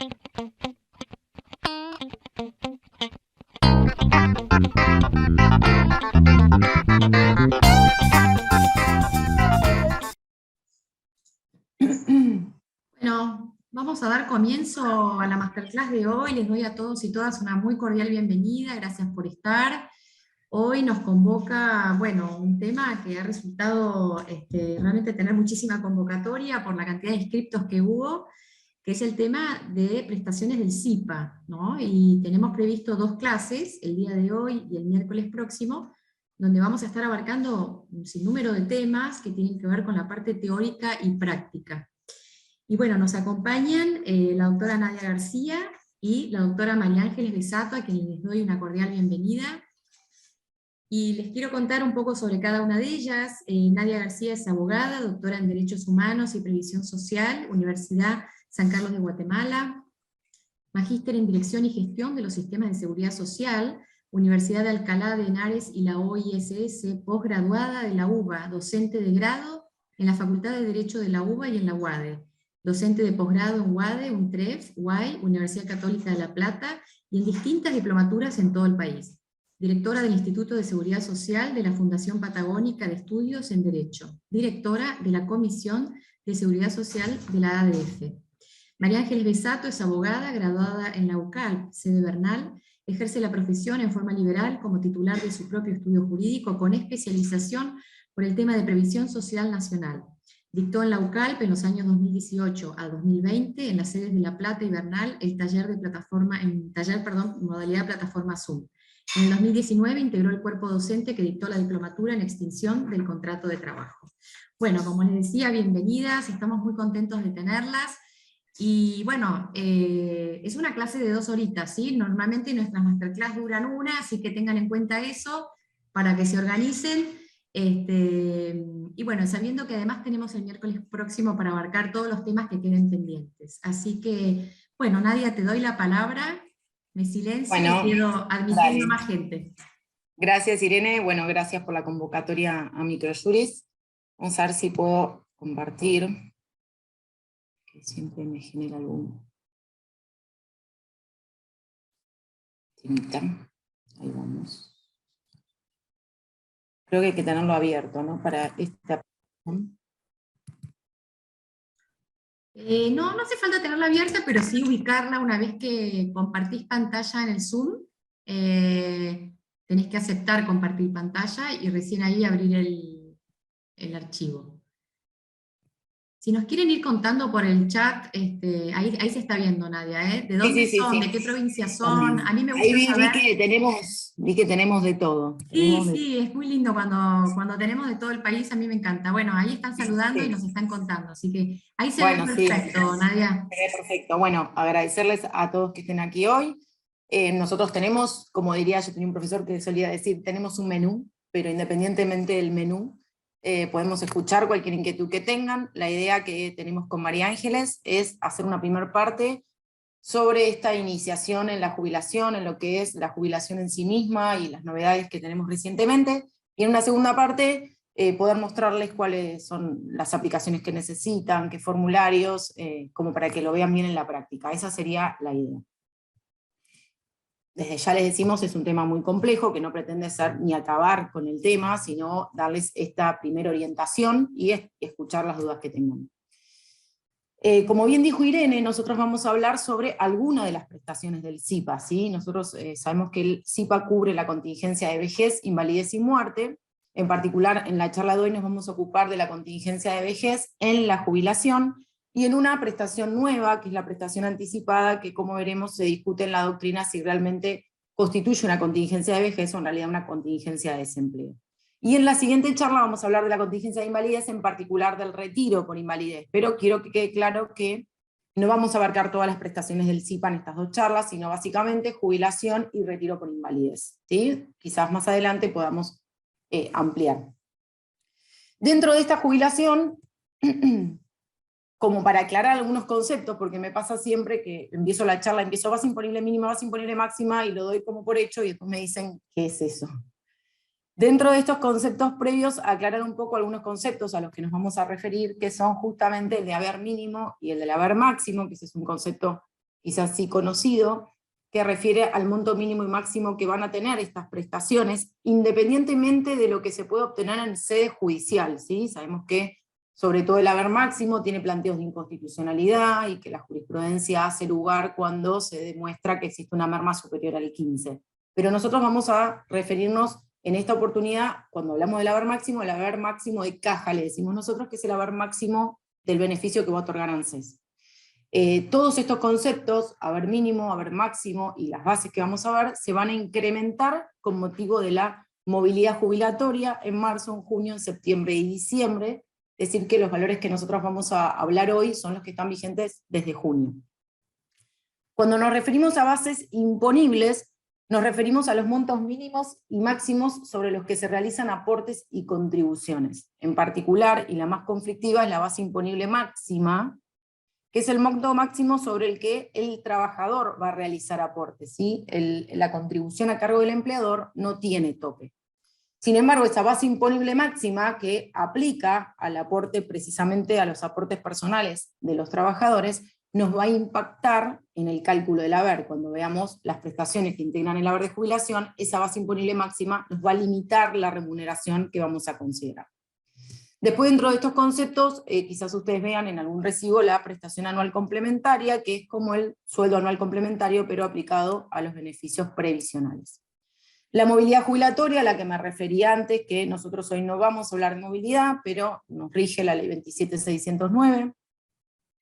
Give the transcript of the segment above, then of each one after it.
Bueno, vamos a dar comienzo a la masterclass de hoy. Les doy a todos y todas una muy cordial bienvenida. Gracias por estar. Hoy nos convoca, bueno, un tema que ha resultado realmente tener muchísima convocatoria por la cantidad de inscriptos que hubo, que es el tema de prestaciones del SIPA, ¿no? Y tenemos previsto 2 clases, el día de hoy y el miércoles próximo, donde vamos a estar abarcando un sinnúmero de temas que tienen que ver con la parte teórica y práctica. Y bueno, nos acompañan la doctora Nadia García y la doctora María Ángeles Besato, a quienes les doy una cordial bienvenida. Y les quiero contar un poco sobre cada una de ellas. Nadia García es abogada, doctora en Derechos Humanos y Previsión Social, Universidad San Carlos de Guatemala, magíster en Dirección y Gestión de los Sistemas de Seguridad Social, Universidad de Alcalá de Henares y la OISS, posgraduada de la UBA, docente de grado en la Facultad de Derecho de la UBA y en la UADE, docente de posgrado en UADE, UNTREF, UAI, Universidad Católica de La Plata, y en distintas diplomaturas en todo el país. Directora del Instituto de Seguridad Social de la Fundación Patagónica de Estudios en Derecho, directora de la Comisión de Seguridad Social de la ADF. María Ángeles Besato es abogada, graduada en la UCAL, sede Bernal, ejerce la profesión en forma liberal como titular de su propio estudio jurídico con especialización por el tema de previsión social nacional. Dictó en la UCALP en los años 2018 a 2020, en las sedes de La Plata y Bernal, el taller de modalidad plataforma Zoom. En el 2019 integró el cuerpo docente que dictó la diplomatura en extinción del contrato de trabajo. Bueno, como les decía, bienvenidas, estamos muy contentos de tenerlas. Y bueno, es una clase de 2 horitas, ¿sí? Normalmente nuestras masterclass duran 1, así que tengan en cuenta eso para que se organicen. Y bueno, sabiendo que además tenemos el miércoles próximo para abarcar todos los temas que queden pendientes. Así que, bueno, Nadia, te doy la palabra, me silencio y quedo admitiendo más gente. Gracias, Irene. Bueno, gracias por la convocatoria a Microjuris. Vamos a ver si puedo compartir, que siempre me genera algún temita. Ahí vamos. Creo que hay que tenerlo abierto, ¿no? Para esta... No hace falta tenerla abierta, pero sí ubicarla una vez que compartís pantalla en el Zoom. Tenés que aceptar compartir pantalla y recién ahí abrir el archivo. Si nos quieren ir contando por el chat, ahí se está viendo, Nadia, ¿eh? ¿De dónde son? ¿De qué provincia son? A mí me gusta saber... Vi que tenemos de todo. Sí, es muy lindo cuando tenemos de todo el país, a mí me encanta. Bueno, ahí están saludando y nos están contando, así que ahí se ve perfecto, Nadia. Se ve perfecto. Bueno, agradecerles a todos que estén aquí hoy. Nosotros tenemos, como diría, yo tenía un profesor que solía decir, tenemos un menú, pero independientemente del menú, podemos escuchar cualquier inquietud que tengan. La idea que tenemos con María Ángeles es hacer una primera parte sobre esta iniciación en la jubilación, en lo que es la jubilación en sí misma y las novedades que tenemos recientemente, y en una segunda parte poder mostrarles cuáles son las aplicaciones que necesitan, qué formularios, como para que lo vean bien en la práctica. Esa sería la idea. Desde ya les decimos, es un tema muy complejo, que no pretende ser ni acabar con el tema, sino darles esta primera orientación y escuchar las dudas que tengan. Como bien dijo Irene, nosotros vamos a hablar sobre alguna de las prestaciones del SIPA, ¿sí? Nosotros sabemos que el SIPA cubre la contingencia de vejez, invalidez y muerte. En particular, en la charla de hoy nos vamos a ocupar de la contingencia de vejez en la jubilación, y en una prestación nueva, que es la prestación anticipada, que como veremos se discute en la doctrina si realmente constituye una contingencia de vejez o en realidad una contingencia de desempleo. Y en la siguiente charla vamos a hablar de la contingencia de invalidez, en particular del retiro por invalidez, pero quiero que quede claro que no vamos a abarcar todas las prestaciones del SIPA en estas 2 charlas, sino básicamente jubilación y retiro por invalidez, ¿sí? Quizás más adelante podamos ampliar. Dentro de esta jubilación, como para aclarar algunos conceptos, porque me pasa siempre que empiezo la charla, empiezo base imponible mínima, base imponible máxima, y lo doy como por hecho, y después me dicen, ¿qué es eso? Dentro de estos conceptos previos, aclarar un poco algunos conceptos a los que nos vamos a referir, que son justamente el de haber mínimo y el del haber máximo, que ese es un concepto quizás sí conocido, que refiere al monto mínimo y máximo que van a tener estas prestaciones, independientemente de lo que se pueda obtener en sede judicial, ¿sí? Sabemos que sobre todo el haber máximo tiene planteos de inconstitucionalidad y que la jurisprudencia hace lugar cuando se demuestra que existe una merma superior al 15. Pero nosotros vamos a referirnos en esta oportunidad, cuando hablamos del haber máximo, el haber máximo de caja, le decimos nosotros, que es el haber máximo del beneficio que va a otorgar ANSES. Todos estos conceptos, haber mínimo, haber máximo, y las bases que vamos a ver, se van a incrementar con motivo de la movilidad jubilatoria en marzo, en junio, en septiembre y diciembre, es decir que los valores que nosotros vamos a hablar hoy son los que están vigentes desde junio. Cuando nos referimos a bases imponibles, nos referimos a los montos mínimos y máximos sobre los que se realizan aportes y contribuciones. En particular, y la más conflictiva, es la base imponible máxima, que es el monto máximo sobre el que el trabajador va a realizar aportes, ¿sí? La contribución a cargo del empleador no tiene tope. Sin embargo, esa base imponible máxima, que aplica al aporte, precisamente a los aportes personales de los trabajadores, nos va a impactar en el cálculo del haber. Cuando veamos las prestaciones que integran el haber de jubilación, esa base imponible máxima nos va a limitar la remuneración que vamos a considerar. Después, dentro de estos conceptos, quizás ustedes vean en algún recibo la prestación anual complementaria, que es como el sueldo anual complementario, pero aplicado a los beneficios previsionales. La movilidad jubilatoria, a la que me refería antes, que nosotros hoy no vamos a hablar de movilidad, pero nos rige la ley 27609,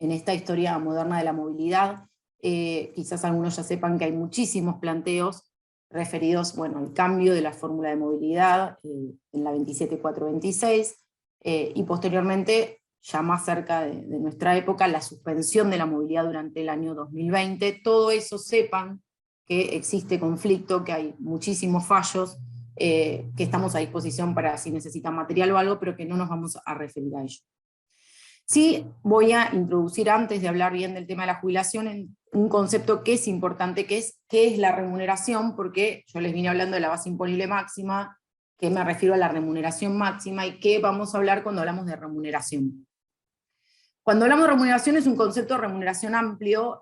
en esta historia moderna de la movilidad. Quizás algunos ya sepan que hay muchísimos planteos referidos, bueno, al cambio de la fórmula de movilidad en la 27426, y posteriormente, ya más cerca de nuestra época, la suspensión de la movilidad durante el año 2020. Todo eso sepan que existe conflicto, que hay muchísimos fallos, que estamos a disposición para si necesitan material o algo, pero que no nos vamos a referir a ello. Sí, voy a introducir, antes de hablar bien del tema de la jubilación, un concepto que es importante, que es qué es la remuneración, porque yo les vine hablando de la base imponible máxima, que me refiero a la remuneración máxima, y qué vamos a hablar cuando hablamos de remuneración. Cuando hablamos de remuneración es un concepto de remuneración amplio,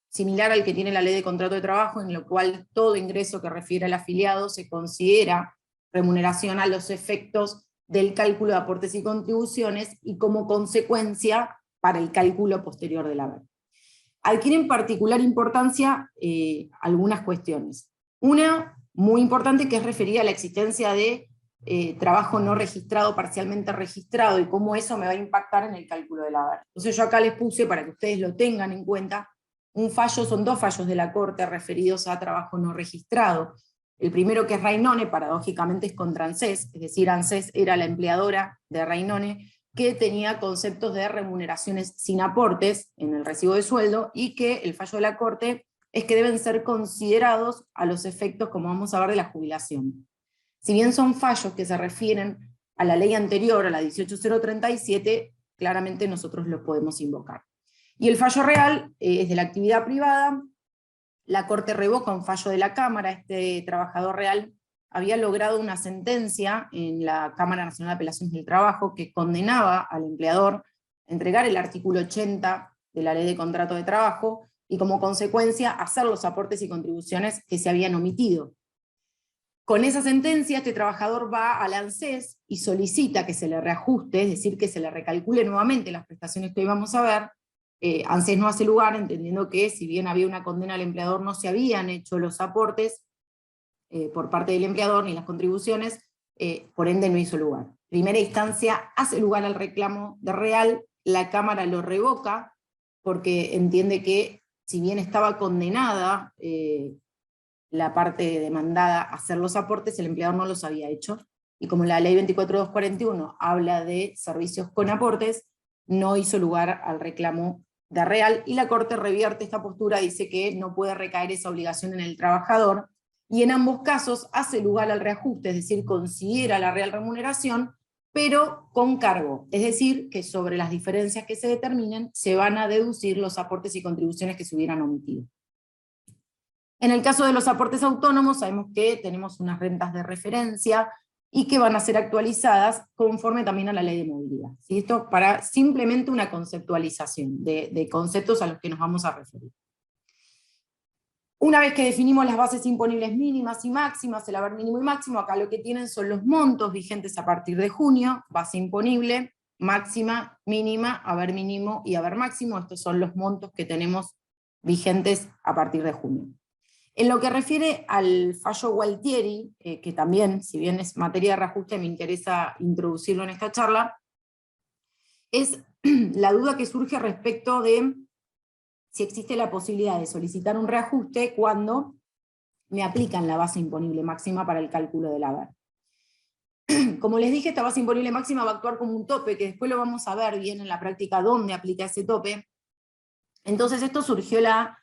similar al que tiene la ley de contrato de trabajo, en lo cual todo ingreso que refiere al afiliado se considera remuneración a los efectos del cálculo de aportes y contribuciones, y como consecuencia para el cálculo posterior del haber. Adquieren particular importancia algunas cuestiones. Una muy importante, que es referida a la existencia de trabajo no registrado, parcialmente registrado, y cómo eso me va a impactar en el cálculo del haber. Entonces yo acá les puse, para que ustedes lo tengan en cuenta, un fallo, son dos fallos de la Corte referidos a trabajo no registrado. El primero, que es Rainone, paradójicamente es contra ANSES, es decir, ANSES era la empleadora de Rainone, que tenía conceptos de remuneraciones sin aportes en el recibo de sueldo, y que el fallo de la Corte es que deben ser considerados a los efectos, como vamos a ver, de la jubilación. Si bien son fallos que se refieren a la ley anterior, a la 18037, claramente nosotros los podemos invocar. Y el fallo real es de la actividad privada. La Corte revoca un fallo de la Cámara. Este trabajador real había logrado una sentencia en la Cámara Nacional de Apelaciones del Trabajo que condenaba al empleador a entregar el artículo 80 de la Ley de Contrato de Trabajo, y como consecuencia hacer los aportes y contribuciones que se habían omitido. Con esa sentencia, este trabajador va al ANSES y solicita que se le reajuste, es decir, que se le recalcule nuevamente las prestaciones que hoy vamos a ver. ANSES no hace lugar, entendiendo que si bien había una condena al empleador, no se habían hecho los aportes por parte del empleador, ni las contribuciones, por ende no hizo lugar. Primera instancia hace lugar al reclamo de real, la Cámara lo revoca, porque entiende que si bien estaba condenada la parte demandada a hacer los aportes, el empleador no los había hecho, y como la ley 24241 habla de servicios con aportes, no hizo lugar al reclamo de real, y la Corte revierte esta postura, dice que no puede recaer esa obligación en el trabajador, y en ambos casos hace lugar al reajuste, es decir, considera la real remuneración, pero con cargo, es decir, que sobre las diferencias que se determinen se van a deducir los aportes y contribuciones que se hubieran omitido. En el caso de los aportes autónomos, sabemos que tenemos unas rentas de referencia y que van a ser actualizadas conforme también a la ley de movilidad. ¿Sí? Esto para simplemente una conceptualización de conceptos a los que nos vamos a referir. Una vez que definimos las bases imponibles mínimas y máximas, el haber mínimo y máximo, acá lo que tienen son los montos vigentes a partir de junio, base imponible, máxima, mínima, haber mínimo y haber máximo. Estos son los montos que tenemos vigentes a partir de junio. En lo que refiere al fallo Gualtieri, que también, si bien es materia de reajuste, me interesa introducirlo en esta charla, es la duda que surge respecto de si existe la posibilidad de solicitar un reajuste cuando me aplican la base imponible máxima para el cálculo del haber. Como les dije, esta base imponible máxima va a actuar como un tope, que después lo vamos a ver bien en la práctica dónde aplica ese tope. Entonces esto surgió la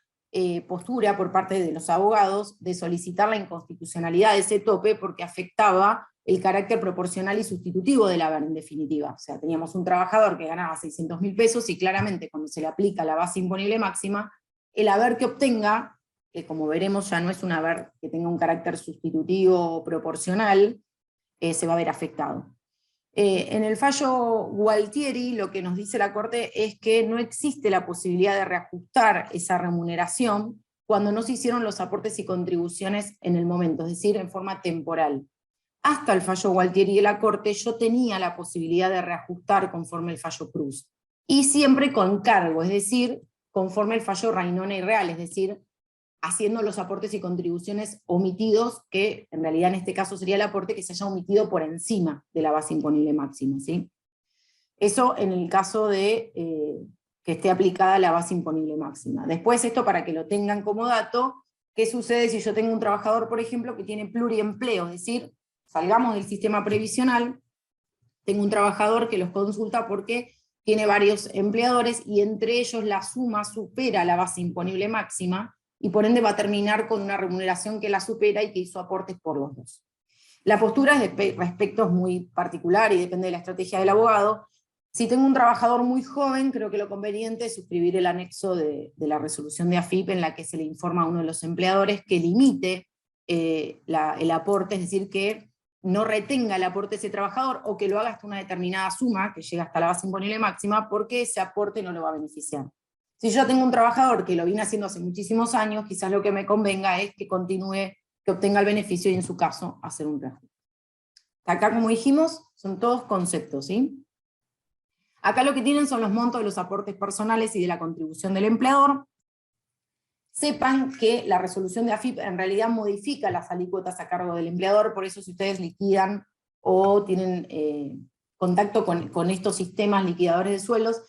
postura por parte de los abogados de solicitar la inconstitucionalidad de ese tope porque afectaba el carácter proporcional y sustitutivo del haber en definitiva. O sea, teníamos un trabajador que ganaba 600.000 pesos y claramente cuando se le aplica la base imponible máxima, el haber que obtenga, que como veremos ya no es un haber que tenga un carácter sustitutivo o proporcional, se va a ver afectado. En el fallo Gualtieri lo que nos dice la Corte es que no existe la posibilidad de reajustar esa remuneración cuando no se hicieron los aportes y contribuciones en el momento, es decir, en forma temporal. Hasta el fallo Gualtieri de la Corte yo tenía la posibilidad de reajustar conforme el fallo Cruz, y siempre con cargo, es decir, conforme el fallo Rainone y Real, es decir, haciendo los aportes y contribuciones omitidos, que en realidad en este caso sería el aporte que se haya omitido por encima de la base imponible máxima, ¿sí? Eso en el caso de que esté aplicada la base imponible máxima. Después esto para que lo tengan como dato, ¿qué sucede si yo tengo un trabajador, por ejemplo, que tiene pluriempleo? Es decir, salgamos del sistema previsional, tengo un trabajador que los consulta porque tiene varios empleadores y entre ellos la suma supera la base imponible máxima, y por ende va a terminar con una remuneración que la supera y que hizo aportes por los dos. La postura respecto es muy particular y depende de la estrategia del abogado. Si tengo un trabajador muy joven, creo que lo conveniente es suscribir el anexo de la resolución de AFIP en la que se le informa a uno de los empleadores que limite el aporte, es decir, que no retenga el aporte de ese trabajador o que lo haga hasta una determinada suma, que llega hasta la base imponible máxima, porque ese aporte no lo va a beneficiar. Si yo tengo un trabajador que lo viene haciendo hace muchísimos años, quizás lo que me convenga es que continúe, que obtenga el beneficio y en su caso hacer un reajuste. Acá, como dijimos, son todos conceptos, ¿sí? Acá lo que tienen son los montos de los aportes personales y de la contribución del empleador. Sepan que la resolución de AFIP en realidad modifica las alícuotas a cargo del empleador, por eso si ustedes liquidan o tienen contacto con estos sistemas liquidadores de sueldos,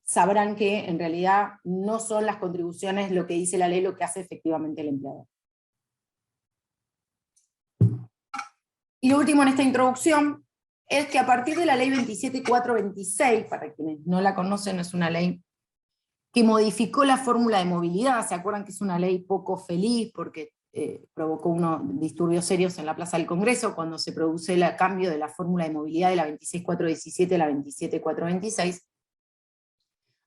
sabrán que en realidad no son las contribuciones lo que dice la ley, lo que hace efectivamente el empleador. Y lo último en esta introducción es que a partir de la ley 27.426, para quienes no la conocen, es una ley que modificó la fórmula de movilidad. ¿Se acuerdan que es una ley poco feliz porque provocó unos disturbios serios en la Plaza del Congreso cuando se produce el cambio de la fórmula de movilidad de la 26.417 a la 27.426?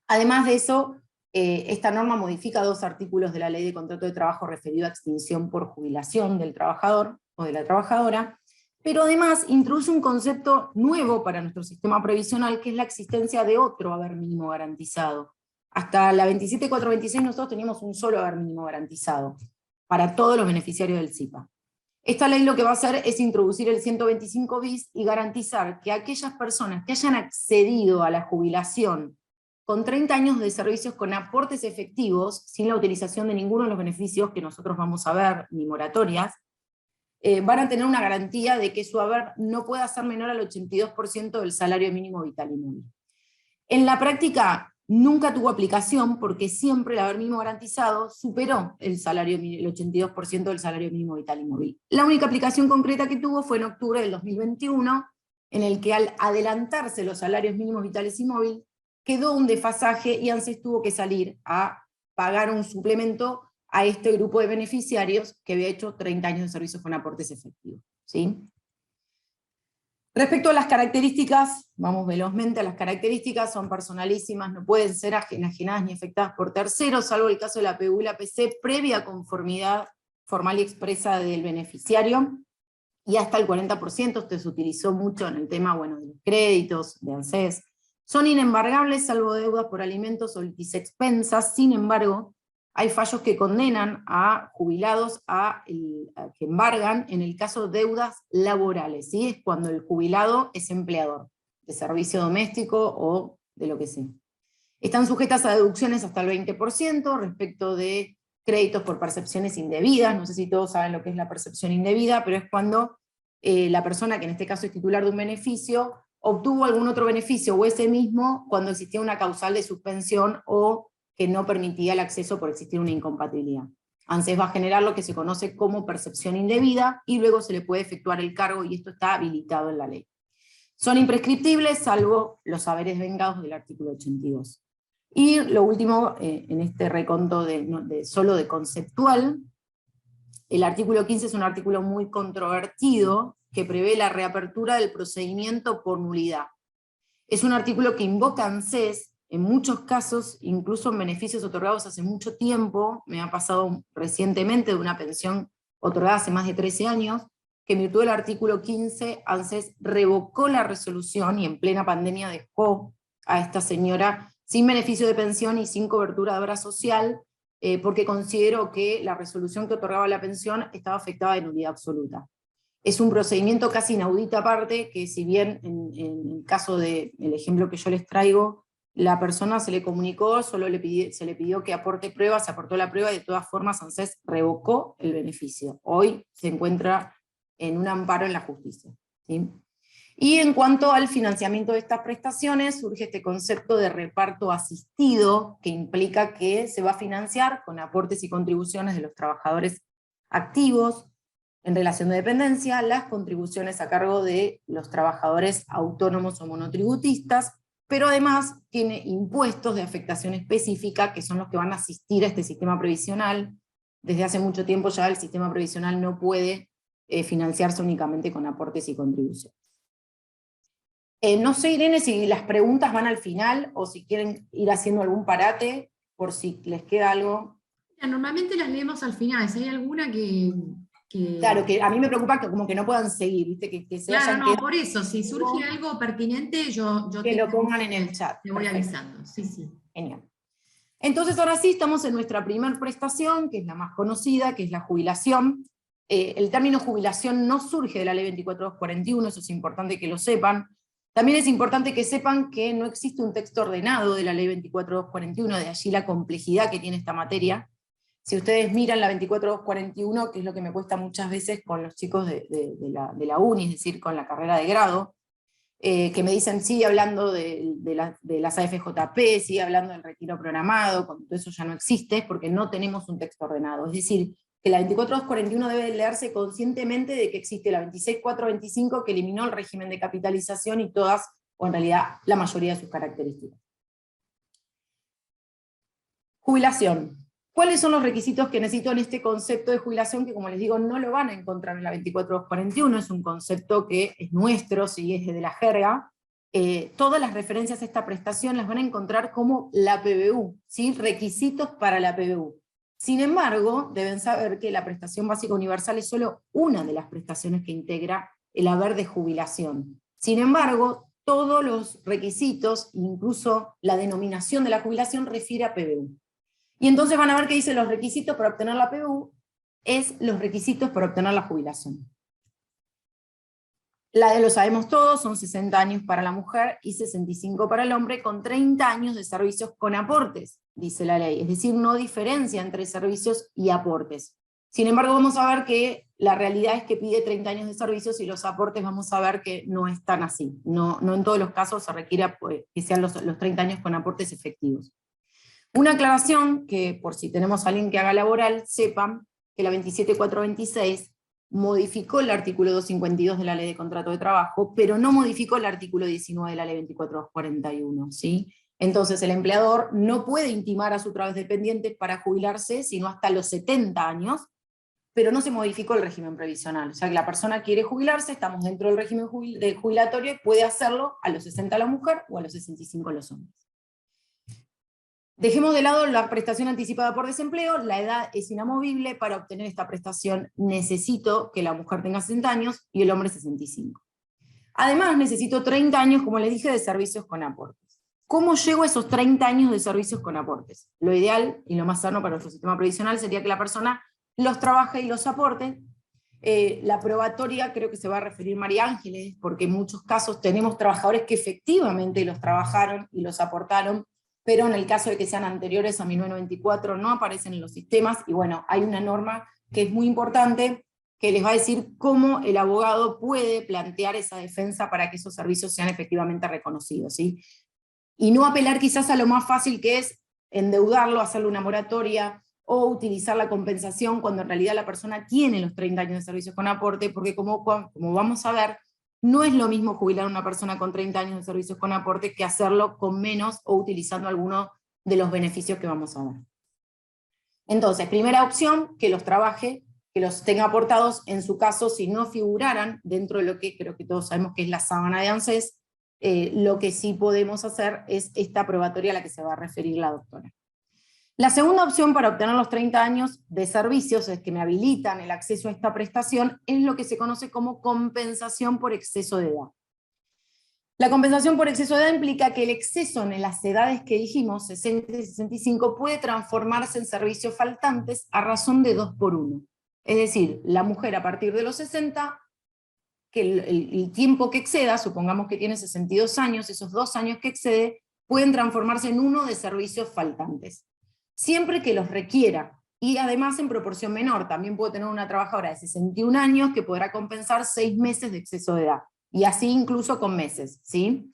Además de eso, esta norma modifica 2 artículos de la Ley de Contrato de Trabajo referido a extinción por jubilación del trabajador o de la trabajadora, pero además introduce un concepto nuevo para nuestro sistema previsional, que es la existencia de otro haber mínimo garantizado. Hasta la 27.426 nosotros teníamos un solo haber mínimo garantizado para todos los beneficiarios del SIPA. Esta ley lo que va a hacer es introducir el 125 bis y garantizar que aquellas personas que hayan accedido a la jubilación con 30 años de servicios con aportes efectivos, sin la utilización de ninguno de los beneficios que nosotros vamos a ver, ni moratorias, van a tener una garantía de que su haber no pueda ser menor al 82% del salario mínimo vital y móvil. En la práctica nunca tuvo aplicación porque siempre el haber mínimo garantizado superó el 82% del salario mínimo vital y móvil. La única aplicación concreta que tuvo fue en octubre del 2021, en el que al adelantarse los salarios mínimos vitales y móviles, quedó un desfasaje y ANSES tuvo que salir a pagar un suplemento a este grupo de beneficiarios que había hecho 30 años de servicios con aportes efectivos, ¿sí? Respecto a las características, vamos velozmente a las características, son personalísimas, no pueden ser enajenadas ni afectadas por terceros, salvo el caso de la PU y la PC, previa conformidad formal y expresa del beneficiario, y hasta el 40%, esto se utilizó mucho en el tema, bueno, de los créditos, de ANSES. Son inembargables salvo deudas por alimentos o litisexpensas. Sin embargo, hay fallos que condenan a jubilados a que embargan en el caso de deudas laborales, ¿sí? Es cuando el jubilado es empleador, de servicio doméstico o de lo que sea. Están sujetas a deducciones hasta el 20% respecto de créditos por percepciones indebidas. No sé si todos saben lo que es la percepción indebida, pero es cuando la persona, que en este caso es titular de un beneficio, obtuvo algún otro beneficio, o ese mismo, cuando existía una causal de suspensión o que no permitía el acceso por existir una incompatibilidad. ANSES va a generar lo que se conoce como percepción indebida, y luego se le puede efectuar el cargo, y esto está habilitado en la ley. Son imprescriptibles, salvo los haberes vengados del artículo 82. Y lo último, en este reconto solo de conceptual, el artículo 15 es un artículo muy controvertido, que prevé la reapertura del procedimiento por nulidad. Es un artículo que invoca ANSES, en muchos casos, incluso en beneficios otorgados hace mucho tiempo. Me ha pasado recientemente de una pensión otorgada hace más de 13 años, que en virtud del artículo 15, ANSES revocó la resolución y en plena pandemia dejó a esta señora sin beneficio de pensión y sin cobertura de obra social, porque consideró que la resolución que otorgaba la pensión estaba afectada de nulidad absoluta. Es un procedimiento casi inaudito aparte, que si bien en el caso del ejemplo que yo les traigo, la persona se le comunicó, solo se le pidió que aporte pruebas, se aportó la prueba y de todas formas ANSES revocó el beneficio. Hoy se encuentra en un amparo en la justicia, ¿sí? Y en cuanto al financiamiento de estas prestaciones, surge este concepto de reparto asistido, que implica que se va a financiar con aportes y contribuciones de los trabajadores activos en relación de dependencia, las contribuciones a cargo de los trabajadores autónomos o monotributistas, pero además tiene impuestos de afectación específica, que son los que van a asistir a este sistema previsional. Desde hace mucho tiempo ya el sistema previsional no puede financiarse únicamente con aportes y contribuciones. No sé, Irene, si las preguntas van al final, o si quieren ir haciendo algún parate, por si les queda algo. Normalmente las leemos al final, si hay alguna que... Claro, que a mí me preocupa que como que no puedan seguir, ¿viste? Que se Claro, hayan no, quedado, por eso, si surge algo pertinente, yo que lo pongan en el chat. te voy Perfecto. avisando, sí, sí. Genial. Entonces ahora sí, estamos en nuestra primera prestación, que es la más conocida, que es la jubilación. El término jubilación no surge de la ley 24241, eso es importante que lo sepan. También es importante que sepan que no existe un texto ordenado de la ley 24241, de allí la complejidad que tiene esta materia. Si ustedes miran la 24241, que es lo que me cuesta muchas veces con los chicos de la uni, es decir, con la carrera de grado, que me dicen, sigue hablando de las AFJP, sigue hablando del retiro programado, cuando eso ya no existe, es porque no tenemos un texto ordenado. Es decir, que la 24241 debe leerse conscientemente de que existe la 26425, que eliminó el régimen de capitalización y todas, o en realidad la mayoría de sus características. Jubilación. ¿Cuáles son los requisitos que necesito en este concepto de jubilación? Que como les digo, no lo van a encontrar en la 24241, es un concepto que es nuestro, si es de la jerga. Todas las referencias a esta prestación las van a encontrar como la PBU, ¿sí? Requisitos para la PBU. Sin embargo, deben saber que la prestación básica universal es solo una de las prestaciones que integra el haber de jubilación. Sin embargo, todos los requisitos, incluso la denominación de la jubilación, refiere a PBU. Y entonces van a ver que dice los requisitos para obtener la PBU, es los requisitos para obtener la jubilación. Lo sabemos todos, son 60 años para la mujer y 65 para el hombre, con 30 años de servicios con aportes, dice la ley. Es decir, no diferencia entre servicios y aportes. Sin embargo, vamos a ver que la realidad es que pide 30 años de servicios, y los aportes vamos a ver que no es tan así. No en todos los casos se requiere que sean los 30 años con aportes efectivos. Una aclaración, que por si tenemos a alguien que haga laboral, sepan que la 27426 modificó el artículo 252 de la Ley de Contrato de Trabajo, pero no modificó el artículo 19 de la Ley 24241, ¿sí? Entonces el empleador no puede intimar a su trabajador dependiente para jubilarse sino hasta los 70 años, pero no se modificó el régimen previsional. O sea que la persona quiere jubilarse, estamos dentro del régimen del jubilatorio, y puede hacerlo a los 60 la mujer o a los 65 los hombres. Dejemos de lado la prestación anticipada por desempleo, la edad es inamovible. Para obtener esta prestación necesito que la mujer tenga 60 años y el hombre 65. Además necesito 30 años, como les dije, de servicios con aportes. ¿Cómo llego a esos 30 años de servicios con aportes? Lo ideal y lo más sano para nuestro sistema previsional sería que la persona los trabaje y los aporte. La probatoria creo que se va a referir María Ángeles, porque en muchos casos tenemos trabajadores que efectivamente los trabajaron y los aportaron, pero en el caso de que sean anteriores a 1994 no aparecen en los sistemas, y bueno, hay una norma que es muy importante, que les va a decir cómo el abogado puede plantear esa defensa para que esos servicios sean efectivamente reconocidos, ¿sí? Y no apelar quizás a lo más fácil que es endeudarlo, hacerle una moratoria, o utilizar la compensación cuando en realidad la persona tiene los 30 años de servicios con aporte, porque como vamos a ver, no es lo mismo jubilar a una persona con 30 años de servicios con aporte que hacerlo con menos o utilizando alguno de los beneficios que vamos a ver. Entonces, primera opción, que los trabaje, que los tenga aportados, en su caso, si no figuraran dentro de lo que creo que todos sabemos que es la sábana de ANSES, lo que sí podemos hacer es esta probatoria a la que se va a referir la doctora. La segunda opción para obtener los 30 años de servicios, es que me habilitan el acceso a esta prestación, es lo que se conoce como compensación por exceso de edad. La compensación por exceso de edad implica que el exceso en las edades que dijimos, 60 y 65, puede transformarse en servicios faltantes a razón de 2 por 1. Es decir, la mujer a partir de los 60, que el tiempo que exceda, supongamos que tiene 62 años, esos 2 años que excede, pueden transformarse en uno de servicios faltantes. Siempre que los requiera, y además en proporción menor. También puedo tener una trabajadora de 61 años que podrá compensar 6 meses de exceso de edad, y así incluso con meses, ¿sí?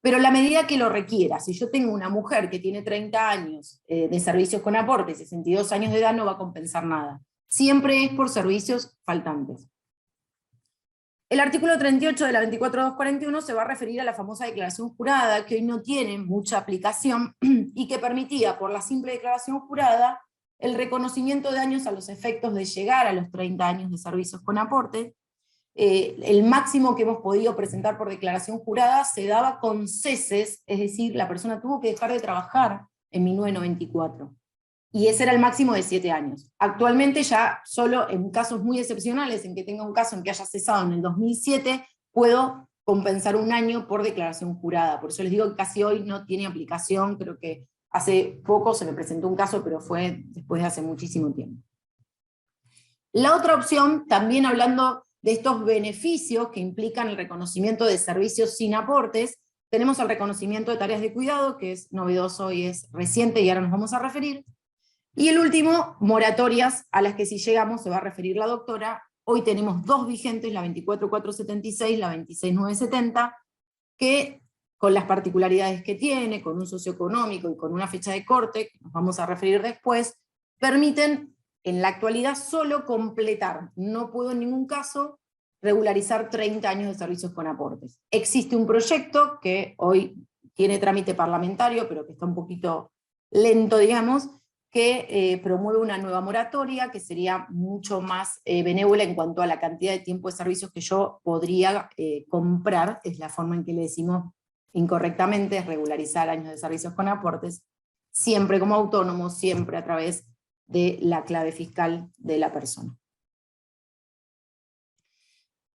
Pero la medida que lo requiera, si yo tengo una mujer que tiene 30 años de servicios con aporte, 62 años de edad, no va a compensar nada. Siempre es por servicios faltantes. El artículo 38 de la 24241 se va a referir a la famosa declaración jurada, que hoy no tiene mucha aplicación, y que permitía, por la simple declaración jurada, el reconocimiento de años a los efectos de llegar a los 30 años de servicios con aporte. El máximo que hemos podido presentar por declaración jurada se daba con ceses, es decir, la persona tuvo que dejar de trabajar en 1994. Y ese era el máximo de 7 años. Actualmente ya solo en casos muy excepcionales, en que tenga un caso en que haya cesado en el 2007, puedo compensar 1 año por declaración jurada. Por eso les digo que casi hoy no tiene aplicación. Creo que hace poco se me presentó un caso, pero fue después de hace muchísimo tiempo. La otra opción, también hablando de estos beneficios que implican el reconocimiento de servicios sin aportes, tenemos el reconocimiento de tareas de cuidado, que es novedoso y es reciente, y ahora nos vamos a referir. Y el último, moratorias, a las que si llegamos se va a referir la doctora. Hoy tenemos 2 vigentes, la 24476, la 26970, que con las particularidades que tiene, con un socioeconómico y con una fecha de corte, que nos vamos a referir después, permiten en la actualidad solo completar. No puedo en ningún caso regularizar 30 años de servicios con aportes. Existe un proyecto que hoy tiene trámite parlamentario, pero que está un poquito lento, digamos, que promueve una nueva moratoria que sería mucho más benévola en cuanto a la cantidad de tiempo de servicios que yo podría comprar, es la forma en que le decimos incorrectamente, es regularizar años de servicios con aportes, siempre como autónomo, siempre a través de la clave fiscal de la persona.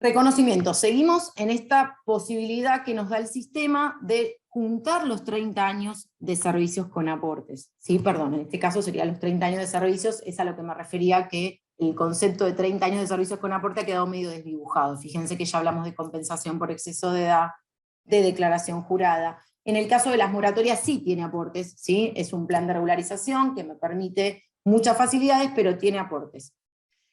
Reconocimiento. Seguimos en esta posibilidad que nos da el sistema de juntar los 30 años de servicios con aportes. Sí, perdón, en este caso serían los 30 años de servicios, es a lo que me refería, que el concepto de 30 años de servicios con aporte ha quedado medio desdibujado. Fíjense que ya hablamos de compensación por exceso de edad, de declaración jurada. En el caso de las moratorias sí tiene aportes, ¿sí? Es un plan de regularización que me permite muchas facilidades, pero tiene aportes.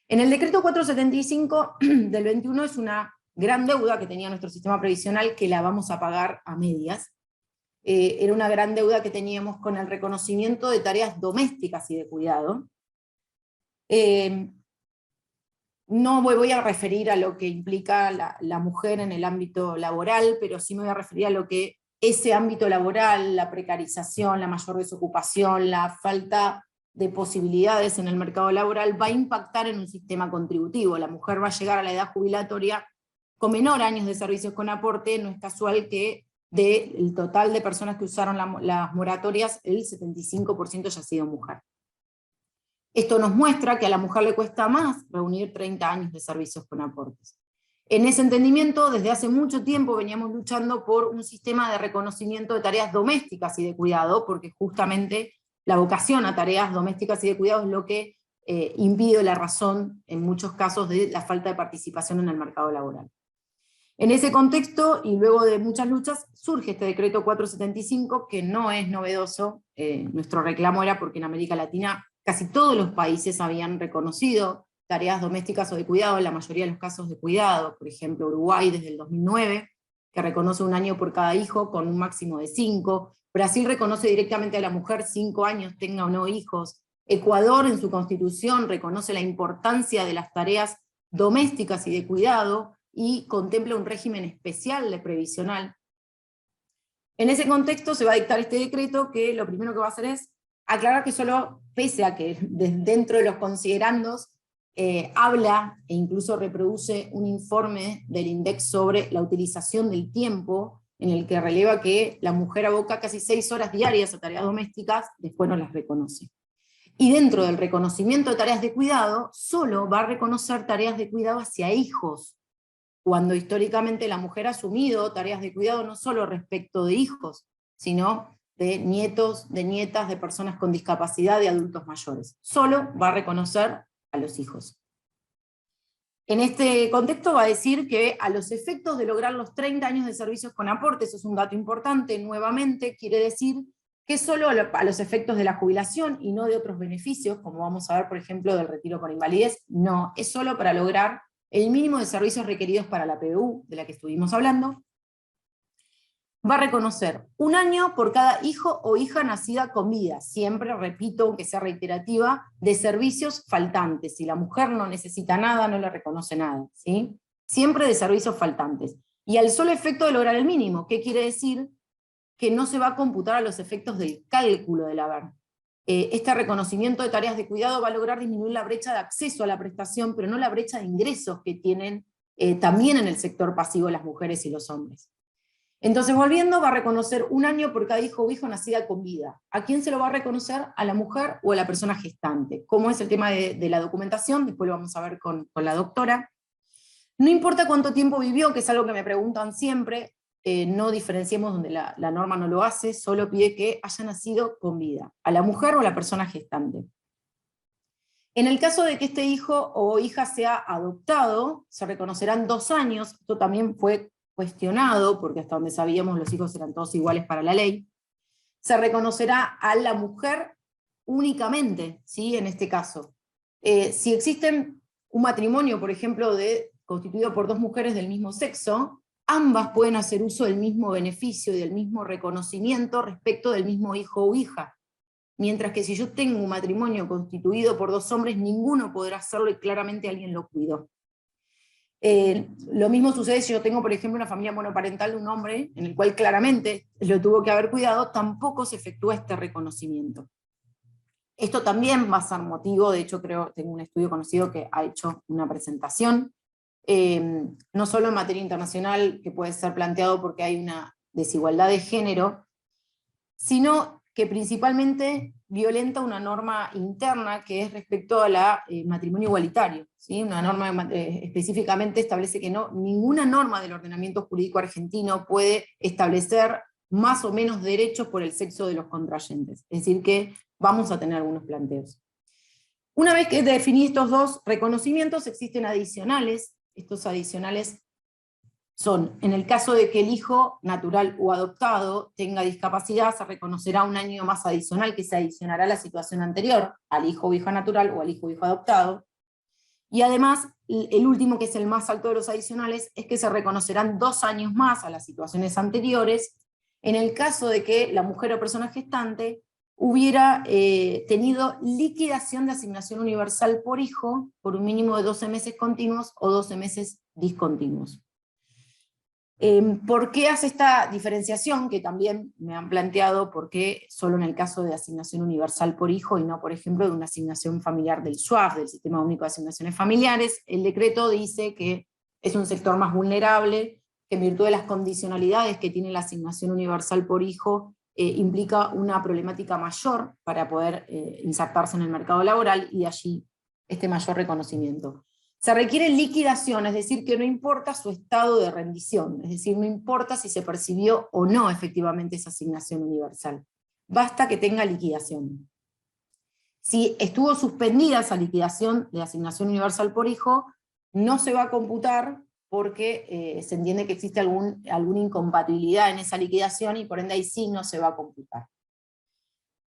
En el decreto 475 del 21 es una gran deuda que tenía nuestro sistema previsional, que la vamos a pagar a medias. Era una gran deuda que teníamos con el reconocimiento de tareas domésticas y de cuidado. No voy a referir a lo que implica la mujer en el ámbito laboral, pero sí me voy a referir a lo que ese ámbito laboral, la precarización, la mayor desocupación, la falta de posibilidades en el mercado laboral, va a impactar en un sistema contributivo. La mujer va a llegar a la edad jubilatoria con menor años de servicios con aporte. No es casual que del total de personas que usaron las moratorias, el 75% haya sido mujer. Esto nos muestra que a la mujer le cuesta más reunir 30 años de servicios con aportes. En ese entendimiento, desde hace mucho tiempo veníamos luchando por un sistema de reconocimiento de tareas domésticas y de cuidado, porque justamente la vocación a tareas domésticas y de cuidado es lo que impide la razón, en muchos casos, de la falta de participación en el mercado laboral. En ese contexto, y luego de muchas luchas, surge este decreto 475, que no es novedoso. Nuestro reclamo era porque en América Latina casi todos los países habían reconocido tareas domésticas o de cuidado, en la mayoría de los casos de cuidado. Por ejemplo, Uruguay desde el 2009, que reconoce 1 año por cada hijo, con un máximo de 5. Brasil reconoce directamente a la mujer 5 años, tenga o no hijos. Ecuador, en su constitución, reconoce la importancia de las tareas domésticas y de cuidado, y contempla un régimen especial de previsional. En ese contexto se va a dictar este decreto, que lo primero que va a hacer es aclarar que solo, pese a que dentro de los considerandos habla e incluso reproduce un informe del INDEC sobre la utilización del tiempo, en el que releva que la mujer aboca casi 6 horas diarias a tareas domésticas, después no las reconoce. Y dentro del reconocimiento de tareas de cuidado, solo va a reconocer tareas de cuidado hacia hijos, cuando históricamente la mujer ha asumido tareas de cuidado no solo respecto de hijos, sino de nietos, de nietas, de personas con discapacidad, de adultos mayores. Solo va a reconocer a los hijos. En este contexto va a decir que a los efectos de lograr los 30 años de servicios con aporte, eso es un dato importante, nuevamente quiere decir que solo a los efectos de la jubilación y no de otros beneficios, como vamos a ver por ejemplo del retiro por invalidez, no, es solo para lograr el mínimo de servicios requeridos para la PBU, de la que estuvimos hablando. Va a reconocer 1 año por cada hijo o hija nacida con vida, siempre, repito, aunque sea reiterativa, de servicios faltantes. Si la mujer no necesita nada, no le reconoce nada, ¿sí? Siempre de servicios faltantes. Y al solo efecto de lograr el mínimo, ¿qué quiere decir? Que no se va a computar a los efectos del cálculo del haber. Este reconocimiento de tareas de cuidado va a lograr disminuir la brecha de acceso a la prestación, pero no la brecha de ingresos que tienen también en el sector pasivo las mujeres y los hombres. Entonces, volviendo, va a reconocer 1 año por cada hijo o hija nacida con vida. ¿A quién se lo va a reconocer? ¿A la mujer o a la persona gestante? ¿Cómo es el tema de la documentación? Después lo vamos a ver con la doctora. No importa cuánto tiempo vivió, que es algo que me preguntan siempre, no diferenciemos donde la norma no lo hace, solo pide que haya nacido con vida, a la mujer o a la persona gestante. En el caso de que este hijo o hija sea adoptado, se reconocerán 2 años, esto también fue cuestionado, porque hasta donde sabíamos los hijos eran todos iguales para la ley. Se reconocerá a la mujer únicamente, ¿sí? En este caso. Si existen un matrimonio, por ejemplo, constituido por 2 mujeres del mismo sexo, ambas pueden hacer uso del mismo beneficio y del mismo reconocimiento respecto del mismo hijo o hija. Mientras que si yo tengo un matrimonio constituido por 2 hombres, ninguno podrá hacerlo y claramente alguien lo cuidó. Lo mismo sucede si yo tengo, por ejemplo, una familia monoparental de un hombre, en el cual claramente lo tuvo que haber cuidado, tampoco se efectúa este reconocimiento. Esto también va a ser motivo, de hecho tengo un estudio conocido que ha hecho una presentación, no solo en materia internacional, que puede ser planteado porque hay una desigualdad de género, sino que principalmente violenta una norma interna que es respecto a la matrimonio igualitario, ¿sí? Una norma específicamente establece que ninguna norma del ordenamiento jurídico argentino puede establecer más o menos derechos por el sexo de los contrayentes, es decir que vamos a tener algunos planteos. Una vez que definí estos 2 reconocimientos, existen adicionales. Estos adicionales son, en el caso de que el hijo natural o adoptado tenga discapacidad, se reconocerá 1 año más adicional que se adicionará a la situación anterior, al hijo o hija natural o al hijo o hijo adoptado. Y además, el último, que es el más alto de los adicionales, es que se reconocerán 2 años más a las situaciones anteriores, en el caso de que la mujer o persona gestante hubiera tenido liquidación de asignación universal por hijo por un mínimo de 12 meses continuos o 12 meses discontinuos. ¿Por qué hace esta diferenciación? Que también me han planteado por qué solo en el caso de asignación universal por hijo y no, por ejemplo, de una asignación familiar del SUAF, del Sistema Único de Asignaciones Familiares. El decreto dice que es un sector más vulnerable, que en virtud de las condicionalidades que tiene la asignación universal por hijo, implica una problemática mayor para poder insertarse en el mercado laboral, y de allí este mayor reconocimiento. Se requiere liquidación, es decir, que no importa su estado de rendición, es decir, no importa si se percibió o no efectivamente esa asignación universal. Basta que tenga liquidación. Si estuvo suspendida esa liquidación de asignación universal por hijo, no se va a computar porque se entiende que existe alguna incompatibilidad en esa liquidación y por ende ahí sí no se va a computar.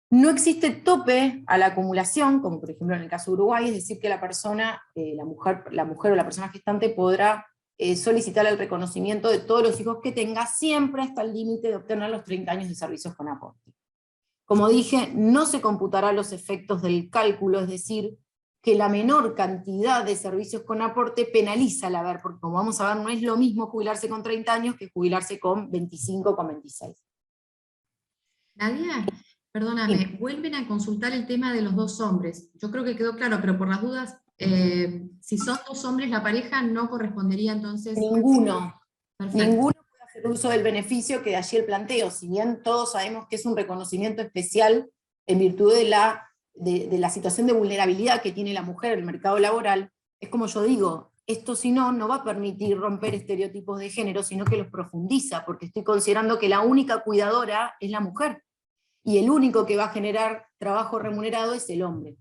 No existe tope a la acumulación, como por ejemplo en el caso de Uruguay, es decir, que la persona, la mujer o la persona gestante podrá solicitar el reconocimiento de todos los hijos que tenga, siempre hasta el límite de obtener los 30 años de servicios con aporte. Como dije, no se computará los efectos del cálculo, es decir, que la menor cantidad de servicios con aporte penaliza al haber, porque como vamos a ver, no es lo mismo jubilarse con 30 años que jubilarse con 25 o con 26. Nadia, perdóname, vuelven a consultar el tema de los dos hombres. Yo creo que quedó claro, pero por las dudas, si son dos hombres la pareja, no correspondería entonces... Ninguno. Perfecto. Ninguno puede hacer uso del beneficio, que de allí el planteo, si bien todos sabemos que es un reconocimiento especial en virtud de la situación de vulnerabilidad que tiene la mujer en el mercado laboral, es como yo digo, esto si no, no va a permitir romper estereotipos de género, sino que los profundiza, porque estoy considerando que la única cuidadora es la mujer, y el único que va a generar trabajo remunerado es el hombre.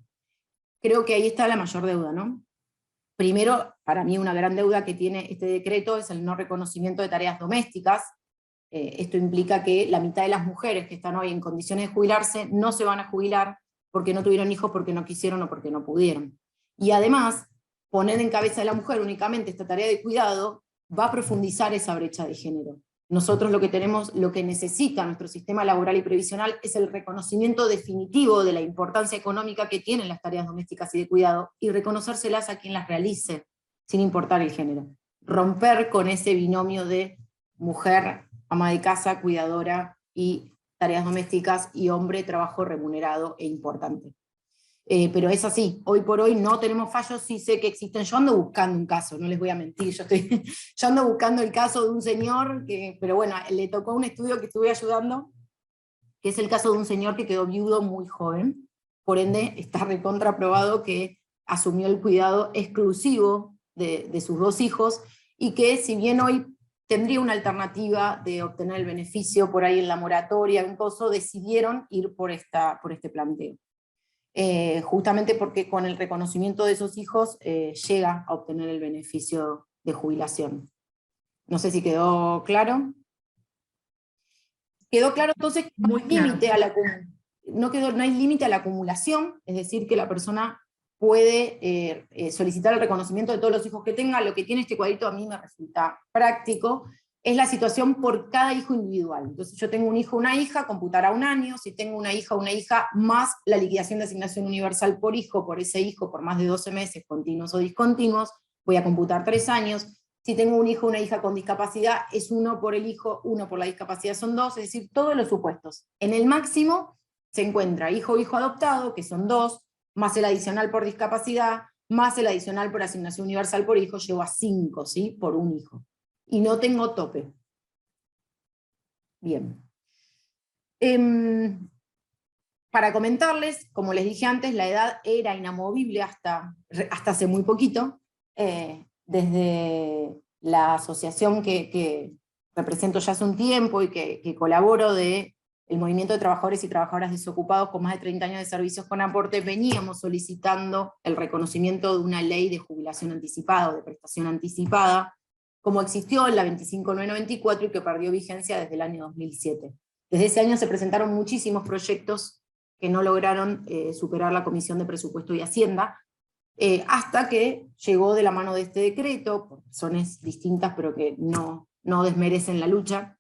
Creo que ahí está la mayor deuda, ¿no? Primero, para mí una gran deuda que tiene este decreto es el no reconocimiento de tareas domésticas. Esto implica que la mitad de las mujeres que están hoy en condiciones de jubilarse no se van a jubilar porque no tuvieron hijos, porque no quisieron o porque no pudieron. Y además, poner en cabeza de la mujer únicamente esta tarea de cuidado va a profundizar esa brecha de género. Nosotros lo que necesita nuestro sistema laboral y previsional es el reconocimiento definitivo de la importancia económica que tienen las tareas domésticas y de cuidado, y reconocérselas a quien las realice, sin importar el género. Romper con ese binomio de mujer, ama de casa, cuidadora y tareas domésticas, y hombre, trabajo remunerado e importante. Pero es así, hoy por hoy no tenemos fallos, sí sé que existen. Yo ando buscando un caso, no les voy a mentir, yo ando buscando el caso de un señor, pero bueno, le tocó un estudio que estuve ayudando, que es el caso de un señor que quedó viudo muy joven, por ende está recontraprobado que asumió el cuidado exclusivo de sus dos hijos, y que si bien hoy tendría una alternativa de obtener el beneficio por ahí en la moratoria, en coso, decidieron ir por este planteo. Justamente porque con el reconocimiento de esos hijos llega a obtener el beneficio de jubilación. No sé si quedó claro. Quedó claro entonces que Muy claro. no hay límite a la acumulación, es decir, que la persona puede solicitar el reconocimiento de todos los hijos que tenga. Lo que tiene este cuadrito a mí me resulta práctico, es la situación por cada hijo individual. Entonces yo tengo un hijo o una hija, computará un año. Si tengo una hija o una hija, más la liquidación de asignación universal por hijo, por ese hijo, por más de 12 meses, continuos o discontinuos, voy a computar 3 años. Si tengo un hijo o una hija con discapacidad, es 1 por el hijo, 1 por la discapacidad, son 2, es decir, todos los supuestos. En el máximo se encuentra hijo o hijo adoptado, que son 2, más el adicional por discapacidad, más el adicional por asignación universal por hijo, llevo a 5, ¿sí? Por un hijo. Y no tengo tope. Bien. Para comentarles, como les dije antes, la edad era inamovible hasta hace muy poquito. Desde la asociación que represento ya hace un tiempo y que colaboro del Movimiento de Trabajadores y Trabajadoras Desocupados con más de 30 años de servicios con aporte, veníamos solicitando el reconocimiento de una ley de jubilación anticipada o de prestación anticipada, como existió en la 25994 y que perdió vigencia desde el año 2007. Desde ese año se presentaron muchísimos proyectos que no lograron superar la Comisión de Presupuesto y Hacienda, hasta que llegó de la mano de este decreto, por razones distintas pero que no desmerecen la lucha,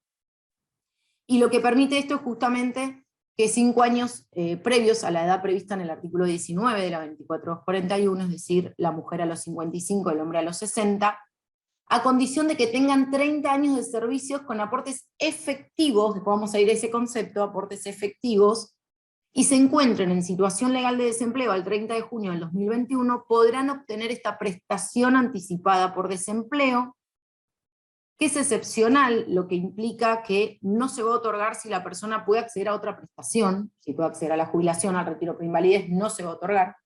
y lo que permite esto es justamente que 5 años previos a la edad prevista en el artículo 19 de la 24241, es decir, la mujer a los 55, el hombre a los 60, a condición de que tengan 30 años de servicios con aportes efectivos, después vamos a ir a ese concepto, aportes efectivos, y se encuentren en situación legal de desempleo al 30 de junio del 2021, podrán obtener esta prestación anticipada por desempleo, que es excepcional, lo que implica que no se va a otorgar si la persona puede acceder a otra prestación, si puede acceder a la jubilación, al retiro por invalidez, no se va a otorgar.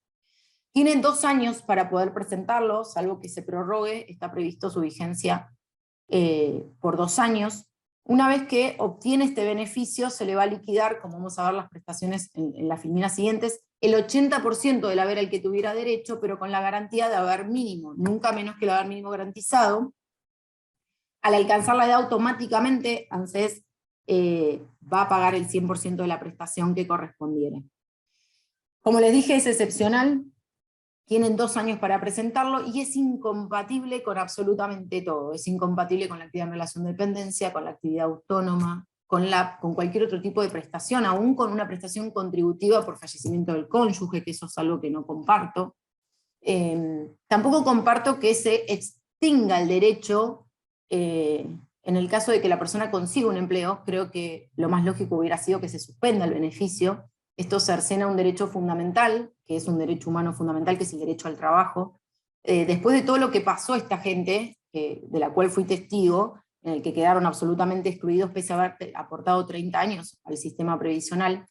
Tienen 2 años para poder presentarlo, salvo que se prorrogue, está previsto su vigencia por 2 años. Una vez que obtiene este beneficio, se le va a liquidar, como vamos a ver las prestaciones en las filminas siguientes, el 80% del haber al que tuviera derecho, pero con la garantía de haber mínimo, nunca menos que el haber mínimo garantizado. Al alcanzar la edad, automáticamente ANSES va a pagar el 100% de la prestación que correspondiera. Como les dije, es excepcional. Tienen 2 años para presentarlo y es incompatible con absolutamente todo. Es incompatible con la actividad en relación de dependencia, con la actividad autónoma, con cualquier otro tipo de prestación, aún con una prestación contributiva por fallecimiento del cónyuge, que eso es algo que no comparto. Tampoco comparto que se extinga el derecho en el caso de que la persona consiga un empleo. Creo que lo más lógico hubiera sido que se suspenda el beneficio. Esto cercena un derecho fundamental, que es un derecho humano fundamental, que es el derecho al trabajo. Después de todo lo que pasó esta gente, de la cual fui testigo, en el que quedaron absolutamente excluidos pese a haber aportado 30 años al sistema previsional,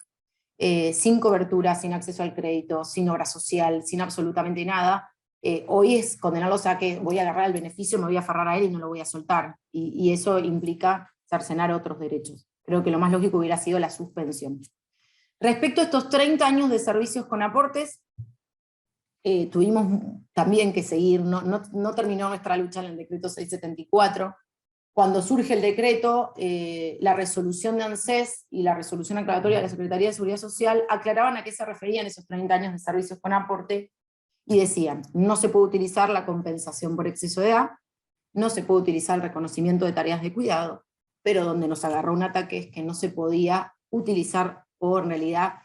sin cobertura, sin acceso al crédito, sin obra social, sin absolutamente nada, hoy es condenarlos a que voy a agarrar el beneficio, me voy a aferrar a él y no lo voy a soltar. Y eso implica cercenar otros derechos. Creo que lo más lógico hubiera sido la suspensión. Respecto a estos 30 años de servicios con aportes, tuvimos también que seguir, no terminó nuestra lucha en el decreto 674. Cuando surge el decreto, la resolución de ANSES y la resolución aclaratoria de la Secretaría de Seguridad Social aclaraban a qué se referían esos 30 años de servicios con aporte, y decían: no se puede utilizar la compensación por exceso de edad, no se puede utilizar el reconocimiento de tareas de cuidado, pero donde nos agarró un ataque es que no se podía utilizar o en realidad,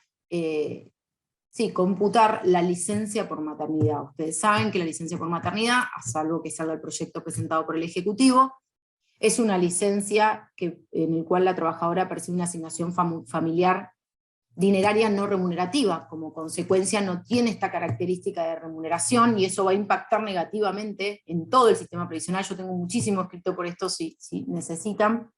computar la licencia por maternidad. Ustedes saben que la licencia por maternidad, a salvo que salga el proyecto presentado por el Ejecutivo, es una licencia en el cual la trabajadora percibe una asignación familiar dineraria no remunerativa. Como consecuencia no tiene esta característica de remuneración, y eso va a impactar negativamente en todo el sistema previsional. Yo tengo muchísimo escrito por esto si necesitan.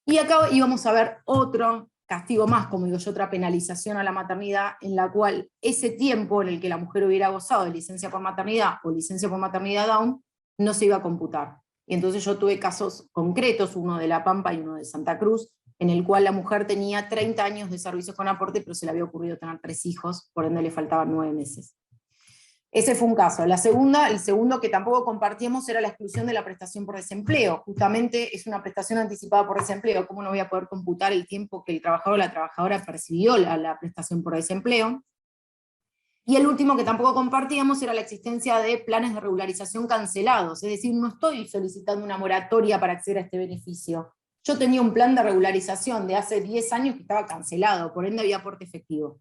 Y acá íbamos a ver otro castigo más, como digo yo, otra penalización a la maternidad, en la cual ese tiempo en el que la mujer hubiera gozado de licencia por maternidad o licencia por maternidad down, no se iba a computar. Y entonces yo tuve casos concretos, uno de La Pampa y uno de Santa Cruz, en el cual la mujer tenía 30 años de servicios con aporte, pero se le había ocurrido tener 3 hijos, por ende le faltaban 9 meses. Ese fue un caso. El segundo que tampoco compartíamos era la exclusión de la prestación por desempleo. Justamente es una prestación anticipada por desempleo. ¿Cómo no voy a poder computar el tiempo que el trabajador o la trabajadora percibió la prestación por desempleo? Y el último que tampoco compartíamos era la existencia de planes de regularización cancelados. Es decir, no estoy solicitando una moratoria para acceder a este beneficio. Yo tenía un plan de regularización de hace 10 años que estaba cancelado, por ende había aporte efectivo.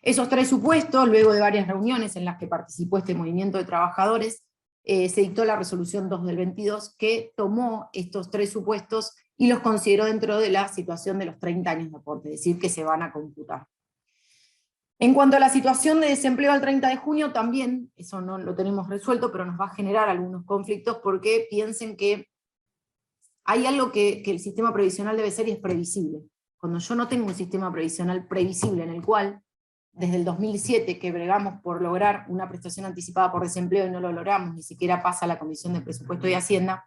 Esos 3 supuestos, luego de varias reuniones en las que participó este movimiento de trabajadores, se dictó la resolución 2 del 22, que tomó estos 3 supuestos y los consideró dentro de la situación de los 30 años de aporte, es decir, que se van a computar. En cuanto a la situación de desempleo al 30 de junio, también, eso no lo tenemos resuelto, pero nos va a generar algunos conflictos, porque piensen que hay algo que el sistema previsional debe ser, y es previsible. Cuando yo no tengo un sistema previsional previsible en el cual, desde el 2007 que bregamos por lograr una prestación anticipada por desempleo y no lo logramos, ni siquiera pasa a la Comisión de Presupuesto y Hacienda,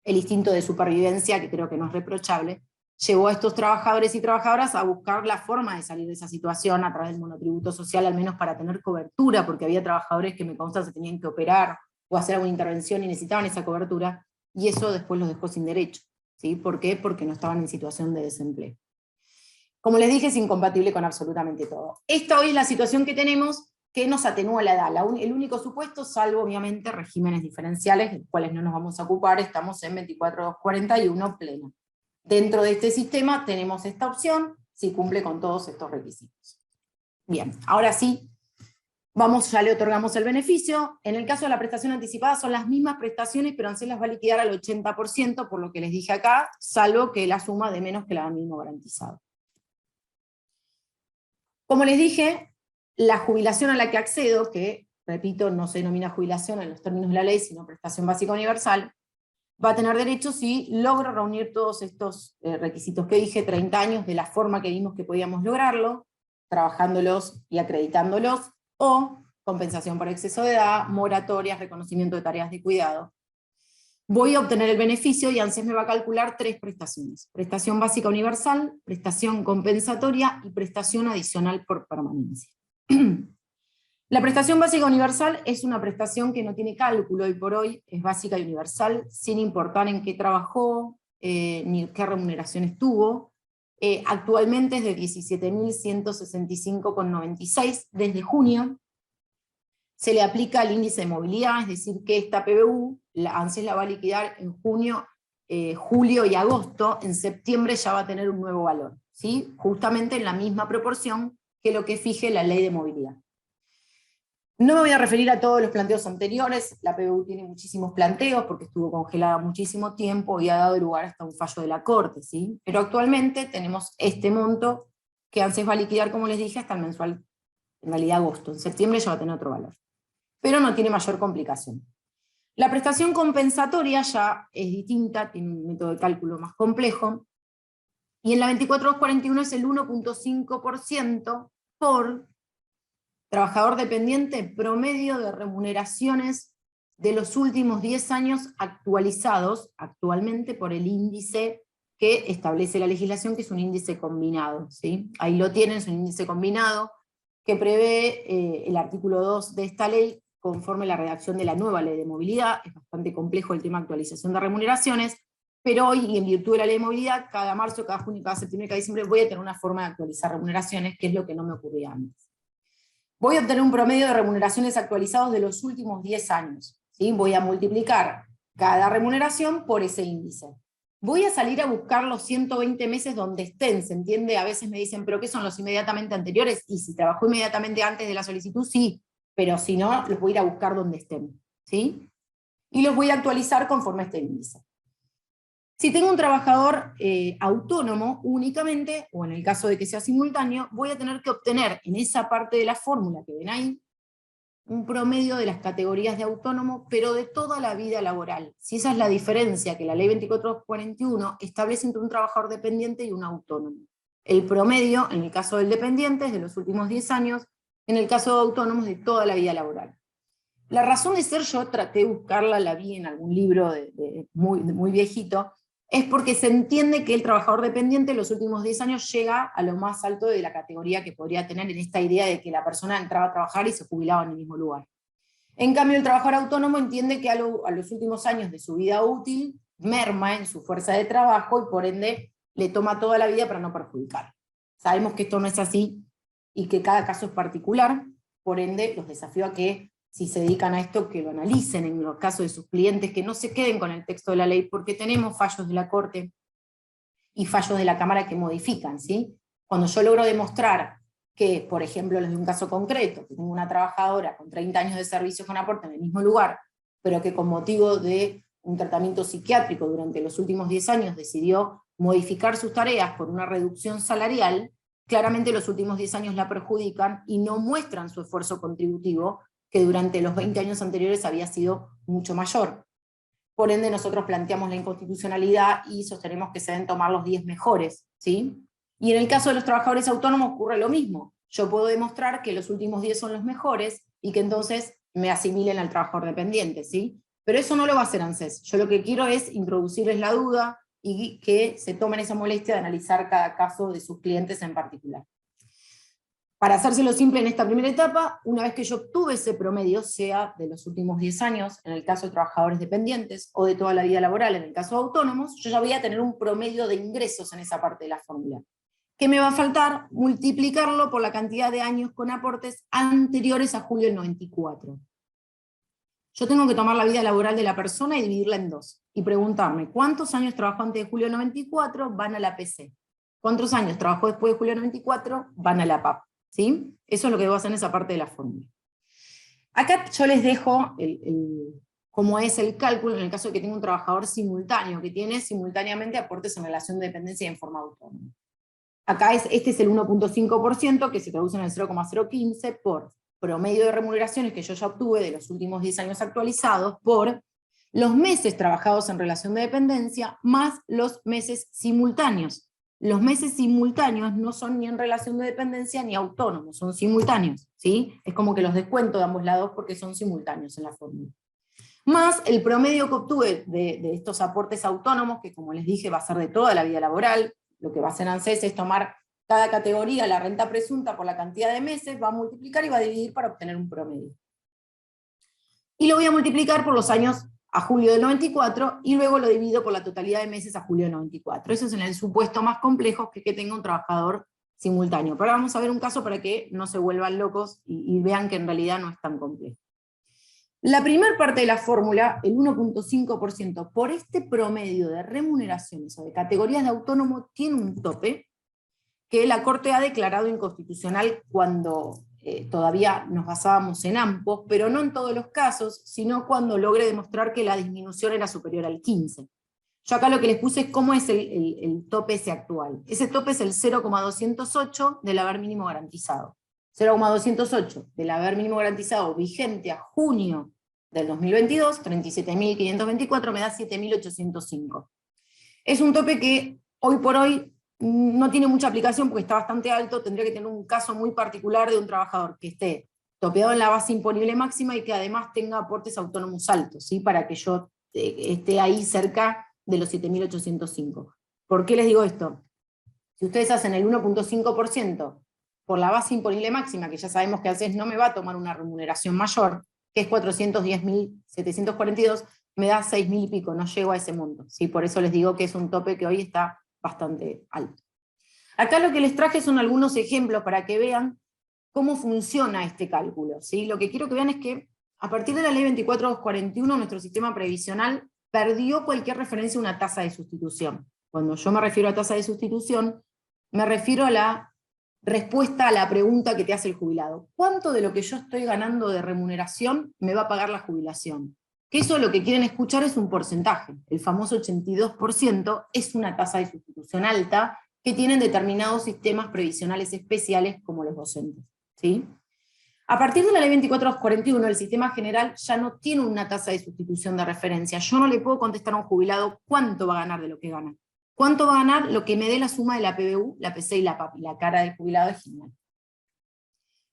el instinto de supervivencia, que creo que no es reprochable, llevó a estos trabajadores y trabajadoras a buscar la forma de salir de esa situación a través del monotributo social, al menos para tener cobertura, porque había trabajadores que me consta se tenían que operar o hacer alguna intervención y necesitaban esa cobertura, y eso después los dejó sin derecho. ¿Sí? ¿Por qué? Porque no estaban en situación de desempleo. Como les dije, es incompatible con absolutamente todo. Esta hoy es la situación que tenemos, que nos atenúa la edad. El único supuesto, salvo obviamente regímenes diferenciales, de los cuales no nos vamos a ocupar, estamos en 24.241 pleno. Dentro de este sistema tenemos esta opción, si cumple con todos estos requisitos. Bien, ahora sí, ya le otorgamos el beneficio. En el caso de la prestación anticipada son las mismas prestaciones, pero ANSES las va a liquidar al 80%, por lo que les dije acá, salvo que la suma de menos que la mínimo garantizado. Como les dije, la jubilación a la que accedo, que, repito, no se denomina jubilación en los términos de la ley, sino prestación básica universal, va a tener derecho si logro reunir todos estos requisitos que dije, 30 años, de la forma que vimos que podíamos lograrlo, trabajándolos y acreditándolos, o compensación por exceso de edad, moratorias, reconocimiento de tareas de cuidado. Voy a obtener el beneficio y ANSES me va a calcular 3 prestaciones: prestación básica universal, prestación compensatoria y prestación adicional por permanencia. La prestación básica universal es una prestación que no tiene cálculo hoy por hoy, es básica y universal, sin importar en qué trabajó, ni qué remuneraciones tuvo. Actualmente es de 17.165,96 desde junio. Se le aplica el índice de movilidad, es decir, que esta PBU, ANSES la va a liquidar en junio, julio y agosto. En septiembre ya va a tener un nuevo valor, ¿sí? Justamente en la misma proporción que lo que fije la ley de movilidad. No me voy a referir a todos los planteos anteriores, la PBU tiene muchísimos planteos porque estuvo congelada muchísimo tiempo y ha dado lugar hasta un fallo de la Corte, ¿sí? Pero actualmente tenemos este monto que ANSES va a liquidar, como les dije, hasta el mensual, en realidad agosto. En septiembre ya va a tener otro valor. Pero no tiene mayor complicación. La prestación compensatoria ya es distinta, tiene un método de cálculo más complejo, y en la 24241 es el 1.5% por trabajador dependiente promedio de remuneraciones de los últimos 10 años actualizados actualmente por el índice que establece la legislación, que es un índice combinado, ¿sí? Ahí lo tienen, es un índice combinado que prevé el artículo 2 de esta ley conforme a la redacción de la nueva ley de movilidad. Es bastante complejo el tema de actualización de remuneraciones, pero hoy, y en virtud de la ley de movilidad, cada marzo, cada junio, cada septiembre, cada diciembre, voy a tener una forma de actualizar remuneraciones, que es lo que no me ocurría antes. Voy a obtener un promedio de remuneraciones actualizados de los últimos 10 años. ¿Sí? Voy a multiplicar cada remuneración por ese índice. Voy a salir a buscar los 120 meses donde estén, ¿se entiende? A veces me dicen, ¿pero qué son los inmediatamente anteriores? Y si trabajó inmediatamente antes de la solicitud, sí, pero si no, los voy a ir a buscar donde estén, ¿sí? Y los voy a actualizar conforme a este índice. Si tengo un trabajador autónomo únicamente, o en el caso de que sea simultáneo, voy a tener que obtener en esa parte de la fórmula que ven ahí, un promedio de las categorías de autónomo, pero de toda la vida laboral. Si esa es la diferencia que la ley 24241 establece entre un trabajador dependiente y un autónomo. El promedio, en el caso del dependiente, es de los últimos 10 años, en el caso de autónomos, de toda la vida laboral. La razón de ser, yo traté de buscarla, la vi en algún libro muy viejito, es porque se entiende que el trabajador dependiente en los últimos 10 años llega a lo más alto de la categoría que podría tener en esta idea de que la persona entraba a trabajar y se jubilaba en el mismo lugar. En cambio, el trabajador autónomo entiende que a los últimos años de su vida útil merma en su fuerza de trabajo y por ende le toma toda la vida para no perjudicar. Sabemos que esto no es así y que cada caso es particular, por ende los desafío a que, si se dedican a esto, que lo analicen en los casos de sus clientes, que no se queden con el texto de la ley, porque tenemos fallos de la Corte y fallos de la Cámara que modifican, ¿sí? Cuando yo logro demostrar que, por ejemplo, les doy un caso concreto, que tengo una trabajadora con 30 años de servicio con aporte en el mismo lugar, pero que con motivo de un tratamiento psiquiátrico durante los últimos 10 años decidió modificar sus tareas por una reducción salarial, claramente los últimos 10 años la perjudican y no muestran su esfuerzo contributivo, que durante los 20 años anteriores había sido mucho mayor. Por ende, nosotros planteamos la inconstitucionalidad y sostenemos que se deben tomar los 10 mejores, ¿sí? Y en el caso de los trabajadores autónomos ocurre lo mismo. Yo puedo demostrar que los últimos 10 son los mejores y que entonces me asimilen al trabajador dependiente, ¿sí? Pero eso no lo va a hacer ANSES. Yo lo que quiero es introducirles la duda y que se tomen esa molestia de analizar cada caso de sus clientes en particular. Para hacérselo simple en esta primera etapa, una vez que yo obtuve ese promedio, sea de los últimos 10 años, en el caso de trabajadores dependientes, o de toda la vida laboral, en el caso de autónomos, yo ya voy a tener un promedio de ingresos en esa parte de la fórmula. ¿Qué me va a faltar? Multiplicarlo por la cantidad de años con aportes anteriores a julio del 94. Yo tengo que tomar la vida laboral de la persona y dividirla en 2, y preguntarme, ¿cuántos años trabajó antes de julio del 94? Van a la PC. ¿Cuántos años trabajó después de julio del 94? Van a la PAP. ¿Sí? Eso es lo que debo hacer en esa parte de la fórmula. Acá yo les dejo cómo es el cálculo en el caso de que tenga un trabajador simultáneo, que tiene simultáneamente aportes en relación de dependencia y en forma autónoma. Acá este es el 1.5%, que se traduce en el 0,015 por promedio de remuneraciones que yo ya obtuve de los últimos 10 años actualizados, por los meses trabajados en relación de dependencia, más los meses simultáneos. los meses simultáneos no son ni en relación de dependencia ni autónomos, son simultáneos, ¿sí? Es como que los descuento de ambos lados porque son simultáneos en la fórmula. Más el promedio que obtuve de estos aportes autónomos, que como les dije va a ser de toda la vida laboral. Lo que va a hacer ANSES es tomar cada categoría, la renta presunta por la cantidad de meses, va a multiplicar y va a dividir para obtener un promedio. Y lo voy a multiplicar por los años a julio del 94, y luego lo divido por la totalidad de meses a julio del 94. Eso es en el supuesto más complejo, que tenga un trabajador simultáneo. Pero vamos a ver un caso para que no se vuelvan locos y vean que en realidad no es tan complejo. La primera parte de la fórmula, el 1.5%, por este promedio de remuneraciones o de categorías de autónomo, tiene un tope que la Corte ha declarado inconstitucional cuando todavía nos basábamos en AMPOs, pero no en todos los casos, sino cuando logre demostrar que la disminución era superior al 15. Yo acá lo que les puse es cómo es el tope ese actual. Ese tope es el 0,208 del haber mínimo garantizado. 0,208 del haber mínimo garantizado vigente a junio del 2022, 37.524, me da 7.805. Es un tope que hoy por hoy no tiene mucha aplicación porque está bastante alto. Tendría que tener un caso muy particular de un trabajador que esté topeado en la base imponible máxima y que además tenga aportes autónomos altos, ¿sí? Para que yo esté ahí cerca de los 7.805. ¿Por qué les digo esto? Si ustedes hacen el 1.5% por la base imponible máxima, que ya sabemos que ANSES no me va a tomar una remuneración mayor, que es 410.742, me da 6.000 y pico, no llego a ese monto, ¿sí? Por eso les digo que es un tope que hoy está bastante alto. Acá lo que les traje son algunos ejemplos para que vean cómo funciona este cálculo, ¿sí? Lo que quiero que vean es que a partir de la ley 24241 nuestro sistema previsional perdió cualquier referencia a una tasa de sustitución. Cuando yo me refiero a tasa de sustitución, me refiero a la respuesta a la pregunta que te hace el jubilado. ¿Cuánto de lo que yo estoy ganando de remuneración me va a pagar la jubilación? Que eso lo que quieren escuchar es un porcentaje. El famoso 82% es una tasa de sustitución alta que tienen determinados sistemas previsionales especiales como los docentes, ¿sí? A partir de la ley 24241, el sistema general ya no tiene una tasa de sustitución de referencia. Yo no le puedo contestar a un jubilado cuánto va a ganar de lo que gana. ¿Cuánto va a ganar? Lo que me dé la suma de la PBU, la PC y la PAPI, la cara del jubilado es genial.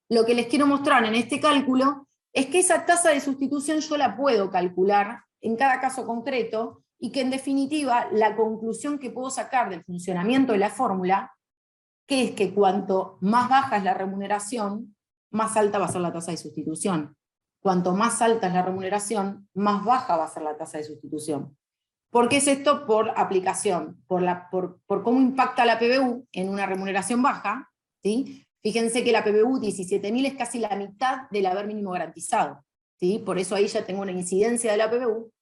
Lo que les quiero mostrar en este cálculo es que esa tasa de sustitución yo la puedo calcular en cada caso concreto, y que en definitiva la conclusión que puedo sacar del funcionamiento de la fórmula, que es que cuanto más baja es la remuneración, más alta va a ser la tasa de sustitución. Cuanto más alta es la remuneración, más baja va a ser la tasa de sustitución. ¿Por qué es esto? Por aplicación, por cómo impacta la PBU en una remuneración baja, ¿sí? Fíjense que la PBU 17.000 es casi la mitad del haber mínimo garantizado, ¿sí? Por eso ahí ya tengo una incidencia de la PBU.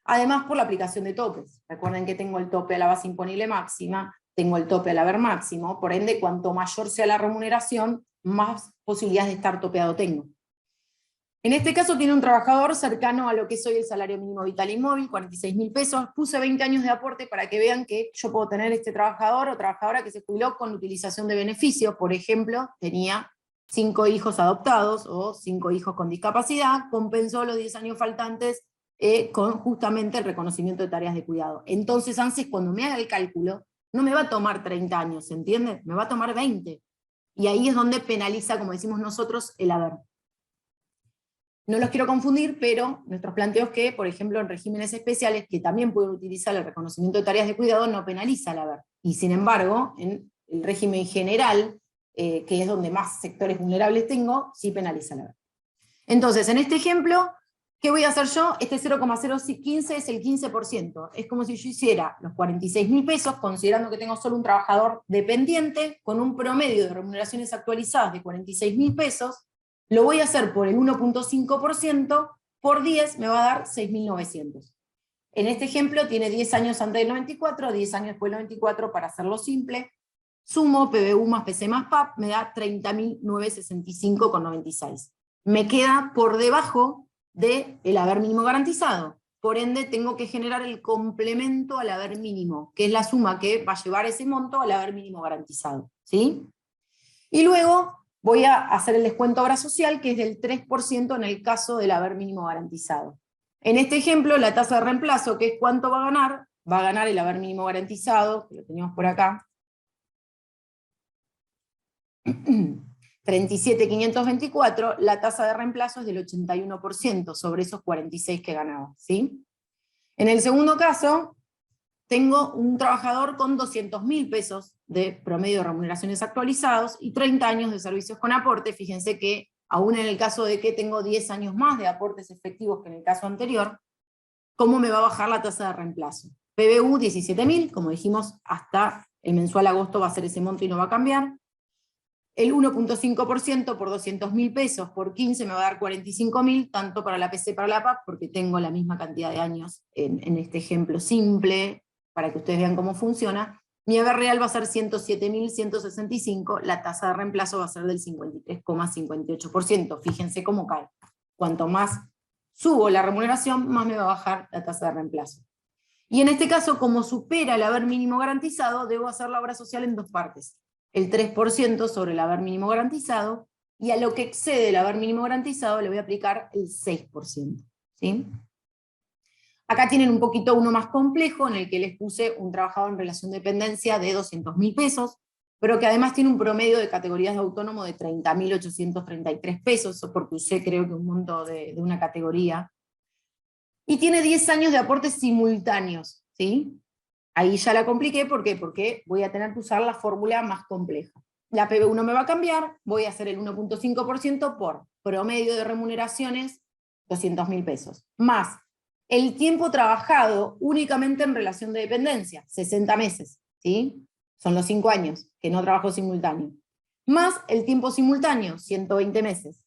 Además por la aplicación de topes. Recuerden que tengo el tope a la base imponible máxima, tengo el tope al haber máximo, por ende cuanto mayor sea la remuneración, más posibilidades de estar topeado tengo. En este caso tiene un trabajador cercano a lo que es hoy el salario mínimo vital y móvil, 46.000 pesos, puse 20 años de aporte para que vean que yo puedo tener este trabajador o trabajadora que se jubiló con utilización de beneficios. Por ejemplo, tenía 5 hijos adoptados o 5 hijos con discapacidad, compensó los 10 años faltantes con justamente el reconocimiento de tareas de cuidado. Entonces ANSES cuando me haga el cálculo, no me va a tomar 30 años, ¿entienden? Me va a tomar 20. Y ahí es donde penaliza, como decimos nosotros, el haber. No los quiero confundir, pero nuestros planteos que, por ejemplo, en regímenes especiales, que también pueden utilizar el reconocimiento de tareas de cuidado, no penaliza el haber. Y sin embargo, en el régimen general, que es donde más sectores vulnerables tengo, sí penaliza el haber. Entonces, en este ejemplo, ¿qué voy a hacer yo? Este 0,015 es el 15%. Es como si yo hiciera los 46.000 pesos, considerando que tengo solo un trabajador dependiente, con un promedio de remuneraciones actualizadas de 46.000 pesos, lo voy a hacer por el 1.5%, por 10 me va a dar 6.900. En este ejemplo tiene 10 años antes del 94, 10 años después del 94, para hacerlo simple. Sumo PBU más PC más PAP, me da 30.965,96. Me queda por debajo del haber mínimo garantizado. Por ende tengo que generar el complemento al haber mínimo, que es la suma que va a llevar ese monto al haber mínimo garantizado, ¿sí? Y luego voy a hacer el descuento obra social, que es del 3% en el caso del haber mínimo garantizado. En este ejemplo, la tasa de reemplazo, que es cuánto va a ganar el haber mínimo garantizado, que lo teníamos por acá, 37.524, la tasa de reemplazo es del 81% sobre esos 46 que ganaba, ¿sí? En el segundo caso, tengo un trabajador con 200.000 pesos de promedio de remuneraciones actualizados y 30 años de servicios con aporte. Fíjense que, aún en el caso de que tengo 10 años más de aportes efectivos que en el caso anterior, ¿cómo me va a bajar la tasa de reemplazo? PBU 17.000, como dijimos, hasta el mensual agosto va a ser ese monto y no va a cambiar. El 1.5% por 200.000 pesos por 15 me va a dar 45.000, tanto para la PC para la PAP, porque tengo la misma cantidad de años en este ejemplo simple, para que ustedes vean cómo funciona. Mi haber real va a ser 107.165, la tasa de reemplazo va a ser del 53,58%. Fíjense cómo cae. Cuanto más subo la remuneración, más me va a bajar la tasa de reemplazo. Y en este caso, como supera el haber mínimo garantizado, debo hacer la obra social en dos partes. El 3% sobre el haber mínimo garantizado, y a lo que excede el haber mínimo garantizado le voy a aplicar el 6%. ¿Sí? Acá tienen un poquito uno más complejo, en el que les puse un trabajador en relación de dependencia de 200.000 pesos, pero que además tiene un promedio de categorías de autónomo de 30.833 pesos, eso porque usé creo que un monto de una categoría, y tiene 10 años de aportes simultáneos, ¿sí? Ahí ya la compliqué, ¿por qué? Porque voy a tener que usar la fórmula más compleja. La PBU no me va a cambiar, voy a hacer el 1.5% por promedio de remuneraciones, 200.000 pesos, más el tiempo trabajado únicamente en relación de dependencia, 60 meses, ¿sí? Son los 5 años que no trabajo simultáneo, más el tiempo simultáneo, 120 meses,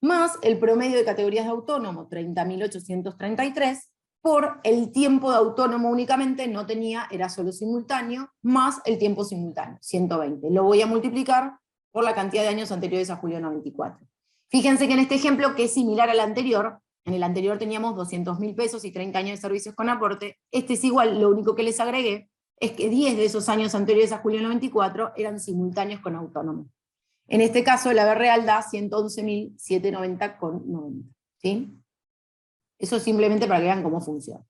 más el promedio de categorías de autónomo, 30.833, por el tiempo de autónomo únicamente, no tenía, era solo simultáneo, más el tiempo simultáneo, 120. Lo voy a multiplicar por la cantidad de años anteriores a julio de 94. Fíjense que en este ejemplo, que es similar al anterior, en el anterior teníamos 200.000 pesos y 30 años de servicios con aporte, este es igual, lo único que les agregué es que 10 de esos años anteriores a julio de 94 eran simultáneos con autónomo. En este caso, el haber real da 111.790,90. ¿Sí? Eso simplemente para que vean cómo funciona.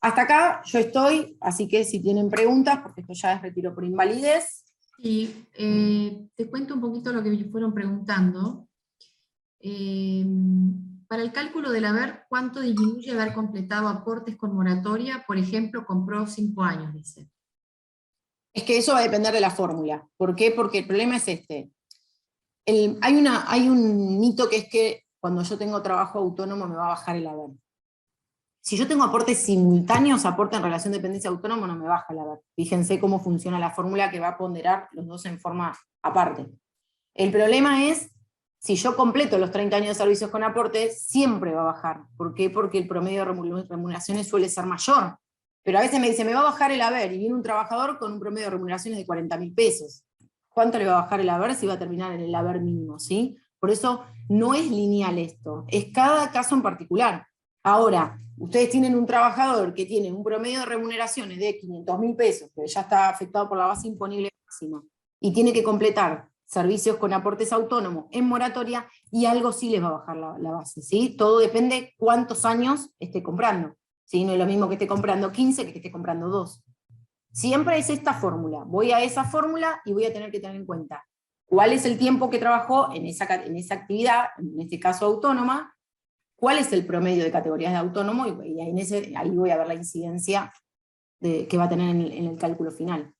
Hasta acá yo estoy, así que si tienen preguntas, porque esto ya es retiro por invalidez. Sí, te cuento un poquito lo que me fueron preguntando. Para el cálculo del haber, ¿cuánto disminuye haber completado aportes con moratoria? Por ejemplo, compró 5 años, dice. Es que eso va a depender de la fórmula. ¿Por qué? Porque el problema es este. Hay un mito que es que cuando yo tengo trabajo autónomo me va a bajar el haber. Si yo tengo aportes simultáneos, aporte en relación de dependencia autónomo, no me baja el haber. Fíjense cómo funciona la fórmula que va a ponderar los dos en forma aparte. El problema es, si yo completo los 30 años de servicios con aporte, siempre va a bajar. ¿Por qué? Porque el promedio de remuneraciones suele ser mayor. Pero a veces me dice, me va a bajar el haber, y viene un trabajador con un promedio de remuneraciones de 40.000 pesos. ¿Cuánto le va a bajar el haber si va a terminar en el haber mínimo? ¿Sí? Por eso no es lineal esto, es cada caso en particular. Ahora, ustedes tienen un trabajador que tiene un promedio de remuneraciones de 500.000 pesos, que ya está afectado por la base imponible máxima, y tiene que completar servicios con aportes autónomos en moratoria, y algo sí les va a bajar la base, ¿sí? Todo depende cuántos años esté comprando, ¿sí? No es lo mismo que esté comprando 15 que esté comprando 2. Siempre es esta fórmula, voy a esa fórmula y voy a tener que tener en cuenta cuál es el tiempo que trabajó en esa actividad, en este caso autónoma, cuál es el promedio de categorías de autónomo, y ahí voy a ver la incidencia que va a tener en el cálculo final.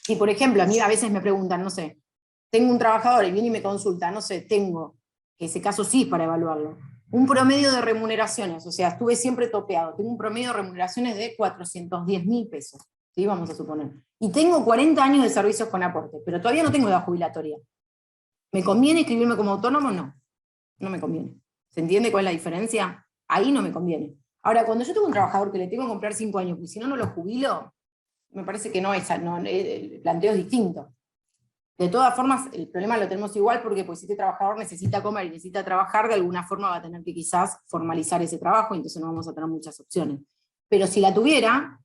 Y por ejemplo, a mí a veces me preguntan, no sé, tengo un trabajador y viene y me consulta, no sé, tengo, que ese caso sí es para evaluarlo, un promedio de remuneraciones, o sea, estuve siempre topeado, tengo un promedio de remuneraciones de 410.000 pesos, ¿sí? Vamos a suponer. Y tengo 40 años de servicios con aporte, pero todavía no tengo edad jubilatoria. ¿Me conviene inscribirme como autónomo? No, no me conviene. ¿Se entiende cuál es la diferencia? Ahí no me conviene. Ahora, cuando yo tengo un trabajador que le tengo que comprar 5 años, y si no, no lo jubilo, me parece que el planteo es distinto. De todas formas, el problema lo tenemos igual, porque pues, si este trabajador necesita comer y necesita trabajar, de alguna forma va a tener que quizás formalizar ese trabajo, y entonces no vamos a tener muchas opciones. Pero si la tuviera,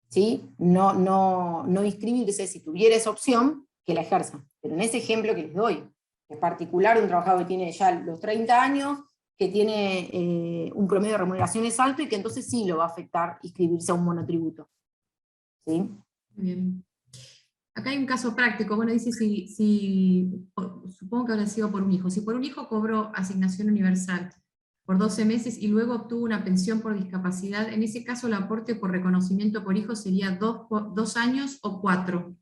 ¿sí? no inscribirse, si tuviera esa opción, que la ejerza. Pero en ese ejemplo que les doy, en particular un trabajador que tiene ya los 30 años, que tiene un promedio de remuneraciones alto, y que entonces sí lo va a afectar inscribirse a un monotributo. ¿Sí? Bien. Acá hay un caso práctico, bueno, dice supongo que habrá sido por un hijo. Si por un hijo cobró asignación universal por 12 meses y luego obtuvo una pensión por discapacidad, en ese caso el aporte por reconocimiento por hijo sería 2 años o 4.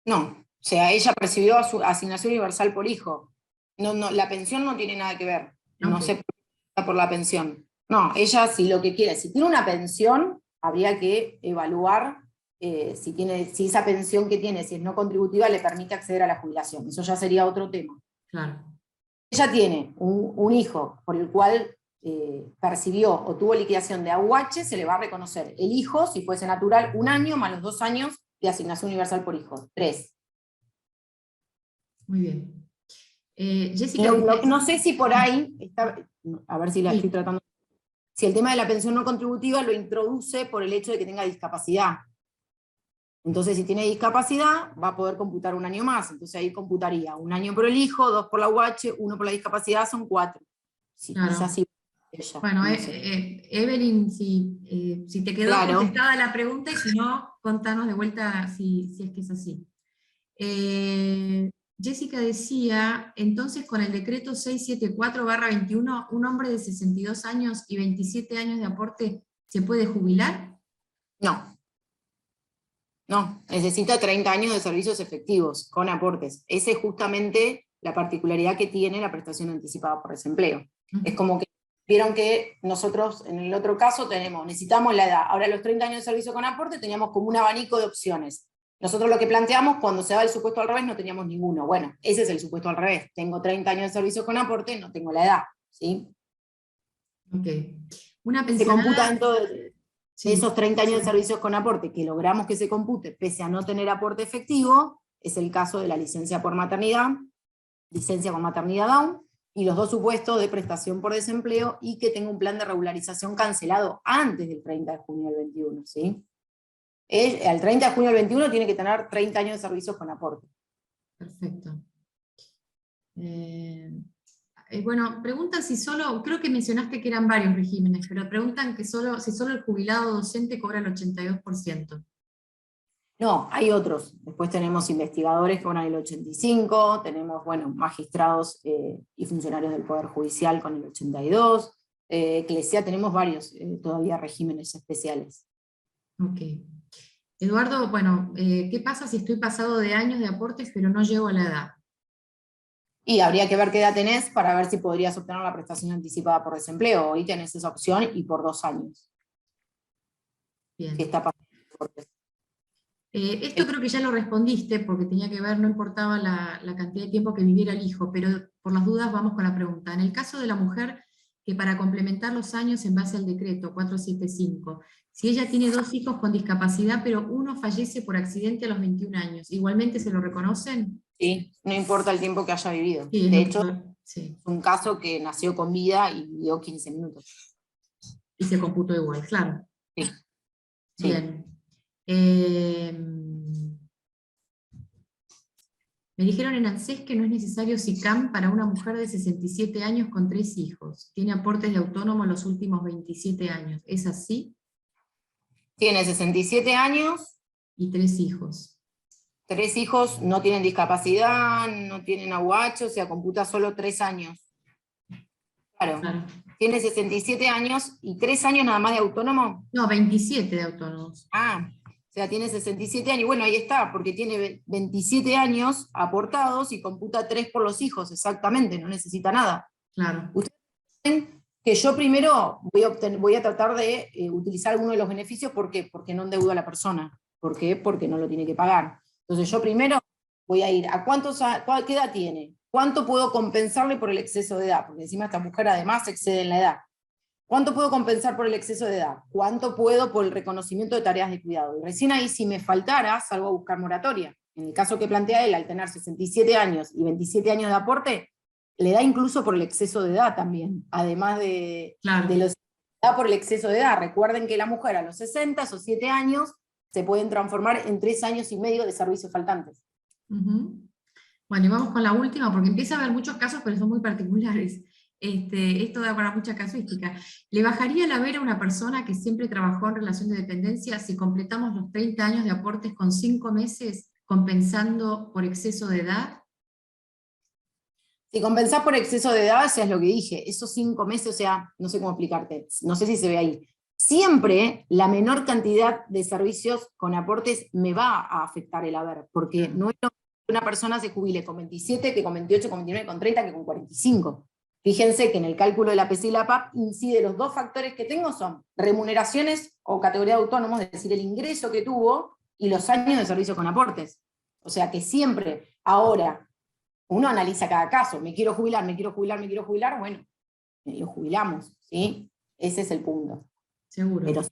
No, o sea, ella percibió su asignación universal por hijo. No, la pensión no tiene nada que ver. No Ok, se preocupa por la pensión. No, ella si lo que quiere, si tiene una pensión, habría que evaluar si esa pensión que tiene, si es no contributiva, le permite acceder a la jubilación. Eso ya sería otro tema. claro. Ella tiene un hijo por el cual percibió o tuvo liquidación de AUH, se le va a reconocer el hijo, si fuese natural, 1 año más los 2 años de asignación universal por hijo. 3. Muy bien. Y Jessica dice, no sé si por ahí, a ver si la estoy sí, tratando, si el tema de la pensión no contributiva lo introduce por el hecho de que tenga discapacidad. Entonces, si tiene discapacidad, va a poder computar 1 año más. Entonces ahí computaría 1 año por el hijo, 2 por la UH, 1 por la discapacidad, son 4. Sí, quizás claro. sí ella, Bueno, no sé. Evelyn, si te quedó Claro. contestada la pregunta y si no, contanos de vuelta si es que es así. Jessica decía, entonces con el decreto 674/21, un hombre de 62 años y 27 años de aporte se puede jubilar. No, no, necesita 30 años de servicios efectivos, con aportes. Esa es justamente la particularidad que tiene la prestación anticipada por desempleo. Es como que vieron que nosotros en el otro caso necesitamos la edad. Ahora los 30 años de servicio con aporte teníamos como un abanico de opciones. Nosotros lo que planteamos cuando se da el supuesto al revés no teníamos ninguno. Bueno, ese es el supuesto al revés. Tengo 30 años de servicio con aporte, no tengo la edad. ¿Sí? Ok. Una Se computa pensionada, dentro de sí, esos 30 años de servicios con aporte que logramos que se compute pese a no tener aporte efectivo, es el caso de la licencia por maternidad, licencia con maternidad down, y los 2 supuestos de prestación por desempleo y que tenga un plan de regularización cancelado antes del 30 de junio del 21. ¿Sí? Al 30 de junio del 21 tiene que tener 30 años de servicios con aporte. perfecto. Bueno, preguntan si solo, creo que mencionaste que eran varios regímenes, pero preguntan si solo el jubilado docente cobra el 82%. No, hay otros. Después tenemos investigadores que cobran el 85%, tenemos, bueno, magistrados y funcionarios del Poder Judicial con el 82%, Eclesia, tenemos varios todavía regímenes especiales. Ok. Eduardo, bueno, ¿qué pasa si estoy pasado de años de aportes pero no llego a la edad? Y habría que ver qué edad tenés para ver si podrías obtener la prestación anticipada por desempleo. Hoy tenés esa opción y por 2 años. Si Bien. está pasando por Esto creo que ya lo respondiste porque tenía que ver, no importaba la cantidad de tiempo que viviera el hijo, pero por las dudas vamos con la pregunta. En el caso de la mujer que para complementar los años en base al decreto 475, si ella tiene 2 hijos con discapacidad, pero uno fallece por accidente a los 21 años, ¿igualmente se lo reconocen? sí, no importa el tiempo que haya vivido. Sí, es De lo que hecho, sí, es un caso que nació con vida y vivió 15 minutos. y se computó igual, claro. Sí, sí. Bien. Eh, Me dijeron en ANSES que no es necesario SICAM para una mujer de 67 años con 3 hijos. Tiene aportes de autónomo los últimos 27 años. ¿Es así? Tiene 67 años, Y 3 hijos. 3 hijos, no tienen discapacidad, no tienen AUH, o sea, computa solo 3 años. Claro. Claro. Tiene 67 años y 3 años nada más de autónomo. No, 27 de autónomos. Ah, o sea, tiene 67 años. Bueno, ahí está, porque tiene 27 años aportados y computa 3 por los hijos, exactamente, no necesita nada. Claro. Ustedes saben que yo primero voy a tratar de utilizar alguno de los beneficios, ¿por qué? Porque no endeudo a la persona. ¿Por qué? Porque no lo tiene que pagar. Entonces yo primero voy a ir a ¿qué edad tiene? ¿Cuánto puedo compensarle por el exceso de edad? Porque encima esta mujer además excede en la edad. ¿Cuánto puedo compensar por el exceso de edad? ¿Cuánto puedo por el reconocimiento de tareas de cuidado? Y recién ahí, si me faltara, salgo a buscar moratoria. En el caso que plantea él, al tener 67 años y 27 años de aporte, le da incluso por el exceso de edad también, además Claro. de los da por el exceso de edad. Recuerden que la mujer a los 60, esos 7 años, se pueden transformar en 3 años y medio de servicios faltantes. Bueno, y vamos con la última, porque empieza a haber muchos casos, pero son muy particulares. esto da para mucha casuística. ¿Le bajaría la vera a una persona que siempre trabajó en relación de dependencia si completamos los 30 años de aportes con 5 meses compensando por exceso de edad? Si compensás por exceso de edad, o sea, es lo que dije, esos 5 meses, o sea, no sé cómo explicarte, no sé si se ve ahí. Siempre la menor cantidad de servicios con aportes me va a afectar el haber, porque no es lo que una persona se jubile con 27, que con 28, con 29, con 30, que con 45. Fíjense que en el cálculo de la PC y la PAP incide los dos factores que tengo son remuneraciones o categoría de autónomos, es decir, el ingreso que tuvo y los años de servicio con aportes. O sea que siempre, ahora, uno analiza cada caso, me quiero jubilar, me quiero jubilar, me quiero jubilar, bueno, lo jubilamos, ¿sí? Ese es el punto. Seguro. Pero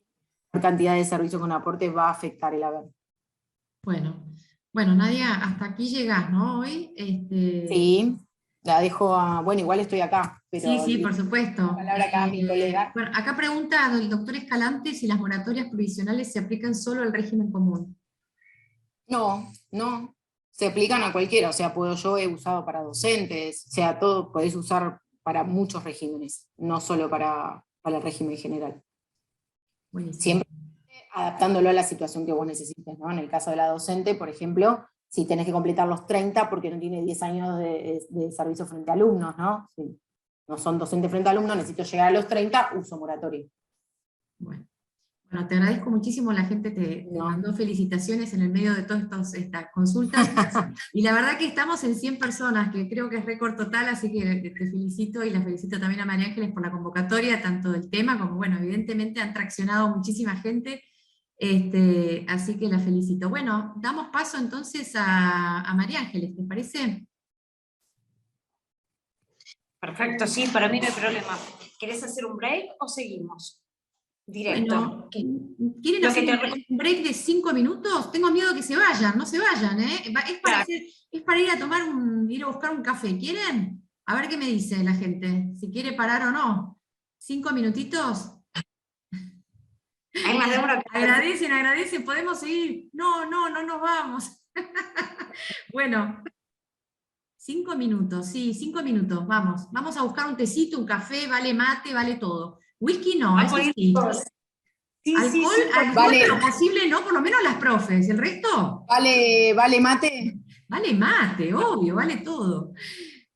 la cantidad de servicio con aporte va a afectar el haber. Bueno, Nadia, hasta aquí llegás, ¿no? Hoy. Sí, la dejo a, bueno, igual estoy acá, Sí, pero sí, le por supuesto. la palabra acá a mi colega. Bueno, acá pregunta el doctor Escalante si las moratorias provisionales se aplican solo al régimen común. No, no, se aplican a cualquiera, o sea, yo he usado para docentes, o sea, todo podés usar para muchos regímenes, no solo para el régimen general. Buenísimo. Siempre adaptándolo a la situación que vos necesites, ¿no? En el caso de la docente, por ejemplo, si tenés que completar los 30 porque no tiene 10 años de servicio frente a alumnos, ¿no? Si no son docentes frente a alumnos, necesito llegar a los 30, uso moratorio. Bueno, te agradezco muchísimo, la gente te mandó felicitaciones en el medio de todas estas consultas, y la verdad que estamos en 100 personas, que creo que es récord total, así que te felicito, y la felicito también a María Ángeles por la convocatoria, tanto del tema como, bueno, evidentemente han traccionado muchísima gente, así que la felicito. Bueno, damos paso entonces a María Ángeles, ¿te parece? Perfecto, sí, para mí no hay problema. ¿Querés hacer un break o seguimos? Directo. Bueno, ¿quieren hacer un break de 5 minutos? Tengo miedo que se vayan, no se vayan, ¿eh? Es para ir a ir a buscar un café. ¿Quieren? A ver qué me dice la gente, si quiere parar o no. 5 minutitos. Hay más de uno que... Agradecen, podemos seguir. No nos vamos. Bueno, 5 minutos, sí, 5 minutos, vamos. Vamos a buscar un tecito, un café, vale mate, vale todo. Whisky no, eso sí. Alcohol, vale. Pero posible no, por lo menos las profes. ¿El resto? ¿Vale mate? Vale mate, obvio, vale todo.